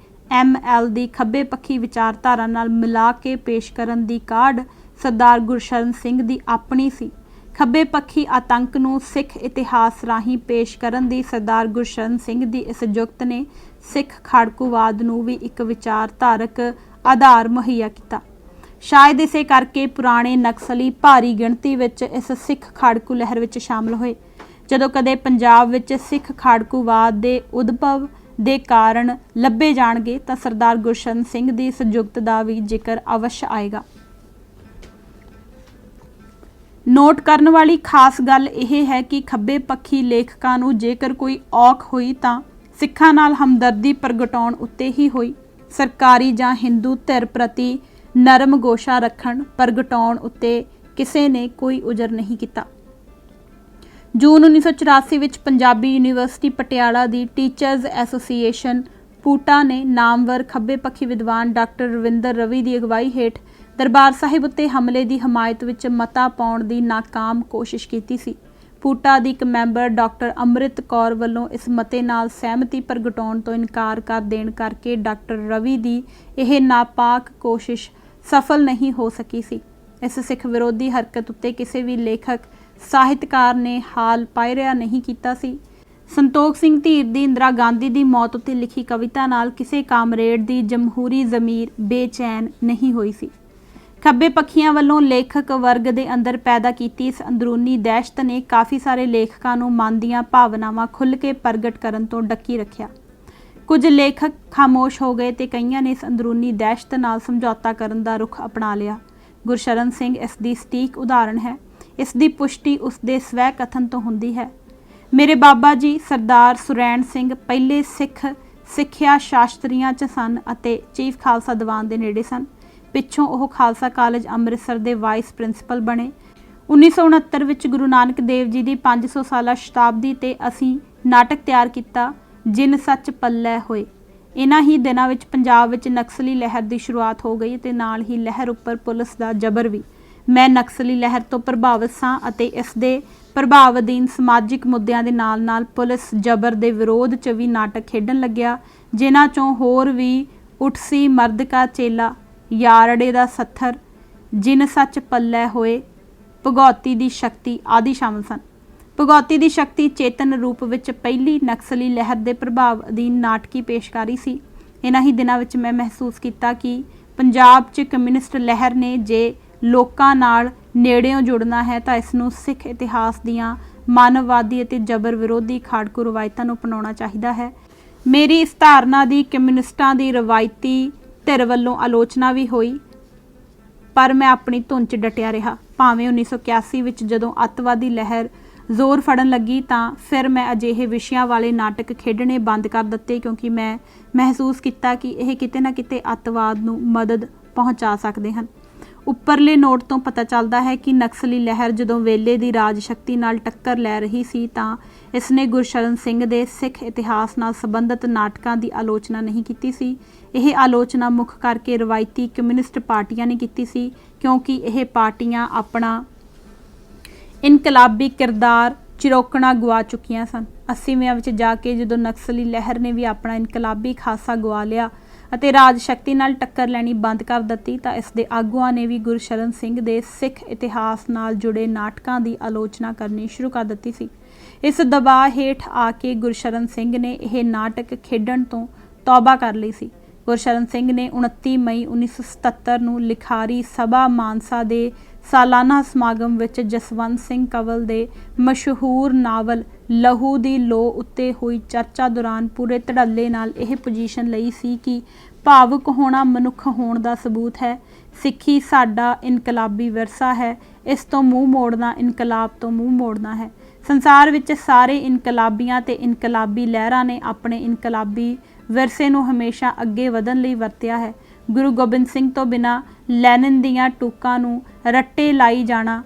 [SPEAKER 1] ML ਦੀ ਖੱਬੇ ਪੱਖੀ ਵਿਚਾਰਧਾਰਾ ਨਾਲ ਮਿਲਾ ਕੇ ਪੇਸ਼ ਕਰਨ ਦੀ ਕਾਢ ਸਰਦਾਰ ਗੁਰਸ਼ਰਨ ਸਿੰਘ ਦੀ ਆਪਣੀ ਸੀ। ਖੱਬੇ ਪੱਖੀ ਆਤੰਕ ਨੂੰ ਸਿੱਖ ਇਤਿਹਾਸ ਰਾਹੀਂ ਪੇਸ਼ ਕਰਨ ਦੀ ਸਰਦਾਰ ਗੁਰਸ਼ਰਨ ਸਿੰਘ ਦੀ ਇਸ ਜੁਗਤ ਨੇ ਸਿੱਖ ਖਾੜਕੂਵਾਦ ਨੂੰ ਵੀ ਇੱਕ ਵਿਚਾਰਧਾਰਕ ਆਧਾਰ ਮੁਹੱਈਆ ਕੀਤਾ। ਸ਼ਾਇਦ ਇਸੇ ਕਰਕੇ ਪੁਰਾਣੇ ਨਕਸਲੀ ਭਾਰੀ ਗਿਣਤੀ ਵਿੱਚ ਇਸ ਸਿੱਖ ਖਾੜਕੂ ਲਹਿਰ ਵਿੱਚ ਸ਼ਾਮਲ ਹੋਏ। ਜਦੋਂ ਕਦੇ ਪੰਜਾਬ ਵਿੱਚ ਸਿੱਖ ਖਾੜਕੂਵਾਦ ਦੇ ਉਦਭਵ ਦੇ ਕਾਰਨ ਲੱਭੇ ਜਾਣਗੇ ਤਾਂ ਸਰਦਾਰ ਗੁਰਸ਼ਰਨ ਸਿੰਘ ਦੀ ਇਸ ਜੁਗਤ ਦਾ ਵੀ ਜ਼ਿਕਰ ਅਵਸ਼ ਆਏਗਾ। ਨੋਟ ਕਰਨ ਵਾਲੀ ਖਾਸ ਗੱਲ ਇਹ ਹੈ ਕਿ ਖੱਬੇ ਪੱਖੀ ਲੇਖਕਾਂ ਨੂੰ ਜੇਕਰ ਕੋਈ ਔਖ ਹੋਈ ਤਾਂ ਸਿੱਖਾਂ ਨਾਲ ਹਮਦਰਦੀ ਪ੍ਰਗਟਾਉਣ ਉੱਤੇ ਹੀ ਹੋਈ। ਸਰਕਾਰੀ ਜਾਂ ਹਿੰਦੂ ਧਿਰ ਪ੍ਰਤੀ ਨਰਮ ਗੋਸ਼ਾ ਰੱਖਣ ਪ੍ਰਗਟਾਉਣ ਉੱਤੇ ਕਿਸੇ ਨੇ ਕੋਈ ਉਜਰ ਨਹੀਂ ਕੀਤਾ। ਜੂਨ 1984 ਵਿੱਚ ਪੰਜਾਬੀ ਯੂਨੀਵਰਸਿਟੀ ਪਟਿਆਲਾ ਦੀ ਟੀਚਰਜ਼ ਐਸੋਸੀਏਸ਼ਨ ਪੂਟਾ ਨੇ ਨਾਮਵਰ ਖੱਬੇ ਪੱਖੀ ਵਿਦਵਾਨ ਡਾਕਟਰ ਰਵਿੰਦਰ ਰਵੀ ਦੀ ਅਗਵਾਈ ਹੇਠ ਦਰਬਾਰ ਸਾਹਿਬ ਉੱਤੇ ਹਮਲੇ ਦੀ ਹਮਾਇਤ ਵਿੱਚ ਮਤਾ ਪਾਉਣ ਦੀ ਨਾਕਾਮ ਕੋਸ਼ਿਸ਼ ਕੀਤੀ ਸੀ। ਪੂਟਾ ਦੀ ਇੱਕ ਮੈਂਬਰ ਡਾਕਟਰ ਅੰਮ੍ਰਿਤ ਕੌਰ ਵੱਲੋਂ ਇਸ ਮਤੇ ਨਾਲ ਸਹਿਮਤੀ ਪ੍ਰਗਟਾਉਣ ਤੋਂ ਇਨਕਾਰ ਕਰ ਦੇਣ ਕਰਕੇ ਡਾਕਟਰ ਰਵੀ ਦੀ ਇਹ ਨਾਪਾਕ ਕੋਸ਼ਿਸ਼ ਸਫਲ ਨਹੀਂ ਹੋ ਸਕੀ ਸੀ। ਇਸ ਸਿੱਖ ਵਿਰੋਧੀ ਹਰਕਤ ਉੱਤੇ ਕਿਸੇ ਵੀ ਲੇਖਕ ਸਾਹਿਤਕਾਰ ਨੇ ਹਾਲ ਪਾਇਰਿਆ ਨਹੀਂ ਕੀਤਾ ਸੀ। ਸੰਤੋਖ ਸਿੰਘ ਧੀਰ ਦੀ ਇੰਦਰਾ ਗਾਂਧੀ ਦੀ ਮੌਤ ਉੱਤੇ ਲਿਖੀ ਕਵਿਤਾ ਨਾਲ ਕਿਸੇ ਕਾਮਰੇਡ ਦੀ ਜਮਹੂਰੀ ਜ਼ਮੀਰ ਬੇਚੈਨ ਨਹੀਂ ਹੋਈ ਸੀ। ਖੱਬੇ ਪੱਖੀਆਂ ਵੱਲੋਂ ਲੇਖਕ ਵਰਗ ਦੇ ਅੰਦਰ ਪੈਦਾ ਕੀਤੀ ਇਸ ਅੰਦਰੂਨੀ ਦਹਿਸ਼ਤ ਨੇ ਕਾਫੀ ਸਾਰੇ ਲੇਖਕਾਂ ਨੂੰ ਮਨ ਦੀਆਂ ਭਾਵਨਾਵਾਂ ਖੁੱਲ੍ਹ ਕੇ ਪ੍ਰਗਟ ਕਰਨ ਤੋਂ ਡੱਕੀ ਰੱਖਿਆ। ਕੁਝ ਲੇਖਕ ਖਾਮੋਸ਼ ਹੋ ਗਏ ਤੇ ਕਈਆਂ ਨੇ ਇਸ ਅੰਦਰੂਨੀ ਦਹਿਸ਼ਤ ਨਾਲ ਸਮਝੌਤਾ ਕਰਨ ਦਾ ਰੁਖ ਅਪਣਾ ਲਿਆ। ਗੁਰਸ਼ਰਨ ਸਿੰਘ ਇਸ ਦੀ ਸਟੀਕ ਉਦਾਹਰਣ ਹੈ। ਇਸ ਦੀ ਪੁਸ਼ਟੀ ਉਸ ਦੇ ਸਵੈ ਕਥਨ ਤੋਂ ਹੁੰਦੀ ਹੈ। ਮੇਰੇ ਬਾਬਾ ਜੀ ਸਰਦਾਰ ਸੁਰੈਣ ਸਿੰਘ ਪਹਿਲੇ ਸਿੱਖ ਸਿੱਖਿਆ ਸ਼ਾਸਤਰੀਆਂ 'ਚ ਸਨ ਅਤੇ ਚੀਫ ਖਾਲਸਾ ਦੀਵਾਨ ਦੇ ਨੇੜੇ ਸਨ। ਪਿੱਛੋਂ ਉਹ ਖਾਲਸਾ ਕਾਲਜ ਅੰਮ੍ਰਿਤਸਰ ਦੇ ਵਾਈਸ ਪ੍ਰਿੰਸੀਪਲ ਬਣੇ। 1969 ਵਿੱਚ ਗੁਰੂ ਨਾਨਕ ਦੇਵ ਜੀ ਦੀ 500 ਸਾਲਾ ਸ਼ਤਾਬਦੀ ਤੇ ਅਸੀਂ ਨਾਟਕ ਤਿਆਰ ਕੀਤਾ, ਜਿਨ ਸੱਚ ਪੱਲੇ ਹੋਏ। ਇਹਨਾਂ ਹੀ ਦਿਨਾਂ ਵਿੱਚ ਪੰਜਾਬ ਵਿੱਚ ਨਕਸਲੀ ਲਹਿਰ ਦੀ ਸ਼ੁਰੂਆਤ ਹੋ ਗਈ ਤੇ ਨਾਲ ਹੀ ਲਹਿਰ ਉੱਪਰ ਪੁਲਿਸ ਦਾ ਜ਼ਬਰ ਵੀ। ਮੈਂ ਨਕਸਲੀ ਲਹਿਰ ਤੋਂ ਪ੍ਰਭਾਵਿਤ ਸਾਂ ਅਤੇ ਇਸ ਦੇ ਪ੍ਰਭਾਵ ਅਧੀਨ ਸਮਾਜਿਕ ਮੁੱਦਿਆਂ ਦੇ ਨਾਲ ਨਾਲ ਪੁਲਿਸ ਜ਼ਬਰ ਦੇ ਵਿਰੋਧ 'ਚ ਵੀ ਨਾਟਕ ਖੇਡਣ ਲੱਗਿਆ, ਜਿਨ੍ਹਾਂ 'ਚੋਂ ਹੋਰ ਵੀ ਉਠਸੀ ਮਰਦ ਕਾ ਚੇਲਾ, ਯਾਰੜੇ ਦਾ ਸੱਥਰ, ਜਿਨ ਸੱਚ ਪੱਲੇ ਹੋਏ, ਭਗੌਤੀ ਦੀ ਸ਼ਕਤੀ ਆਦਿ ਸ਼ਾਮਲ ਸਨ। ਭਗੌਤੀ ਦੀ ਸ਼ਕਤੀ ਚੇਤਨ ਰੂਪ ਵਿੱਚ ਪਹਿਲੀ ਨਕਸਲੀ ਲਹਿਰ ਦੇ ਪ੍ਰਭਾਵ ਅਧੀਨ ਨਾਟਕੀ ਪੇਸ਼ਕਾਰੀ ਸੀ। ਇਹਨਾਂ ਹੀ ਦਿਨਾਂ ਵਿੱਚ ਮੈਂ ਮਹਿਸੂਸ ਕੀਤਾ ਕਿ ਪੰਜਾਬ 'ਚ ਕਮਿਊਨਿਸਟ ਲਹਿਰ ਨੇ ਜੇ ਲੋਕਾਂ ਨਾਲ ਨੇੜਿਓਂ ਜੁੜਨਾ ਹੈ ਤਾਂ ਇਸ ਨੂੰ ਸਿੱਖ ਇਤਿਹਾਸ ਦੀਆਂ ਮਾਨਵਵਾਦੀ ਅਤੇ ਜਬਰ ਵਿਰੋਧੀ ਖਾੜਕੂ ਰਵਾਇਤਾਂ ਨੂੰ ਅਪਣਾਉਣਾ ਚਾਹੀਦਾ ਹੈ। मेरी इस धारणा की कम्यूनिस्टां की रवायती धिर वल्लों आलोचना भी हुई, पर मैं अपनी धुन च डटिया रहा। भावें 1981 विच जदों अतवादी लहर जोर फड़न लगी तां फिर मैं अजिहे विषयां वाले नाटक खेडने बंद कर दिते, क्योंकि मैं महसूस किया कि यह किते ना किते अतवाद नूं मदद पहुँचा सकते हैं। उपरले नोट तो पता चलता है कि नक्सली लहर जदों वेले की राज शक्ति नाल टक्कर लै रही सी तां इसने गुरशरण सिंह दे सिख इतिहास नाल संबंधित नाटकां की आलोचना नहीं की सी। यह आलोचना मुख करके रवायती कम्यूनिस्ट पार्टियां ने की सी, क्योंकि यह पार्टियां अपना इनकलाबी किरदार चिरोकना गवा चुकियां सन। 80विਆਂ ਵਿੱਚ जाके जदों नक्सली लहर ने भी अपना इनकलाबी खासा गवा लिया ਅਤੇ राज शक्ति नाल टक्कर लैनी बंद कर दी तो इसके आगुआं ने भी गुरशरण सिंह दे सिख इतिहास नाल जुड़े नाटकों की आलोचना करनी शुरू कर दी सी। इस दबाव हेठ आके गुरशरण सिंह ने यह नाटक खेडण तो तौबा कर ली सी। गुरशरण सिंह ने 29 मई 1977 ਨੂੰ लिखारी सभा मानसा के सालाना समागम विच जसवंत सिंह कंवल के मशहूर नावल लहू दी लो उत्ते हुई चर्चा दौरान पूरे धड़ल्ले नाल यह पोजीशन लई सी कि भावुक होना मनुख होण दा सबूत है, सिक्खी साडा इनकलाबी विरसा है, इस तो मूँह मोड़ना इनकलाब तो मूँह मोड़ना है। संसार विच सारे इनकलाबियां ते इनकलाबी लहरां ने अपने इनकलाबी विरसे नूं हमेशा अगे वधन लई वरतिया है। गुरु गोबिंद सिंह तो बिना लैनिन दियां टूकां नूं रट्टे लाई जाना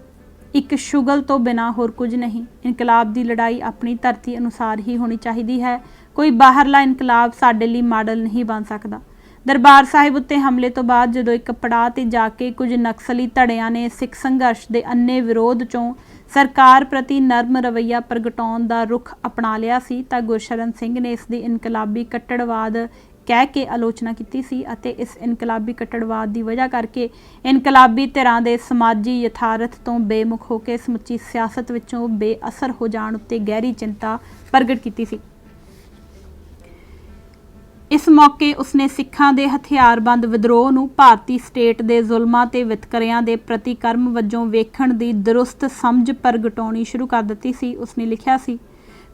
[SPEAKER 1] एक शुगल तो बिना होर कुछ नहीं। इनकलाब की लड़ाई अपनी धरती अनुसार ही होनी चाहिए है, कोई बाहरला इनकलाब साडे लई मॉडल नहीं बन सकता। दरबार साहिब उत्ते हमले तो बाद जदों एक पड़ाव ते जाके कुछ नक्सली धड़ियां ने सिख संघर्ष के अन्ने विरोध चों सरकार प्रति नरम रवैया प्रगटाउण दा रुख अपना लिया सी तां गुरशरण सिंह ने इसकी इनकलाबी कट्टड़वाद कह के आलोचना की सी अते इस इनकलाबी कट्टड़वाद की वजह करके इनकलाबी धिरां दे समाजी यथार्थ तो बेमुख होकर समुची सियासत विचों बेअसर हो जाण उत्ते गहरी चिंता प्रगट की सी। इस मौके उसने सिखां दे हथियारबंद विद्रोह नूं भारती स्टेट दे जुल्मां ते वितकरियां दे प्रतिकर्म वजों वेखण दी दुरुस्त समझ प्रगटाउणी शुरू कर दित्ती सी। उसने लिखिया सी,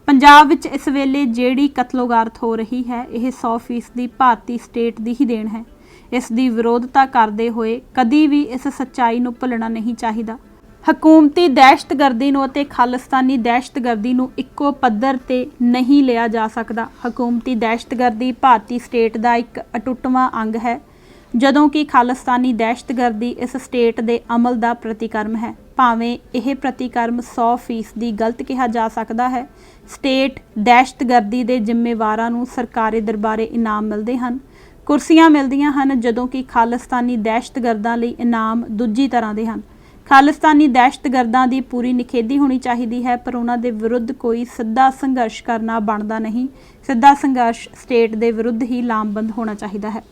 [SPEAKER 1] पंजाब विच इस वेले जिहड़ी कतलोगारत हो रही है यह 100% भारती स्टेट दी ही देन है। इस दी विरोधता करते हुए कदी भी इस सच्चाई नूं भुलना नहीं चाहिदा। हकूमती दहशतगर्दी नूं अते खालिस्तानी दहशतगर्दी नूं इक्को पद्धर ते नहीं लिया जा सकता। हकूमती दहशतगर्दी भारती स्टेट का एक अटुटवां अंग है, जदों कि खालिस्तानी दहशतगर्दी इस स्टेट के अमल का प्रतिकर्म है। भावें यह प्रतिकर्म 100% गलत कहा जा सकता है। स्टेट दहशतगर्दी के जिम्मेवारां नूं सरकारी दरबारे इनाम मिलते हैं, कुर्सियां मिलदियां हैं, जदों कि खालिस्तानी दहशतगर्दां लई इनाम दूजी तरह के हैं। खालिस्तानी दहशतगर्दां की पूरी निखेधी होनी चाहिए है, पर उन्हां दे विरुद्ध कोई सीधा संघर्ष करना बनता नहीं। सीधा संघर्ष स्टेट के विरुद्ध ही लामबंद होना चाहिए है।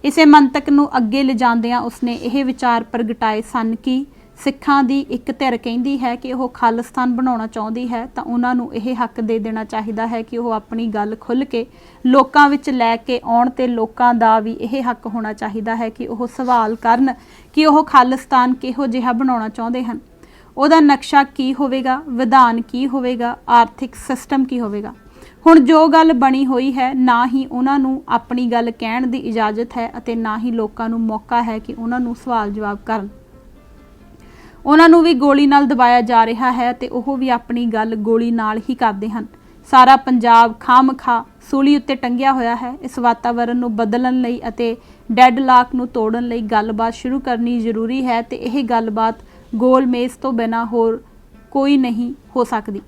[SPEAKER 1] इसे मंतक नूं अगे लिजांदियां उसने यह विचार प्रगटाए सन कि सिखां दी एक धिर कहिंदी है कि वह खालिस्तान बनाउणा चाहुंदी है तां उन्हां नूं यह हक दे देना चाहिए है कि वह अपनी गल खुल के लोकां विच लै के आउण ते लोकां दा भी यह हक होना चाहिए है कि वह सवाल करन कि वह खालिस्तान किहो जिहा बनाउणा चाहुंदे हन, उहदा नक्शा की होवेगा, विधान की होवेगा, आर्थिक सिस्टम की होवेगा। हुण जो गल बनी हुई है ना ही उन्हां नूं अपनी गल कहण दी इजाजत है अते ना ही लोकां नूं मौका है कि उन्हां नूं सवाल जवाब करन। उन्हां नूं भी गोली नाल दबाया जा रहा है ते ओह भी अपनी गल गोली नाल ही करदे हन। सारा पंजाब खामखा सूली उत्ते टंगिया होया है। इस वातावरण नूं बदलण लई अते डैडलॉक नूं तोड़न लई गलबात शुरू करनी जरूरी है ते यह गलबात गोल मेज़ तो बिना होर कोई नहीं हो सकती।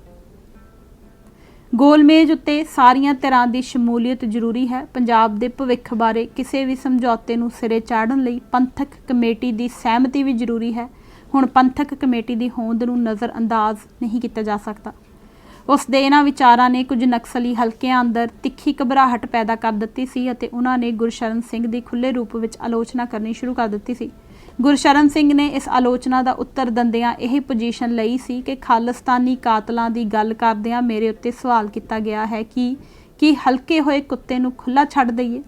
[SPEAKER 1] गोल मेज़ उत्ते सारियां धिरां दी शमूलीयत जरूरी है। पंजाब दे भविख बारे किसी भी समझौते नूं सिरे चाढ़न लई पंथक कमेटी की सहमति भी जरूरी है। हुण पंथक कमेटी की होंद नूं नज़रअंदाज नहीं किया जा सकता। उस दे इन्हां विचारां ने कुछ नक्सली हलकियां अंदर तिखी घबराहट पैदा कर दित्ती सी अते उन्हां ने गुरशरण सिंह की खुले रूप विच आलोचना करनी शुरू कर दित्ती सी। गुरशरण सिंह ने इस आलोचना का उत्तर दिंदियां यह पोजीशन लई सी कि खालिस्तानी कातलों की गल करदियां मेरे उत्ते सवाल किया गया है कि हल्के होए कुत्ते नूं खुला छड्ड दईए।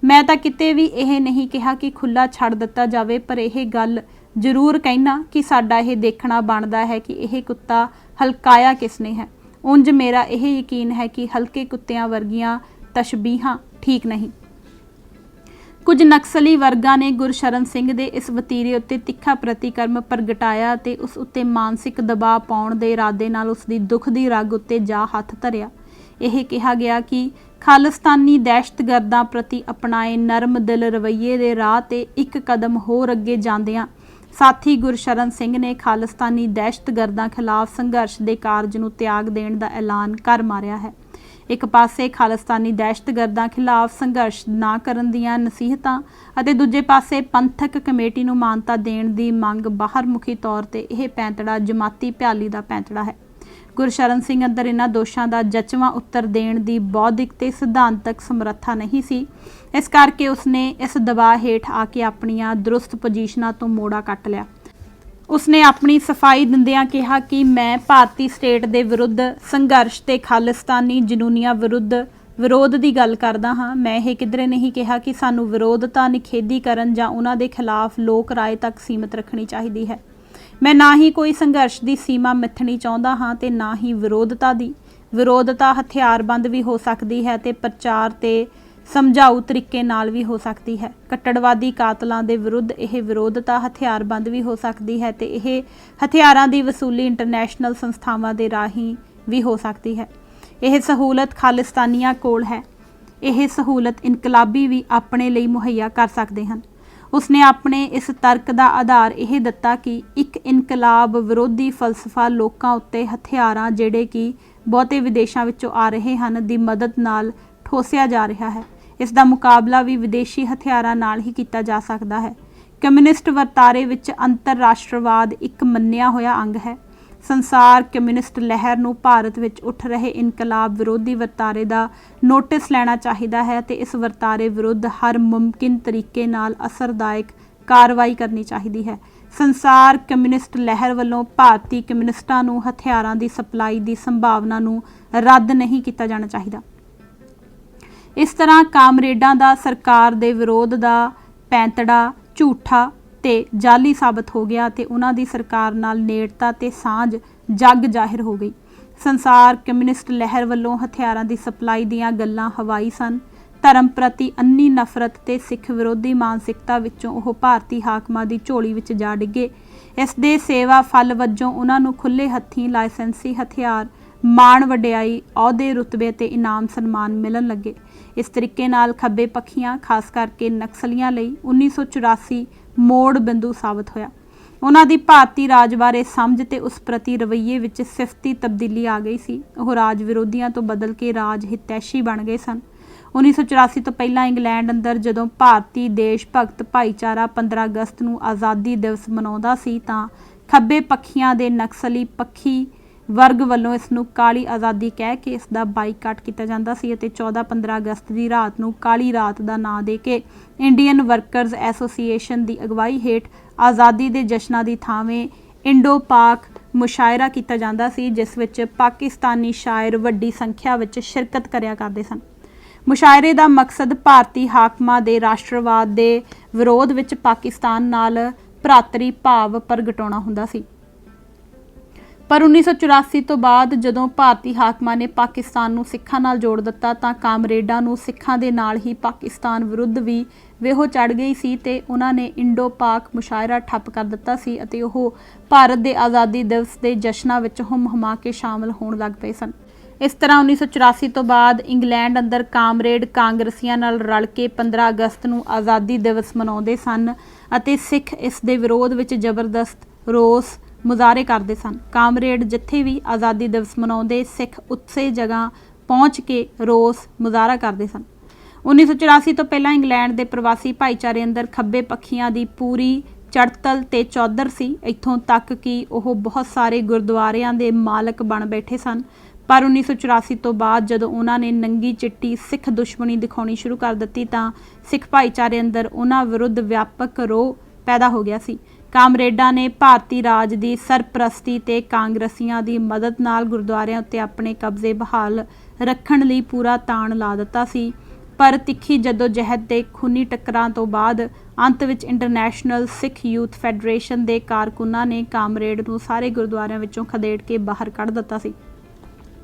[SPEAKER 1] मैं तां किते भी यह नहीं कहा कि खुला छड्ड दिता जावे, पर यह गल जरूर कहना कि साडा यह देखना बनता है कि यह कुत्ता हलकाया किसने है। उंज मेरा यह यकीन है कि हल्के कुत्तियां वर्गियां ਤਸ਼ਬੀਹਾਂ ਠੀਕ ਨਹੀਂ। ਕੁਝ ਨਕਸਲੀ ਵਰਗਾਂ ਨੇ ਗੁਰਸ਼ਰਨ ਸਿੰਘ ਦੇ ਇਸ ਵਤੀਰੇ ਉੱਤੇ ਤਿੱਖਾ ਪ੍ਰਤੀਕਰਮ ਪ੍ਰਗਟਾਇਆ ਤੇ ਉਸ ਉੱਤੇ ਮਾਨਸਿਕ ਦਬਾਅ ਪਾਉਣ ਦੇ ਇਰਾਦੇ ਨਾਲ ਉਸ ਦੀ ਦੁੱਖ ਦੀ ਰਗ ਉੱਤੇ ਜਾ ਹੱਥ ਧਰਿਆ। ਇਹ ਕਿਹਾ ਗਿਆ ਕਿ ਖਾਲਿਸਤਾਨੀ ਦਹਿਸ਼ਤਗਰਦਾਂ ਪ੍ਰਤੀ ਅਪਣਾਏ ਨਰਮ ਦਿਲ ਰਵੱਈਏ ਦੇ ਰਾਹ ਤੇ ਇੱਕ ਕਦਮ ਹੋਰ ਅੱਗੇ ਜਾਂਦਿਆਂ ਸਾਥੀ ਗੁਰਸ਼ਰਨ ਸਿੰਘ ਨੇ ਖਾਲਿਸਤਾਨੀ ਦਹਿਸ਼ਤਗਰਦਾਂ ਖਿਲਾਫ ਸੰਘਰਸ਼ ਦੇ ਕਾਰਜ ਨੂੰ ਤਿਆਗ ਦੇਣ ਦਾ ਐਲਾਨ ਕਰ ਮਾਰਿਆ ਹੈ। ਇੱਕ ਪਾਸੇ ਖਾਲਿਸਤਾਨੀ ਦਹਿਸ਼ਤਗਰਦਾਂ ਖਿਲਾਫ ਸੰਘਰਸ਼ ਨਾ ਕਰਨ ਦੀਆਂ ਨਸੀਹਤਾਂ ਅਤੇ ਦੂਜੇ ਪਾਸੇ ਪੰਥਕ ਕਮੇਟੀ ਨੂੰ ਮਾਨਤਾ ਦੇਣ ਦੀ ਮੰਗ ਬਾਹਰਮੁਖੀ ਤੌਰ ਤੇ ਇਹ ਪੈਂਤੜਾ ਜਮਾਤੀ ਭਿਆਲੀ ਦਾ ਪੈਂਤੜਾ ਹੈ। ਗੁਰਸ਼ਰਨ ਸਿੰਘ ਅੰਦਰ ਇਹਨਾਂ ਦੋਸ਼ਾਂ ਦਾ ਜਚਵਾਂ ਉੱਤਰ ਦੇਣ ਦੀ ਬੌਧਿਕ ਤੇ ਸਿਧਾਂਤਕ ਸਮਰੱਥਾ ਨਹੀਂ ਸੀ। ਇਸ ਕਰਕੇ ਉਸਨੇ ਇਸ ਦਬਾਅ ਹੇਠ ਆ ਕੇ ਆਪਣੀਆਂ ਦਰੁਸਤ ਪੋਜੀਸ਼ਨਾਂ ਤੋਂ ਮੋੜਾ ਕੱਟ ਲਿਆ। ਉਸਨੇ ਆਪਣੀ ਸਫਾਈ ਦਿੰਦਿਆਂ ਕਿਹਾ ਕਿ ਮੈਂ ਭਾਰਤੀ ਸਟੇਟ ਦੇ ਵਿਰੁੱਧ ਸੰਘਰਸ਼ ਤੇ ਖਾਲਿਸਤਾਨੀ ਜਨੂਨੀਆਂ ਵਿਰੋਧ ਦੀ ਗੱਲ ਕਰਦਾ ਹਾਂ। ਮੈਂ ਇਹ ਕਿਧਰੇ ਨਹੀਂ ਕਿਹਾ ਕਿ ਸਾਨੂੰ ਵਿਰੋਧਤਾ ਨਿਖੇਧੀਕਰਨ ਜਾਂ ਉਹਨਾਂ ਦੇ ਖਿਲਾਫ ਲੋਕ ਰਾਏ ਤੱਕ ਸੀਮਿਤ ਰੱਖਣੀ ਚਾਹੀਦੀ ਹੈ। ਮੈਂ ਨਾ ਹੀ ਕੋਈ ਸੰਘਰਸ਼ ਦੀ ਸੀਮਾ ਮਿੱਥਣੀ ਚਾਹੁੰਦਾ ਹਾਂ ਤੇ ਨਾ ਹੀ ਵਿਰੋਧਤਾ ਦੀ। ਵਿਰੋਧਤਾ ਹਥਿਆਰਬੰਦ ਵੀ ਹੋ ਸਕਦੀ ਹੈ ਤੇ ਪ੍ਰਚਾਰ ਤੇ ਸਮਝਾਊ ਤਰੀਕੇ ਨਾਲ ਵੀ ਹੋ ਸਕਦੀ ਹੈ। ਕੱਟੜਵਾਦੀ ਕਾਤਲਾਂ ਦੇ ਵਿਰੁੱਧ ਇਹ ਵਿਰੋਧਤਾ ਹਥਿਆਰਬੰਦ ਵੀ ਹੋ ਸਕਦੀ ਹੈ ਤੇ ਇਹ ਹਥਿਆਰਾਂ ਦੀ ਵਸੂਲੀ ਇੰਟਰਨੈਸ਼ਨਲ ਸੰਸਥਾਵਾਂ ਦੇ ਰਾਹੀਂ ਵੀ ਹੋ ਸਕਦੀ ਹੈ। ਇਹ ਸਹੂਲਤ ਖਾਲਿਸਤਾਨੀਆਂ ਕੋਲ ਹੈ। ਇਹ ਸਹੂਲਤ ਇਨਕਲਾਬੀ ਵੀ ਆਪਣੇ ਲਈ ਮੁਹੱਈਆ ਕਰ ਸਕਦੇ ਹਨ। ਉਸਨੇ ਆਪਣੇ ਇਸ ਤਰਕ ਦਾ ਆਧਾਰ ਇਹ ਦਿੱਤਾ ਕਿ ਇੱਕ ਇਨਕਲਾਬ ਵਿਰੋਧੀ ਫਲਸਫਾ ਲੋਕਾਂ ਉੱਤੇ ਹਥਿਆਰਾਂ ਜਿਹੜੇ ਕਿ ਬਹੁਤੇ ਵਿਦੇਸ਼ਾਂ ਵਿੱਚੋਂ ਆ ਰਹੇ ਹਨ ਦੀ ਮਦਦ ਨਾਲ ਠੋਸਿਆ ਜਾ ਰਿਹਾ ਹੈ। ਇਸ ਦਾ ਮੁਕਾਬਲਾ ਵੀ ਵਿਦੇਸ਼ੀ ਹਥਿਆਰਾਂ ਨਾਲ ਹੀ ਕੀਤਾ ਜਾ ਸਕਦਾ ਹੈ। ਕਮਿਊਨਿਸਟ ਵਰਤਾਰੇ ਵਿੱਚ ਅੰਤਰਰਾਸ਼ਟਰਵਾਦ ਇੱਕ ਮੰਨਿਆ ਹੋਇਆ ਅੰਗ ਹੈ। ਸੰਸਾਰ ਕਮਿਊਨਿਸਟ ਲਹਿਰ ਨੂੰ ਭਾਰਤ ਵਿੱਚ ਉੱਠ ਰਹੇ ਇਨਕਲਾਬ ਵਿਰੋਧੀ ਵਰਤਾਰੇ ਦਾ ਨੋਟਿਸ ਲੈਣਾ ਚਾਹੀਦਾ ਹੈ ਤੇ ਇਸ ਵਰਤਾਰੇ ਵਿਰੁੱਧ ਹਰ ਮੁਮਕਿਨ ਤਰੀਕੇ ਨਾਲ ਅਸਰਦਾਇਕ ਕਾਰਵਾਈ ਕਰਨੀ ਚਾਹੀਦੀ ਹੈ। ਸੰਸਾਰ ਕਮਿਊਨਿਸਟ ਲਹਿਰ ਵੱਲੋਂ ਭਾਰਤੀ ਕਮਿਊਨਿਸਟਾਂ ਨੂੰ ਹਥਿਆਰਾਂ ਦੀ ਸਪਲਾਈ ਦੀ ਸੰਭਾਵਨਾ ਨੂੰ ਰੱਦ ਨਹੀਂ ਕੀਤਾ ਜਾਣਾ ਚਾਹੀਦਾ। ਇਸ ਤਰ੍ਹਾਂ ਕਾਮਰੇਡਾਂ ਦਾ ਸਰਕਾਰ ਦੇ ਵਿਰੋਧ ਦਾ ਪੈਂਤੜਾ ਝੂਠਾ ਤੇ ਜਾਲੀ ਸਾਬਤ ਹੋ ਗਿਆ ਤੇ ਉਹਨਾਂ ਦੀ ਸਰਕਾਰ ਨਾਲ ਨੇੜਤਾ ਤੇ ਸਾਂਝ ਜੱਗ ਜ਼ਾਹਿਰ ਹੋ ਗਈ। ਸੰਸਾਰ ਕਮਿਊਨਿਸਟ ਲਹਿਰ ਵੱਲੋਂ ਹਥਿਆਰਾਂ ਦੀ ਸਪਲਾਈ ਦੀਆਂ ਗੱਲਾਂ ਹਵਾਈ ਸਨ। ਧਰਮ ਪ੍ਰਤੀ ਅੰਨੀ ਨਫ਼ਰਤ ਤੇ ਸਿੱਖ ਵਿਰੋਧੀ ਮਾਨਸਿਕਤਾ ਵਿੱਚੋਂ ਉਹ ਭਾਰਤੀ ਹਾਕਮਾਂ ਦੀ ਝੋਲੀ ਵਿੱਚ ਜਾ ਡਿੱਗੇ। ਇਸ ਦੇ ਸੇਵਾ ਫਲ ਵਜੋਂ ਉਹਨਾਂ ਨੂੰ ਖੁੱਲ੍ਹੇ ਹੱਥੀਂ ਲਾਇਸੈਂਸੀ ਹਥਿਆਰ, ਮਾਣ ਵਡਿਆਈ, ਅਹੁਦੇ, ਰੁਤਬੇ ਤੇ ਇਨਾਮ ਸਨਮਾਨ ਮਿਲਣ ਲੱਗੇ। ਇਸ ਤਰੀਕੇ ਨਾਲ ਖੱਬੇ ਪੱਖੀਆਂ ਖਾਸ ਕਰਕੇ ਨਕਸਲੀਆਂ ਲਈ 1984 ਮੋੜ ਬਿੰਦੂ ਸਾਬਤ ਹੋਇਆ। ਉਹਨਾਂ ਦੀ ਭਾਰਤੀ ਰਾਜ ਬਾਰੇ ਸਮਝ ਤੇ ਉਸ ਪ੍ਰਤੀ ਰਵੱਈਏ ਵਿੱਚ ਸਿਫਤੀ ਤਬਦੀਲੀ ਆ ਗਈ ਸੀ। ਉਹ ਰਾਜ ਵਿਰੋਧੀਆਂ ਤੋਂ ਬਦਲ ਕੇ ਰਾਜ ਹਿਤੈਸ਼ੀ ਬਣ ਗਏ ਸਨ। 1984 ਤੋਂ ਪਹਿਲਾਂ ਇੰਗਲੈਂਡ ਅੰਦਰ ਜਦੋਂ ਭਾਰਤੀ ਦੇਸ਼ ਭਗਤ ਭਾਈਚਾਰਾ 15 ਅਗਸਤ ਨੂੰ ਆਜ਼ਾਦੀ ਦਿਵਸ ਮਨਾਉਂਦਾ ਸੀ ਤਾਂ ਖੱਬੇ ਪੱਖੀਆਂ ਦੇ ਨਕਸਲੀ ਪੱਖੀ ਵਰਗ ਵੱਲੋਂ ਇਸ ਨੂੰ ਕਾਲੀ ਆਜ਼ਾਦੀ ਕਹਿ ਕੇ ਇਸ ਦਾ ਬਾਈਕਾਟ ਕੀਤਾ ਜਾਂਦਾ ਸੀ ਅਤੇ 14-15 ਅਗਸਤ ਦੀ ਰਾਤ ਨੂੰ ਕਾਲੀ ਰਾਤ ਦਾ ਨਾਂ ਦੇ ਕੇ ਇੰਡੀਅਨ ਵਰਕਰਜ਼ ਐਸੋਸੀਏਸ਼ਨ ਦੀ ਅਗਵਾਈ ਹੇਠ ਆਜ਼ਾਦੀ ਦੇ ਜਸ਼ਨਾਂ ਦੀ ਥਾਵੇਂ ਇੰਡੋ ਪਾਕ ਮੁਸ਼ਾਇਰਾ ਕੀਤਾ ਜਾਂਦਾ ਸੀ, ਜਿਸ ਵਿੱਚ ਪਾਕਿਸਤਾਨੀ ਸ਼ਾਇਰ ਵੱਡੀ ਸੰਖਿਆ ਵਿੱਚ ਸ਼ਿਰਕਤ ਕਰਿਆ ਕਰਦੇ ਸਨ। ਮੁਸ਼ਾਇਰੇ ਦਾ ਮਕਸਦ ਭਾਰਤੀ ਹਾਕਮਾਂ ਦੇ ਰਾਸ਼ਟਰਵਾਦ ਦੇ ਵਿਰੋਧ ਵਿੱਚ ਪਾਕਿਸਤਾਨ ਨਾਲ ਭਰਾਤਰੀ ਭਾਵ ਪ੍ਰਗਟਾਉਣਾ ਹੁੰਦਾ ਸੀ। ਪਰ 1984 ਤੋਂ ਬਾਅਦ ਜਦੋਂ ਭਾਰਤੀ ਹਾਕਮਾਂ ਨੇ ਪਾਕਿਸਤਾਨ ਨੂੰ ਸਿੱਖਾਂ ਨਾਲ ਜੋੜ ਦਿੱਤਾ ਤਾਂ ਕਾਮਰੇਡਾਂ ਨੂੰ ਸਿੱਖਾਂ ਦੇ ਨਾਲ ਹੀ ਪਾਕਿਸਤਾਨ ਵਿਰੁੱਧ ਵੀ ਵੇਹੋ ਚੜ੍ਹ ਗਈ ਸੀ ਤੇ ਉਹਨਾਂ ਨੇ ਇੰਡੋ ਪਾਕ ਮੁਸ਼ਾਇਰਾ ਠੱਪ ਕਰ ਦਿੱਤਾ ਸੀ ਅਤੇ ਉਹ ਭਾਰਤ ਦੇ ਆਜ਼ਾਦੀ ਦਿਵਸ ਦੇ ਜਸ਼ਨਾਂ ਵਿੱਚ ਹੁੰਮ-ਹੁਮਾ ਕੇ ਸ਼ਾਮਲ ਹੋਣ ਲੱਗ ਪਏ ਸਨ। ਇਸ ਤਰ੍ਹਾਂ 1984 ਤੋਂ ਬਾਅਦ ਇੰਗਲੈਂਡ ਅੰਦਰ ਕਾਮਰੇਡ ਕਾਂਗਰਸੀਆਂ ਨਾਲ ਰਲ ਕੇ 15 ਅਗਸਤ ਨੂੰ ਆਜ਼ਾਦੀ ਦਿਵਸ ਮਨਾਉਂਦੇ ਸਨ ਅਤੇ ਸਿੱਖ ਇਸ ਦੇ ਵਿਰੋਧ ਵਿੱਚ ਜ਼ਬਰਦਸਤ ਰੋਸ ਮੁਜ਼ਾਹਰੇ ਕਰਦੇ ਸਨ। ਕਾਮਰੇਡ ਜਿੱਥੇ ਵੀ ਆਜ਼ਾਦੀ ਦਿਵਸ ਮਨਾਉਂਦੇ ਸਿੱਖ ਉਸੇ ਜਗ੍ਹਾ ਪਹੁੰਚ ਕੇ ਰੋਸ ਮੁਜ਼ਾਹਰਾ ਕਰਦੇ ਸਨ। 1984 ਤੋਂ ਪਹਿਲਾਂ ਇੰਗਲੈਂਡ ਦੇ ਪ੍ਰਵਾਸੀ ਭਾਈਚਾਰੇ ਅੰਦਰ ਖੱਬੇ ਪੱਖੀਆਂ ਦੀ ਪੂਰੀ ਚੜ੍ਹਤਲ ਤੇ ਚੌਧਰ ਸੀ, ਇੱਥੋਂ ਤੱਕ ਕਿ ਉਹ ਬਹੁਤ ਸਾਰੇ ਗੁਰਦੁਆਰਿਆਂ ਦੇ ਮਾਲਕ ਬਣ ਬੈਠੇ ਸਨ। ਪਰ 1984 ਤੋਂ ਬਾਅਦ ਜਦੋਂ ਉਹਨਾਂ ਨੇ ਨੰਗੀ ਚਿੱਟੀ ਸਿੱਖ ਦੁਸ਼ਮਣੀ ਦਿਖਾਉਣੀ ਸ਼ੁਰੂ ਕਰ ਦਿੱਤੀ ਤਾਂ ਸਿੱਖ ਭਾਈਚਾਰੇ ਅੰਦਰ ਉਹਨਾਂ ਵਿਰੁੱਧ ਵਿਆਪਕ ਰੋਹ ਪੈਦਾ ਹੋ ਗਿਆ ਸੀ। ਕਾਮਰੇਡਾਂ ਨੇ ਭਾਰਤੀ ਰਾਜ ਦੀ ਸਰਪ੍ਰਸਤੀ ਤੇ ਕਾਂਗਰਸੀਆਂ ਦੀ ਮਦਦ ਨਾਲ ਗੁਰਦੁਆਰਿਆਂ ਉੱਤੇ ਆਪਣੇ ਕਬਜ਼ੇ ਬਹਾਲ ਰੱਖਣ ਲਈ ਪੂਰਾ ਤਾਣ ਲਾ ਦਿੱਤਾ ਸੀ। ਪਰ ਤਿੱਖੀ ਜਦੋਜਹਿਦ ਤੇ ਖੂਨੀ ਟੱਕਰਾਂ ਤੋਂ ਬਾਅਦ ਅੰਤ ਵਿੱਚ ਇੰਟਰਨੈਸ਼ਨਲ ਸਿੱਖ ਯੂਥ ਫੈਡਰੇਸ਼ਨ ਦੇ ਕਾਰਕੁਨਾਂ ਨੇ ਕਾਮਰੇਡ ਨੂੰ ਸਾਰੇ ਗੁਰਦੁਆਰਿਆਂ ਵਿੱਚੋਂ ਖਦੇੜ ਕੇ ਬਾਹਰ ਕੱਢ ਦਿੱਤਾ ਸੀ।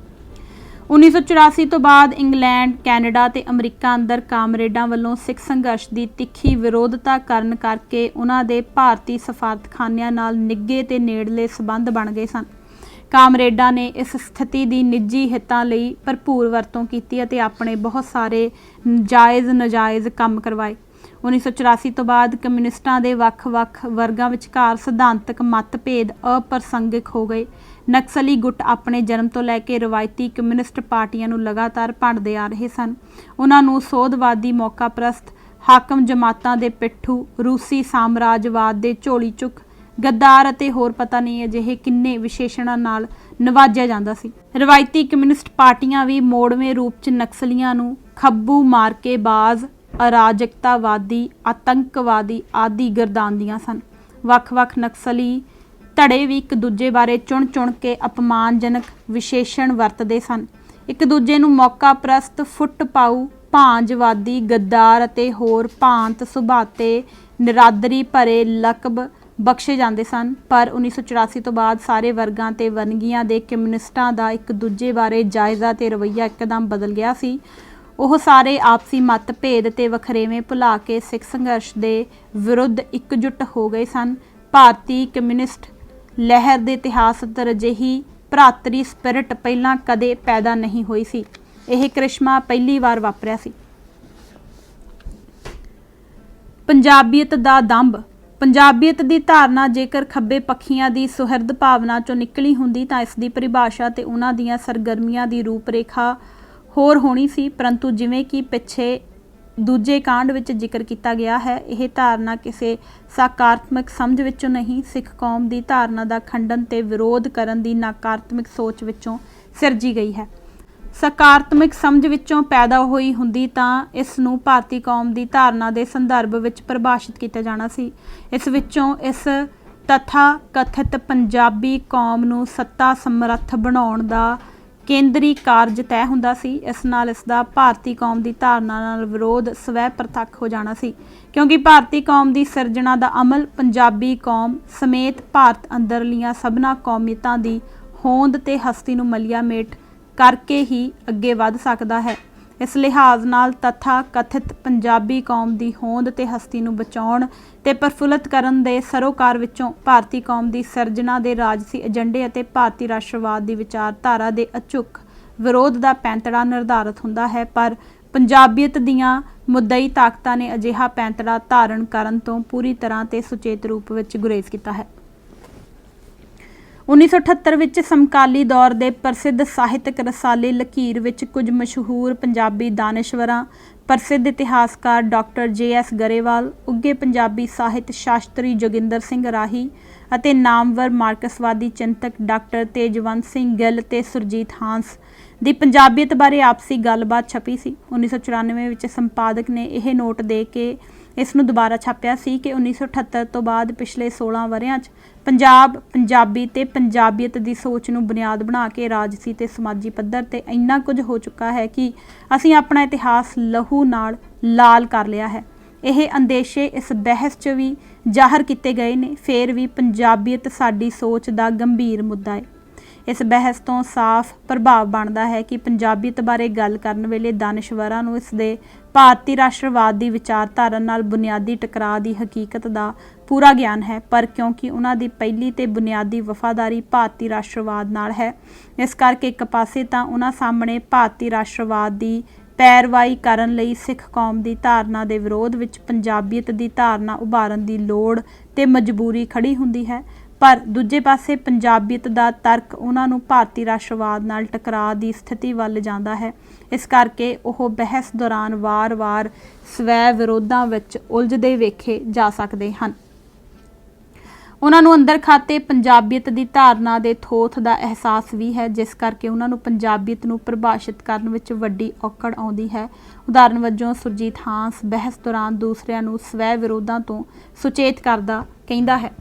[SPEAKER 1] 1984 ਤੋਂ ਬਾਅਦ ਇੰਗਲੈਂਡ, ਕੈਨੇਡਾ ਤੇ ਅਮਰੀਕਾ ਅੰਦਰ ਕਾਮਰੇਡਾਂ ਵੱਲੋਂ ਸਿੱਖ ਸੰਘਰਸ਼ ਦੀ ਤਿੱਖੀ ਵਿਰੋਧਤਾ ਕਰਨ ਕਰਕੇ ਉਹਨਾਂ ਦੇ ਭਾਰਤੀ ਸਫਾਰਤਖਾਨਿਆਂ ਨਾਲ ਨਿੱਘੇ ਤੇ ਨੇੜਲੇ ਸਬੰਧ ਬਣ ਗਏ ਸਨ। ਕਾਮਰੇਡਾਂ ਨੇ ਇਸ ਸਥਿਤੀ ਦੀ ਨਿੱਜੀ ਹਿੱਤਾਂ ਲਈ ਭਰਪੂਰ ਵਰਤੋਂ ਕੀਤੀ ਅਤੇ ਆਪਣੇ ਬਹੁਤ ਸਾਰੇ ਜਾਇਜ਼ ਨਾਜਾਇਜ਼ ਕੰਮ ਕਰਵਾਏ। 1984 ਤੋਂ ਬਾਅਦ ਕਮਿਊਨਿਸਟਾਂ ਦੇ ਵੱਖ-ਵੱਖ ਵਰਗਾਂ ਵਿਚਕਾਰ ਸਿਧਾਂਤਕ ਮਤਭੇਦ ਅਪ੍ਰਸੰਗਿਕ ਹੋ ਗਏ। ਨਕਸਲੀ ਗੁੱਟ ਆਪਣੇ ਜਨਮ ਤੋਂ ਲੈ ਕੇ ਰਵਾਇਤੀ ਕਮਿਊਨਿਸਟ ਪਾਰਟੀਆਂ ਨੂੰ ਲਗਾਤਾਰ ਭੰਡਦੇ ਆ ਰਹੇ ਸਨ। ਉਹਨਾਂ ਨੂੰ ਸੋਧਵਾਦੀ ਮੌਕਾ ਪ੍ਰਸਤ, ਹਾਕਮ ਜਮਾਤਾਂ ਦੇ ਪਿੱਠੂ, ਰੂਸੀ ਸਾਮਰਾਜਵਾਦ ਦੇ ਝੋਲੀ ਚੁੱਕ, ਗੱਦਾਰ ਅਤੇ ਹੋਰ ਪਤਾ ਨਹੀਂ ਅਜਿਹੇ ਕਿੰਨੇ ਵਿਸ਼ੇਸ਼ਣਾਂ ਨਾਲ ਨਵਾਜਿਆ ਜਾਂਦਾ ਸੀ। ਰਵਾਇਤੀ ਕਮਿਊਨਿਸਟ ਪਾਰਟੀਆਂ ਵੀ ਮੋੜਵੇਂ ਰੂਪ 'ਚ ਨਕਸਲੀਆਂ ਨੂੰ ਖੱਬੂ ਮਾਰਕੇਬਾਜ਼, ਅਰਾਜਕਤਾਵਾਦੀ, ਆਤੰਕਵਾਦੀ ਆਦਿ ਗਰਦਾਨਦੀਆਂ ਸਨ। ਵੱਖ-ਵੱਖ ਨਕਸਲੀ ਧੜੇ ਵੀ ਇੱਕ ਦੂਜੇ ਬਾਰੇ ਚੁਣ-ਚੁਣ ਕੇ ਅਪਮਾਨਜਨਕ ਵਿਸ਼ੇਸ਼ਣ ਵਰਤਦੇ ਸਨ। ਇੱਕ ਦੂਜੇ ਨੂੰ ਮੌਕਾ ਪ੍ਰਸਤ, ਫੁੱਟ ਪਾਊ, ਭਾਂਜਵਾਦੀ, ਗੱਦਾਰ ਅਤੇ ਹੋਰ ਭਾਂਤ ਸੁਭਾਤੇ ਨਿਰਾਦਰੀ ਭਰੇ ਲਕਬ ਬਖਸ਼ੇ ਜਾਂਦੇ ਸਨ। ਪਰ 1984 ਤੋਂ ਬਾਅਦ ਸਾਰੇ ਵਰਗਾਂ ਤੇ ਵੰਨਗੀਆਂ ਦੇ ਕਮਿਊਨਿਸਟਾਂ ਦਾ ਇੱਕ ਦੂਜੇ ਬਾਰੇ ਜਾਇਜ਼ਾ ਤੇ ਰਵੱਈਆ ਇੱਕਦਮ ਬਦਲ ਗਿਆ ਸੀ। ਉਹ ਸਾਰੇ ਆਪਸੀ ਮਤਭੇਦ ਤੇ ਵਖਰੇਵੇਂ ਭੁਲਾ ਕੇ ਸਿੱਖ ਸੰਘਰਸ਼ ਦੇ ਵਿਰੁੱਧ ਇਕਜੁੱਟ ਹੋ ਗਏ ਸਨ। ਭਾਰਤੀ ਕਮਿਊਨਿਸਟ ਲਹਿਰ ਦੇ ਇਤਿਹਾਸ ਅੰਦਰ ਅਜਿਹੀ ਭਰਾਤਰੀ ਸਪਿਰਿਟ ਪਹਿਲਾਂ ਕਦੇ ਪੈਦਾ ਨਹੀਂ ਹੋਈ ਸੀ। ਇਹ ਕ੍ਰਿਸ਼ਮਾ ਪਹਿਲੀ ਵਾਰ ਵਾਪਰਿਆ ਸੀ। ਪੰਜਾਬੀਅਤ ਦਾ ਦੰਭ। ਪੰਜਾਬੀਅਤ ਦੀ ਧਾਰਨਾ ਜੇਕਰ ਖੱਬੇ ਪੱਖੀਆਂ ਦੀ ਸੁਹਿਰਦ ਭਾਵਨਾ ਚੋਂ ਨਿਕਲੀ ਹੁੰਦੀ ਤਾਂ ਇਸ ਦੀ ਪਰਿਭਾਸ਼ਾ ਤੇ ਉਹਨਾਂ ਦੀਆਂ ਸਰਗਰਮੀਆਂ ਦੀ ਰੂਪਰੇਖਾ ਹੋਰ ਹੋਣੀ ਸੀ। ਪਰੰਤੂ ਜਿਵੇਂ ਕਿ ਪਿੱਛੇ ਦੂਜੇ ਕਾਂਡ ਵਿੱਚ ਜ਼ਿਕਰ ਕੀਤਾ ਗਿਆ ਹੈ, ਇਹ ਧਾਰਨਾ ਕਿਸੇ ਸਕਾਰਾਤਮਕ ਸਮਝ ਵਿੱਚੋਂ ਨਹੀਂ, ਸਿੱਖ ਕੌਮ ਦੀ ਧਾਰਨਾ ਦਾ ਖੰਡਨ ਤੇ ਵਿਰੋਧ ਕਰਨ ਦੀ ਨਕਾਰਾਤਮਕ ਸੋਚ ਵਿੱਚੋਂ ਸਿਰਜੀ ਗਈ ਹੈ। ਸਕਾਰਾਤਮਕ ਸਮਝ ਵਿੱਚੋਂ ਪੈਦਾ ਹੋਈ ਹੁੰਦੀ ਤਾਂ ਇਸ ਨੂੰ ਭਾਰਤੀ ਕੌਮ ਦੀ ਧਾਰਨਾ ਦੇ ਸੰਦਰਭ ਵਿੱਚ ਪਰਿਭਾਸ਼ਿਤ ਕੀਤਾ ਜਾਣਾ ਸੀ। ਇਸ ਵਿੱਚੋਂ ਇਸ ਤਥਾ ਕਥਿਤ ਪੰਜਾਬੀ ਕੌਮ ਨੂੰ ਸੱਤਾ ਸਮਰੱਥ ਬਣਾਉਣ ਦਾ ਕੇਂਦਰੀ ਕਾਰਜ ਤੈਅ ਹੁੰਦਾ ਸੀ। ਇਸ ਨਾਲ ਇਸ ਦਾ ਭਾਰਤੀ ਕੌਮ ਦੀ ਧਾਰਨਾ ਨਾਲ ਵਿਰੋਧ ਸਵੈ ਪ੍ਰਤੱਖ ਹੋ ਜਾਣਾ ਸੀ, ਕਿਉਂਕਿ ਭਾਰਤੀ ਕੌਮ ਦੀ ਸਿਰਜਣਾ ਦਾ ਅਮਲ ਪੰਜਾਬੀ ਕੌਮ ਸਮੇਤ ਭਾਰਤ ਅੰਦਰਲੀਆਂ ਸਭਨਾਂ ਕੌਮੀਅਤਾਂ ਦੀ ਹੋਂਦ ਤੇ ਹਸਤੀ ਨੂੰ ਮਲੀਆ ਮੇਟ ਕਰਕੇ ਹੀ ਅੱਗੇ ਵੱਧ ਸਕਦਾ ਹੈ। ਇਸ ਲਿਹਾਜ਼ ਨਾਲ ਤਥਾ ਕਥਿਤ ਪੰਜਾਬੀ ਕੌਮ ਦੀ ਹੋਂਦ ਤੇ ਹਸਤੀ ਨੂੰ ਬਚਾਉਣ ਤੇ ਪ੍ਰਫੁੱਲਤ ਕਰਨ ਦੇ ਸਰੋਕਾਰ ਵਿੱਚੋਂ ਭਾਰਤੀ ਕੌਮ ਦੀ ਸਿਰਜਣਾ ਦੇ ਰਾਜਸੀ ਏਜੰਡੇ ਅਤੇ ਭਾਰਤੀ ਰਾਸ਼ਟਰਵਾਦ ਦੀ ਵਿਚਾਰਧਾਰਾ ਦੇ ਅਚੁੱਕ ਵਿਰੋਧ ਦਾ ਪੈਂਤੜਾ ਨਿਰਧਾਰਤ ਹੁੰਦਾ ਹੈ। ਪਰ ਪੰਜਾਬੀਅਤ ਦੀਆਂ ਮੁੱਦਈ ਤਾਕਤਾਂ ਨੇ ਅਜਿਹਾ ਪੈਂਤੜਾ ਧਾਰਨ ਕਰਨ ਤੋਂ ਪੂਰੀ ਤਰ੍ਹਾਂ ਤੇ ਸੁਚੇਤ ਰੂਪ ਵਿੱਚ ਗੁਰੇਜ਼ ਕੀਤਾ ਹੈ। 1978 ਵਿੱਚ ਸਮਕਾਲੀ ਦੌਰ ਦੇ ਪ੍ਰਸਿੱਧ ਸਾਹਿਤਕ ਰਸਾਲੇ ਲਕੀਰ ਵਿੱਚ ਕੁਝ ਮਸ਼ਹੂਰ ਪੰਜਾਬੀ ਦਾਨਿਸ਼ਵਰਾਂ, ਪ੍ਰਸਿੱਧ ਇਤਿਹਾਸਕਾਰ ਡਾਕਟਰ JS ਗਰੇਵਾਲ, ਉੱਘੇ ਪੰਜਾਬੀ ਸਾਹਿਤ ਸ਼ਾਸਤਰੀ ਜੋਗਿੰਦਰ ਸਿੰਘ ਰਾਹੀ ਅਤੇ ਨਾਮਵਰ ਮਾਰਕਸਵਾਦੀ ਚਿੰਤਕ ਡਾਕਟਰ ਤੇਜਵੰਤ ਸਿੰਘ ਗਿੱਲ ਤੇ ਸੁਰਜੀਤ ਹਾਂਸ ਦੀ ਪੰਜਾਬੀਅਤ ਬਾਰੇ ਆਪਸੀ ਗੱਲਬਾਤ ਛਪੀ ਸੀ। 1994 ਵਿੱਚ ਸੰਪਾਦਕ ਨੇ ਇਹ ਨੋਟ ਦੇ ਕੇ ਇਸ ਨੂੰ ਦੁਬਾਰਾ ਛਾਪਿਆ ਸੀ ਕਿ 1978 ਤੋਂ ਬਾਅਦ ਪਿਛਲੇ 16 ਵਰ੍ਹਿਆਂ 'ਚ ਪੰਜਾਬ, ਪੰਜਾਬੀ ਤੇ ਪੰਜਾਬੀਅਤ ਦੀ ਸੋਚ ਨੂੰ ਬੁਨਿਆਦ ਬਣਾ ਕੇ ਰਾਜਸੀ ਤੇ ਸਮਾਜੀ ਪੱਧਰ ਤੇ ਇੰਨਾ ਕੁਝ ਹੋ ਚੁੱਕਾ ਹੈ ਕਿ ਅਸੀਂ ਆਪਣਾ ਇਤਿਹਾਸ ਲਹੂ ਨਾਲ ਲਾਲ ਕਰ ਲਿਆ ਹੈ। ਇਹ ਅੰਦੇਸ਼ੇ ਇਸ ਬਹਿਸ 'ਚ ਵੀ ਜ਼ਾਹਰ ਕੀਤੇ ਗਏ ਨੇ। ਫਿਰ ਵੀ ਪੰਜਾਬੀਅਤ ਸਾਡੀ ਸੋਚ ਦਾ ਗੰਭੀਰ ਮੁੱਦਾ ਹੈ। ਇਸ ਬਹਿਸ ਤੋਂ ਸਾਫ਼ ਪ੍ਰਭਾਵ ਬਣਦਾ ਹੈ ਕਿ ਪੰਜਾਬੀਅਤ ਬਾਰੇ ਗੱਲ ਕਰਨ ਵੇਲੇ ਦਾਨਿਸ਼ਵਰਾਂ ਨੂੰ ਇਸ ਦੇ ਭਾਰਤੀ ਰਾਸ਼ਟਰਵਾਦ ਦੀ ਵਿਚਾਰਧਾਰਾ ਨਾਲ ਬੁਨਿਆਦੀ ਟਕਰਾਅ ਦੀ ਹਕੀਕਤ ਦਾ ਪੂਰਾ ਗਿਆਨ ਹੈ, ਪਰ ਕਿਉਂਕਿ ਉਹਨਾਂ ਦੀ ਪਹਿਲੀ ਤੇ ਬੁਨਿਆਦੀ ਵਫਾਦਾਰੀ ਭਾਰਤੀ ਰਾਸ਼ਟਰਵਾਦ ਨਾਲ ਹੈ, ਇਸ ਕਰਕੇ ਇੱਕ ਪਾਸੇ ਤਾਂ ਉਹਨਾਂ ਸਾਹਮਣੇ ਭਾਰਤੀ ਰਾਸ਼ਟਰਵਾਦ ਦੀ ਪੈਰਵਾਈ ਕਰਨ ਲਈ ਸਿੱਖ ਕੌਮ ਦੀ ਧਾਰਨਾ ਦੇ ਵਿਰੋਧ ਵਿੱਚ ਪੰਜਾਬੀਅਤ ਦੀ ਧਾਰਨਾ ਉਭਾਰਨ ਦੀ ਲੋੜ ਤੇ ਮਜਬੂਰੀ ਖੜੀ ਹੁੰਦੀ ਹੈ, ਪਰ ਦੂਜੇ ਪਾਸੇ ਪੰਜਾਬੀਅਤ ਦਾ ਤਰਕ ਉਹਨਾਂ ਨੂੰ ਭਾਰਤੀ ਰਾਸ਼ਟਰਵਾਦ ਨਾਲ ਟਕਰਾਅ ਦੀ ਸਥਿਤੀ ਵੱਲ ਜਾਂਦਾ ਹੈ। ਇਸ ਕਰਕੇ ਉਹ ਬਹਿਸ ਦੌਰਾਨ ਵਾਰ-ਵਾਰ ਸਵੈ ਵਿਰੋਧਾਂ ਵਿੱਚ ਉਲਝਦੇ ਵੇਖੇ ਜਾ ਸਕਦੇ ਹਨ। ਉਹਨਾਂ ਨੂੰ ਅੰਦਰ ਖਾਤੇ ਪੰਜਾਬੀਅਤ ਦੀ ਧਾਰਨਾ ਦੇ ਥੋਥ ਦਾ ਅਹਿਸਾਸ ਵੀ ਹੈ, ਜਿਸ ਕਰਕੇ ਉਹਨਾਂ ਨੂੰ ਪੰਜਾਬੀਅਤ ਨੂੰ ਪਰਿਭਾਸ਼ਿਤ ਕਰਨ ਵਿੱਚ ਵੱਡੀ ਔਕੜ ਆਉਂਦੀ ਹੈ। ਉਦਾਹਰਨ ਵਜੋਂ ਸੁਰਜੀਤ ਹਾਂਸ ਬਹਿਸ ਦੌਰਾਨ ਦੂਸਰਿਆਂ ਨੂੰ ਸਵੈ ਵਿਰੋਧਾਂ ਤੋਂ ਸੁਚੇਤ ਕਰਦਾ ਕਹਿੰਦਾ ਹੈ,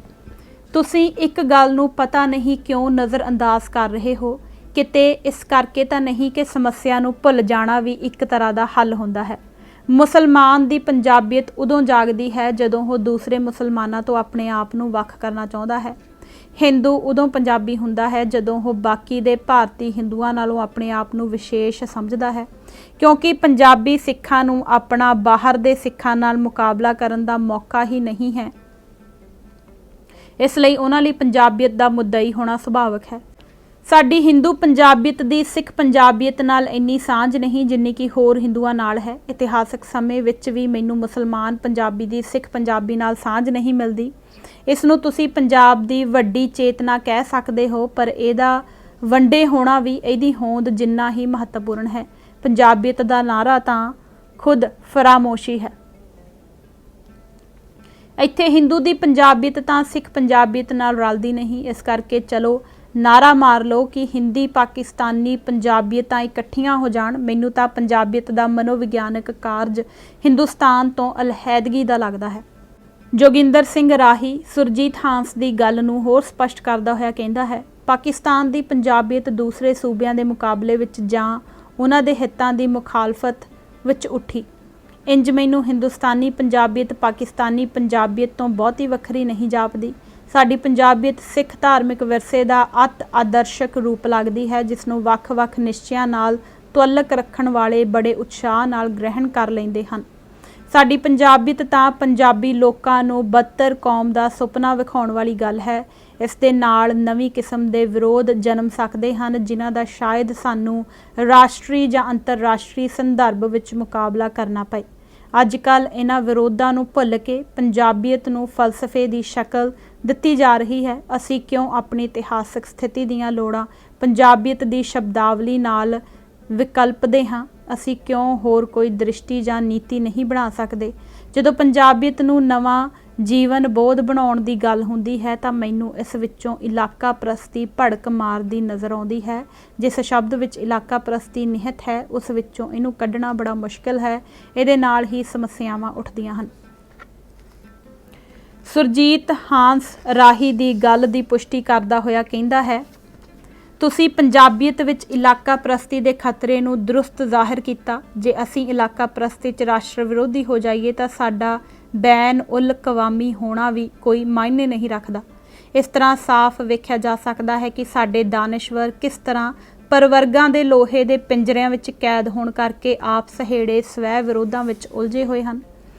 [SPEAKER 1] ਤੁਸੀਂ ਇੱਕ ਗੱਲ ਨੂੰ ਪਤਾ ਨਹੀਂ ਕਿਉਂ ਨਜ਼ਰਅੰਦਾਜ਼ ਕਰ ਰਹੇ ਹੋ। ਕਿਤੇ ਇਸ ਕਰਕੇ ਤਾਂ ਨਹੀਂ ਕਿ ਸਮੱਸਿਆ ਨੂੰ ਭੁੱਲ ਜਾਣਾ ਵੀ ਇੱਕ ਤਰ੍ਹਾਂ ਦਾ ਹੱਲ ਹੁੰਦਾ ਹੈ। ਮੁਸਲਮਾਨ ਦੀ ਪੰਜਾਬੀਅਤ ਉਦੋਂ ਜਾਗਦੀ ਹੈ ਜਦੋਂ ਉਹ ਦੂਸਰੇ ਮੁਸਲਮਾਨਾਂ ਤੋਂ ਆਪਣੇ ਆਪ ਨੂੰ ਵੱਖ ਕਰਨਾ ਚਾਹੁੰਦਾ ਹੈ। ਹਿੰਦੂ ਉਦੋਂ ਪੰਜਾਬੀ ਹੁੰਦਾ ਹੈ ਜਦੋਂ ਉਹ ਬਾਕੀ ਦੇ ਭਾਰਤੀ ਹਿੰਦੂਆਂ ਨਾਲੋਂ ਆਪਣੇ ਆਪ ਨੂੰ ਵਿਸ਼ੇਸ਼ ਸਮਝਦਾ ਹੈ, ਕਿਉਂਕਿ ਪੰਜਾਬੀ ਸਿੱਖਾਂ ਨੂੰ ਆਪਣਾ ਬਾਹਰ ਦੇ ਸਿੱਖਾਂ ਨਾਲ ਮੁਕਾਬਲਾ ਕਰਨ ਦਾ ਮੌਕਾ ਹੀ ਨਹੀਂ ਹੈ। ਇਸ ਲਈ ਉਹਨਾਂ ਲਈ ਪੰਜਾਬੀਅਤ ਦਾ ਮੁੱਦਈ ਹੋਣਾ ਸੁਭਾਵਿਕ ਹੈ। ਸਾਡੀ ਹਿੰਦੂ ਪੰਜਾਬੀਅਤ ਦੀ ਸਿੱਖ ਪੰਜਾਬੀਅਤ ਨਾਲ ਇੰਨੀ ਸਾਂਝ ਨਹੀਂ ਜਿੰਨੀ ਕਿ ਹੋਰ ਹਿੰਦੂਆਂ ਨਾਲ ਹੈ। ਇਤਿਹਾਸਕ ਸਮੇਂ ਵਿੱਚ ਵੀ ਮੈਨੂੰ ਮੁਸਲਮਾਨ ਪੰਜਾਬੀ ਦੀ ਸਿੱਖ ਪੰਜਾਬੀ ਨਾਲ ਸਾਂਝ ਨਹੀਂ ਮਿਲਦੀ। ਇਸ ਨੂੰ ਤੁਸੀਂ ਪੰਜਾਬ ਦੀ ਵੱਡੀ ਚੇਤਨਾ ਕਹਿ ਸਕਦੇ ਹੋ, ਪਰ ਇਹਦਾ ਵੰਡੇ ਹੋਣਾ ਵੀ ਇਹਦੀ ਹੋਂਦ ਜਿੰਨਾ ਹੀ ਮਹੱਤਵਪੂਰਨ ਹੈ। ਪੰਜਾਬੀਅਤ ਦਾ ਨਾਅਰਾ ਤਾਂ ਖੁਦ ਫਰਾਮੋਸ਼ੀ ਹੈ। ਇੱਥੇ ਹਿੰਦੂ ਦੀ ਪੰਜਾਬੀਅਤ ਤਾਂ ਸਿੱਖ ਪੰਜਾਬੀਅਤ ਨਾਲ ਰਲਦੀ ਨਹੀਂ। ਇਸ ਕਰਕੇ ਚਲੋ ਨਾਰਾ ਮਾਰ ਲਓ ਕਿ ਹਿੰਦੀ ਪਾਕਿਸਤਾਨੀ ਪੰਜਾਬੀਅਤਾਂ ਇਕੱਠੀਆਂ ਹੋ ਜਾਣ। ਮੈਨੂੰ ਤਾਂ ਪੰਜਾਬੀਅਤ ਦਾ ਮਨੋਵਿਗਿਆਨਕ ਕਾਰਜ ਹਿੰਦੁਸਤਾਨ ਤੋਂ ਅਲਹਿਦਗੀ ਦਾ ਲੱਗਦਾ ਹੈ। ਜੋਗਿੰਦਰ ਸਿੰਘ ਰਾਹੀ ਸੁਰਜੀਤ ਹਾਂਸ ਦੀ ਗੱਲ ਨੂੰ ਹੋਰ ਸਪਸ਼ਟ ਕਰਦਾ ਹੋਇਆ ਕਹਿੰਦਾ ਹੈ, ਪਾਕਿਸਤਾਨ ਦੀ ਪੰਜਾਬੀਅਤ ਦੂਸਰੇ ਸੂਬਿਆਂ ਦੇ ਮੁਕਾਬਲੇ ਵਿੱਚ ਜਾਂ ਉਹਨਾਂ ਦੇ ਹਿੱਤਾਂ ਦੀ ਮੁਖਾਲਫਤ ਵਿੱਚ ਉੱਠੀ। ਇੰਜ ਮੈਨੂੰ ਹਿੰਦੁਸਤਾਨੀ ਪੰਜਾਬੀਅਤ ਪਾਕਿਸਤਾਨੀ ਪੰਜਾਬੀਅਤ ਤੋਂ ਬਹੁਤੀ ਵੱਖਰੀ ਨਹੀਂ ਜਾਪਦੀ। ਸਾਡੀ ਪੰਜਾਬੀਅਤ ਸਿੱਖ ਧਾਰਮਿਕ ਵਿਰਸੇ ਦਾ ਅਤ ਆਦਰਸ਼ਕ ਰੂਪ ਲੱਗਦੀ ਹੈ, ਜਿਸ ਨੂੰ ਵੱਖ-ਵੱਖ ਨਿਸ਼ਚਿਆਂ ਨਾਲ ਤੁਅੱਲਕ ਰੱਖਣ ਵਾਲੇ ਬੜੇ ਉਤਸ਼ਾਹ ਨਾਲ ਗ੍ਰਹਿਣ ਕਰ ਲੈਂਦੇ ਹਨ। ਸਾਡੀ ਪੰਜਾਬੀਅਤ ਤਾਂ ਪੰਜਾਬੀ ਲੋਕਾਂ ਨੂੰ ਬਦਤਰ ਕੌਮ ਦਾ ਸੁਪਨਾ ਵਿਖਾਉਣ ਵਾਲੀ ਗੱਲ ਹੈ। ਇਸ ਦੇ ਨਾਲ ਨਵੀਂ ਕਿਸਮ ਦੇ ਵਿਰੋਧ ਜਨਮ ਸਕਦੇ ਹਨ, ਜਿਨ੍ਹਾਂ ਦਾ ਸ਼ਾਇਦ ਸਾਨੂੰ ਰਾਸ਼ਟਰੀ ਜਾਂ ਅੰਤਰਰਾਸ਼ਟਰੀ ਸੰਦਰਭ ਵਿੱਚ ਮੁਕਾਬਲਾ ਕਰਨਾ ਪਏ। ਅੱਜ ਕੱਲ੍ਹ ਇਹਨਾਂ ਵਿਰੋਧਾਂ ਨੂੰ ਭੁੱਲ ਕੇ ਪੰਜਾਬੀਅਤ ਨੂੰ ਫਲਸਫੇ ਦੀ ਸ਼ਕਲ ਦਿੱਤੀ ਜਾ ਰਹੀ ਹੈ। ਅਸੀਂ ਕਿਉਂ ਆਪਣੀ ਇਤਿਹਾਸਕ ਸਥਿਤੀ ਦੀਆਂ ਲੋੜਾਂ ਪੰਜਾਬੀਅਤ ਦੀ ਸ਼ਬਦਾਵਲੀ ਨਾਲ ਵਿਕਲਪਦੇ ਹਾਂ? ਅਸੀਂ ਕਿਉਂ ਹੋਰ ਕੋਈ ਦ੍ਰਿਸ਼ਟੀ ਜਾਂ ਨੀਤੀ ਨਹੀਂ ਬਣਾ ਸਕਦੇ? ਜਦੋਂ ਪੰਜਾਬੀਅਤ ਨੂੰ ਨਵਾਂ ਜੀਵਨ ਬੋਧ ਬਣਾਉਣ ਦੀ ਗੱਲ ਹੁੰਦੀ ਹੈ ਤਾਂ ਮੈਨੂੰ ਇਸ ਵਿੱਚੋਂ ਇਲਾਕਾ ਪ੍ਰਸਤੀ ਭੜਕ ਮਾਰਦੀ ਨਜ਼ਰ ਆਉਂਦੀ ਹੈ। ਜਿਸ ਸ਼ਬਦ ਵਿੱਚ ਇਲਾਕਾ ਪ੍ਰਸਤੀ ਨਿਹਿਤ ਹੈ, ਉਸ ਵਿੱਚੋਂ ਇਹਨੂੰ ਕੱਢਣਾ ਬੜਾ ਮੁਸ਼ਕਿਲ ਹੈ। ਇਹਦੇ ਨਾਲ ਹੀ ਸਮੱਸਿਆਵਾਂ ਉੱਠਦੀਆਂ ਹਨ। ਸੁਰਜੀਤ ਹਾਂਸ ਰਾਹੀ ਦੀ ਗੱਲ ਦੀ ਪੁਸ਼ਟੀ ਕਰਦਾ ਹੋਇਆ ਕਹਿੰਦਾ ਹੈ, ਤੁਸੀਂ ਪੰਜਾਬੀਅਤ ਵਿੱਚ ਇਲਾਕਾ ਪ੍ਰਸਤੀ ਦੇ ਖਤਰੇ ਨੂੰ ਦਰੁਸਤ ਜ਼ਾਹਿਰ ਕੀਤਾ। ਜੇ ਅਸੀਂ ਇਲਾਕਾ ਪ੍ਰਸਤੀ 'ਚ ਰਾਸ਼ਟਰ ਵਿਰੋਧੀ ਹੋ ਜਾਈਏ ਤਾਂ ਸਾਡਾ ਬੈਨ ਉਲ ਕਵਾਮੀ ਹੋਣਾ ਵੀ ਕੋਈ ਮਾਇਨੇ ਨਹੀਂ ਰੱਖਦਾ। ਇਸ ਤਰ੍ਹਾਂ ਸਾਫ਼ ਵੇਖਿਆ ਜਾ ਸਕਦਾ ਹੈ ਕਿ ਸਾਡੇ ਦਾਨਿਸ਼ਵਰ ਕਿਸ ਤਰ੍ਹਾਂ ਪਰਵਰਗਾਂ ਦੇ ਲੋਹੇ ਦੇ ਪਿੰਜਰਿਆਂ ਵਿੱਚ ਕੈਦ ਹੋਣ ਕਰਕੇ ਆਪ ਸਹੇੜੇ ਸਵੈ ਵਿਰੋਧਾਂ ਵਿੱਚ ਉਲਝੇ ਹੋਏ ਹਨ।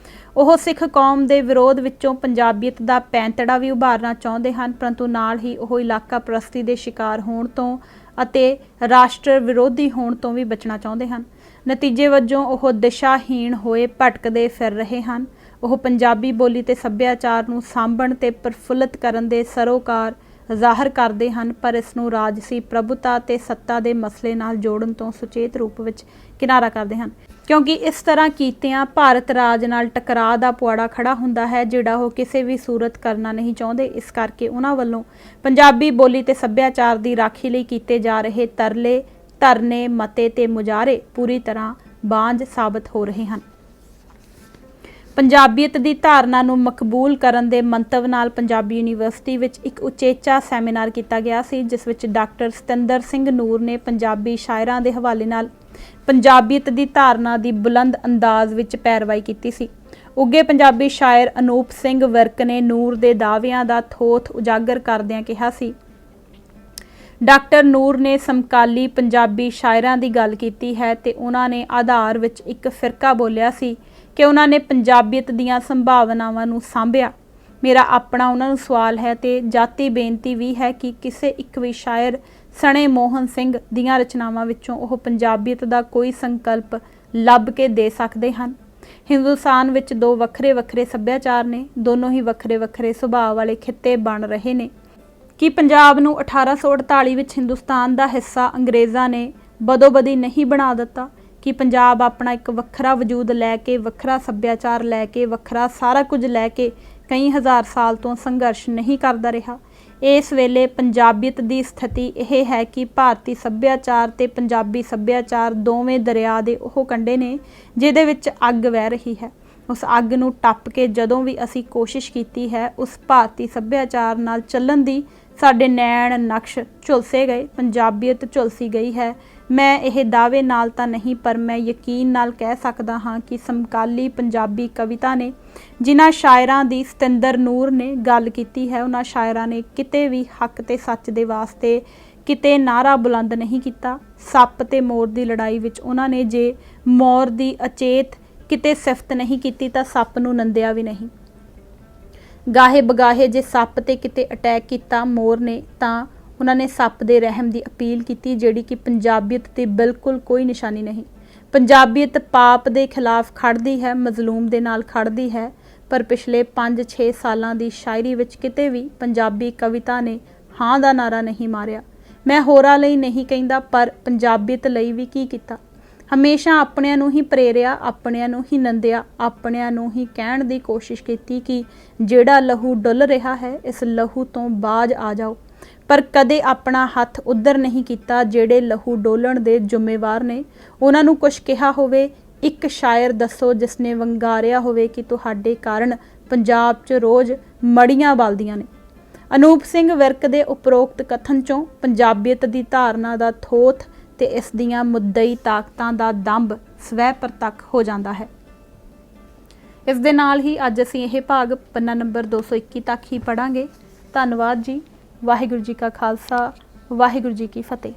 [SPEAKER 1] ਉਹ ਸਿੱਖ ਕੌਮ ਦੇ ਵਿਰੋਧ ਵਿੱਚੋਂ ਪੰਜਾਬੀਅਤ ਦਾ ਪੈਂਤੜਾ ਵੀ ਉਭਾਰਨਾ ਚਾਹੁੰਦੇ ਹਨ, ਪਰੰਤੂ ਨਾਲ ਹੀ ਉਹ ਇਲਾਕਾ ਪ੍ਰਸਤੀ ਦੇ ਸ਼ਿਕਾਰ ਹੋਣ ਤੋਂ ਅਤੇ ਰਾਸ਼ਟਰ ਵਿਰੋਧੀ ਹੋਣ ਤੋਂ ਵੀ ਬਚਣਾ ਚਾਹੁੰਦੇ ਹਨ। ਨਤੀਜੇ ਵਜੋਂ ਉਹ ਦਿਸ਼ਾਹੀਣ ਹੋਏ ਭਟਕਦੇ ਫਿਰ ਰਹੇ ਹਨ। ਉਹ ਪੰਜਾਬੀ ਬੋਲੀ ਤੇ ਸੱਭਿਆਚਾਰ ਨੂੰ ਸਾਂਭਣ ਤੇ ਪ੍ਰਫੁੱਲਤ ਕਰਨ ਦੇ ਸਰੋਕਾਰ ਜ਼ਾਹਰ ਕਰਦੇ ਹਨ, ਪਰ ਇਸ ਨੂੰ ਰਾਜਸੀ ਪ੍ਰਭੁਤਾ ਤੇ ਸੱਤਾ ਦੇ ਮਸਲੇ ਨਾਲ ਜੋੜਨ ਤੋਂ ਸੁਚੇਤ ਰੂਪ ਵਿੱਚ ਕਿਨਾਰਾ ਕਰਦੇ ਹਨ, ਕਿਉਂਕਿ ਇਸ ਤਰ੍ਹਾਂ ਕੀਤਿਆਂ ਭਾਰਤ ਰਾਜ ਨਾਲ ਟਕਰਾਅ ਦਾ ਪੁਆੜਾ ਖੜਾ ਹੁੰਦਾ ਹੈ, ਜਿਹੜਾ ਉਹ ਕਿਸੇ ਵੀ ਸੂਰਤ ਕਰਨਾ ਨਹੀਂ ਚਾਹੁੰਦੇ। ਇਸ ਕਰਕੇ ਉਹਨਾਂ ਵੱਲੋਂ ਪੰਜਾਬੀ ਬੋਲੀ ਤੇ ਸੱਭਿਆਚਾਰ ਦੀ ਰਾਖੀ ਲਈ ਕੀਤੇ ਜਾ ਰਹੇ ਤਰਲੇ, ਧਰਨੇ, ਮਤੇ ਤੇ ਮੁਜ਼ਾਹਰੇ ਪੂਰੀ ਤਰ੍ਹਾਂ ਬਾਂਝ ਸਾਬਤ ਹੋ ਰਹੇ ਹਨ। ਪੰਜਾਬੀਅਤ ਦੀ ਧਾਰਨਾ ਨੂੰ ਮਕਬੂਲ ਕਰਨ ਦੇ ਮੰਤਵ ਨਾਲ ਪੰਜਾਬੀ ਯੂਨੀਵਰਸਿਟੀ ਵਿੱਚ ਇੱਕ ਉਚੇਚਾ ਸੈਮੀਨਾਰ ਕੀਤਾ ਗਿਆ ਸੀ, ਜਿਸ ਵਿੱਚ ਡਾਕਟਰ ਸਤਿੰਦਰ ਸਿੰਘ ਨੂਰ ਨੇ ਪੰਜਾਬੀ ਸ਼ਾਇਰਾਂ ਦੇ ਹਵਾਲੇ ਨਾਲ ਪੰਜਾਬੀਅਤ ਦੀ ਧਾਰਨਾ ਦੀ ਬੁਲੰਦ ਅੰਦਾਜ਼ ਵਿੱਚ ਪੈਰਵਾਈ ਕੀਤੀ ਸੀ। ਉੱਘੇ ਪੰਜਾਬੀ ਸ਼ਾਇਰ ਅਨੂਪ ਸਿੰਘ ਵਿਰਕ ਨੇ ਨੂਰ ਦੇ ਦਾਅਵਿਆਂ ਦਾ ਥੋਥ ਉਜਾਗਰ ਕਰਦਿਆਂ ਕਿਹਾ ਸੀ, ਡਾਕਟਰ ਨੂਰ ਨੇ ਸਮਕਾਲੀ ਪੰਜਾਬੀ ਸ਼ਾਇਰਾਂ ਦੀ ਗੱਲ ਕੀਤੀ ਹੈ ਤੇ ਉਹਨਾਂ ਨੇ ਆਧਾਰ ਵਿੱਚ ਇੱਕ ਫਿਰਕਾ ਬੋਲਿਆ ਸੀ ਕਿ ਉਹਨਾਂ ਨੇ ਪੰਜਾਬੀਅਤ ਦੀਆਂ ਸੰਭਾਵਨਾਵਾਂ ਨੂੰ ਸਾਂਭਿਆ। ਮੇਰਾ ਆਪਣਾ ਉਹਨਾਂ ਨੂੰ ਸਵਾਲ ਹੈ ਤੇ ਜਾਤੀ ਬੇਨਤੀ ਵੀ ਹੈ ਕਿ ਕਿਸੇ ਇੱਕ ਵੀ ਸ਼ਾਇਰ ਸਣੇ ਮੋਹਨ ਸਿੰਘ ਦੀਆਂ ਰਚਨਾਵਾਂ ਵਿੱਚੋਂ ਉਹ ਪੰਜਾਬੀਅਤ ਦਾ ਕੋਈ ਸੰਕਲਪ ਲੱਭ ਕੇ ਦੇ ਸਕਦੇ ਹਨ। ਹਿੰਦੁਸਤਾਨ ਵਿੱਚ ਦੋ ਵੱਖਰੇ ਵੱਖਰੇ ਸੱਭਿਆਚਾਰ ਨੇ, ਦੋਨੋਂ ਹੀ ਵੱਖਰੇ ਵੱਖਰੇ ਸੁਭਾਅ ਵਾਲੇ ਖਿੱਤੇ ਬਣ ਰਹੇ ਨੇ। ਕਿ ਪੰਜਾਬ ਨੂੰ 1848 ਵਿੱਚ ਹਿੰਦੁਸਤਾਨ ਦਾ ਹਿੱਸਾ ਅੰਗਰੇਜ਼ਾਂ ਨੇ ਬਦੋਬਦੀ ਨਹੀਂ ਬਣਾ ਦਿੱਤਾ? ਕਿ ਪੰਜਾਬ ਆਪਣਾ ਇੱਕ ਵੱਖਰਾ ਵਜੂਦ ਲੈ ਕੇ, ਵੱਖਰਾ ਸੱਭਿਆਚਾਰ ਲੈ ਕੇ, ਵੱਖਰਾ ਸਾਰਾ ਕੁਝ ਲੈ ਕੇ ਕਈ ਹਜ਼ਾਰ ਸਾਲ ਤੋਂ ਸੰਘਰਸ਼ ਨਹੀਂ ਕਰਦਾ ਰਿਹਾ? ਇਸ ਵੇਲੇ ਪੰਜਾਬੀਅਤ ਦੀ ਸਥਿਤੀ ਇਹ ਹੈ ਕਿ ਭਾਰਤੀ ਸੱਭਿਆਚਾਰ ਤੇ ਪੰਜਾਬੀ ਸੱਭਿਆਚਾਰ ਦੋਵੇਂ ਦਰਿਆ ਦੇ ਉਹ ਕੰਢੇ ਨੇ ਜਿਹਦੇ ਵਿੱਚ ਅੱਗ ਵਹਿ ਰਹੀ ਹੈ। ਉਸ ਅੱਗ ਨੂੰ ਟੱਪ ਕੇ ਜਦੋਂ ਵੀ ਅਸੀਂ ਕੋਸ਼ਿਸ਼ ਕੀਤੀ ਹੈ ਉਸ ਭਾਰਤੀ ਸੱਭਿਆਚਾਰ ਨਾਲ ਚੱਲਣ ਦੀ, ਸਾਡੇ ਨੈਣ ਨਕਸ਼ ਝੁਲਸੇ ਗਏ, ਪੰਜਾਬੀਅਤ ਝੁਲਸੀ ਗਈ ਹੈ ਮੈਂ ਇਹ ਦਾਅਵੇ ਨਾਲ ਤਾਂ ਨਹੀਂ ਪਰ ਮੈਂ ਯਕੀਨ ਨਾਲ ਕਹਿ ਸਕਦਾ ਹਾਂ ਕਿ ਸਮਕਾਲੀ ਪੰਜਾਬੀ ਕਵਿਤਾ ਨੇ ਜਿਨ੍ਹਾਂ ਸ਼ਾਇਰਾਂ ਦੀ ਸਤਿੰਦਰ ਨੂਰ ਨੇ ਗੱਲ ਕੀਤੀ ਹੈ, ਉਹਨਾਂ ਸ਼ਾਇਰਾਂ ਨੇ ਕਿਤੇ ਵੀ ਹੱਕ ਤੇ ਸੱਚ ਦੇ ਵਾਸਤੇ ਕਿਤੇ ਨਾਅਰਾ ਬੁਲੰਦ ਨਹੀਂ ਕੀਤਾ। ਸੱਪ ਤੇ ਮੋਰ ਦੀ ਲੜਾਈ ਵਿੱਚ ਉਹਨਾਂ ਨੇ ਜੇ ਮੋਰ ਦੀ ਅਚੇਤ ਕਿਤੇ ਸਿਫਤ ਨਹੀਂ ਕੀਤੀ ਤਾਂ ਸੱਪ ਨੂੰ ਨੰਦਿਆ ਵੀ ਨਹੀਂ। ਗਾਹੇ ਬਗਾਹੇ ਜੇ ਸੱਪ ਤੇ ਕਿਤੇ ਅਟੈਕ ਕੀਤਾ ਮੋਰ ਨੇ ਤਾਂ ਉਹਨਾਂ ਨੇ ਸੱਪ ਦੇ ਰਹਿਮ ਦੀ ਅਪੀਲ ਕੀਤੀ, ਜਿਹੜੀ ਕਿ ਪੰਜਾਬੀਅਤ ਤੇ ਬਿਲਕੁਲ ਕੋਈ ਨਿਸ਼ਾਨੀ ਨਹੀਂ। ਪੰਜਾਬੀਅਤ ਪਾਪ ਦੇ ਖਿਲਾਫ ਖੜਦੀ ਹੈ, ਮਜ਼ਲੂਮ ਦੇ ਨਾਲ ਖੜਦੀ ਹੈ, ਪਰ ਪਿਛਲੇ 5-6 ਸਾਲਾਂ ਦੀ ਸ਼ਾਇਰੀ ਵਿੱਚ ਕਿਤੇ ਵੀ ਪੰਜਾਬੀ ਕਵਿਤਾ ਨੇ ਹਾਂ ਦਾ ਨਾਰਾ ਨਹੀਂ ਮਾਰਿਆ। ਮੈਂ ਹੋਰਾਂ ਲਈ ਨਹੀਂ ਕਹਿੰਦਾ ਪਰ ਪੰਜਾਬੀਅਤ ਲਈ ਵੀ ਕੀ ਕੀਤਾ। ਹਮੇਸ਼ਾ ਆਪਣਿਆਂ ਨੂੰ ਹੀ ਪ੍ਰੇਰਿਆ, ਆਪਣਿਆਂ ਨੂੰ ਹੀ ਨੰਦਿਆ, ਆਪਣਿਆਂ ਨੂੰ ਹੀ ਕਹਿਣ ਦੀ ਕੋਸ਼ਿਸ਼ ਕੀਤੀ ਕਿ ਜਿਹੜਾ ਲਹੂ ਡੁੱਲ ਰਿਹਾ ਹੈ ਇਸ ਲਹੂ ਤੋਂ ਬਾਜ਼ ਆ ਜਾਓ, ਪਰ ਕਦੇ ਆਪਣਾ ਹੱਥ ਉੱਧਰ ਨਹੀਂ ਕੀਤਾ ਜਿਹੜੇ ਲਹੂ ਡੋਲਣ ਦੇ ਜ਼ਿੰਮੇਵਾਰ ਨੇ। ਉਹਨਾਂ ਨੂੰ ਕੁਛ ਕਿਹਾ ਹੋਵੇ, ਇੱਕ ਸ਼ਾਇਰ ਦੱਸੋ ਜਿਸ ਨੇ ਵੰਗਾਰਿਆ ਹੋਵੇ ਕਿ ਤੁਹਾਡੇ ਕਾਰਨ ਪੰਜਾਬ 'ਚ ਰੋਜ਼ ਮੜੀਆਂ ਬਲਦੀਆਂ ਨੇ। ਅਨੂਪ ਸਿੰਘ ਵਿਰਕ ਦੇ ਉਪਰੋਕਤ ਕਥਨ 'ਚੋਂ ਪੰਜਾਬੀਅਤ ਦੀ ਧਾਰਨਾ ਦਾ ਥੋਥ ਤੇ ਇਸ ਦੀਆਂ ਮੁੱਦਈ ਤਾਕਤਾਂ ਦਾ ਦੰਭ ਸਵੈ ਪ੍ਰਤੱਖ ਹੋ ਜਾਂਦਾ ਹੈ। ਇਸ ਦੇ ਨਾਲ ਹੀ ਅੱਜ ਅਸੀਂ ਇਹ ਭਾਗ ਪੰਨਾ ਨੰਬਰ 221 ਤੱਕ ਹੀ ਪੜ੍ਹਾਂਗੇ। ਧੰਨਵਾਦ ਜੀ। ਵਾਹਿਗੁਰੂ ਜੀ ਕਾ ਖਾਲਸਾ, ਵਾਹਿਗੁਰੂ ਜੀ ਕੀ ਫਤਿਹ।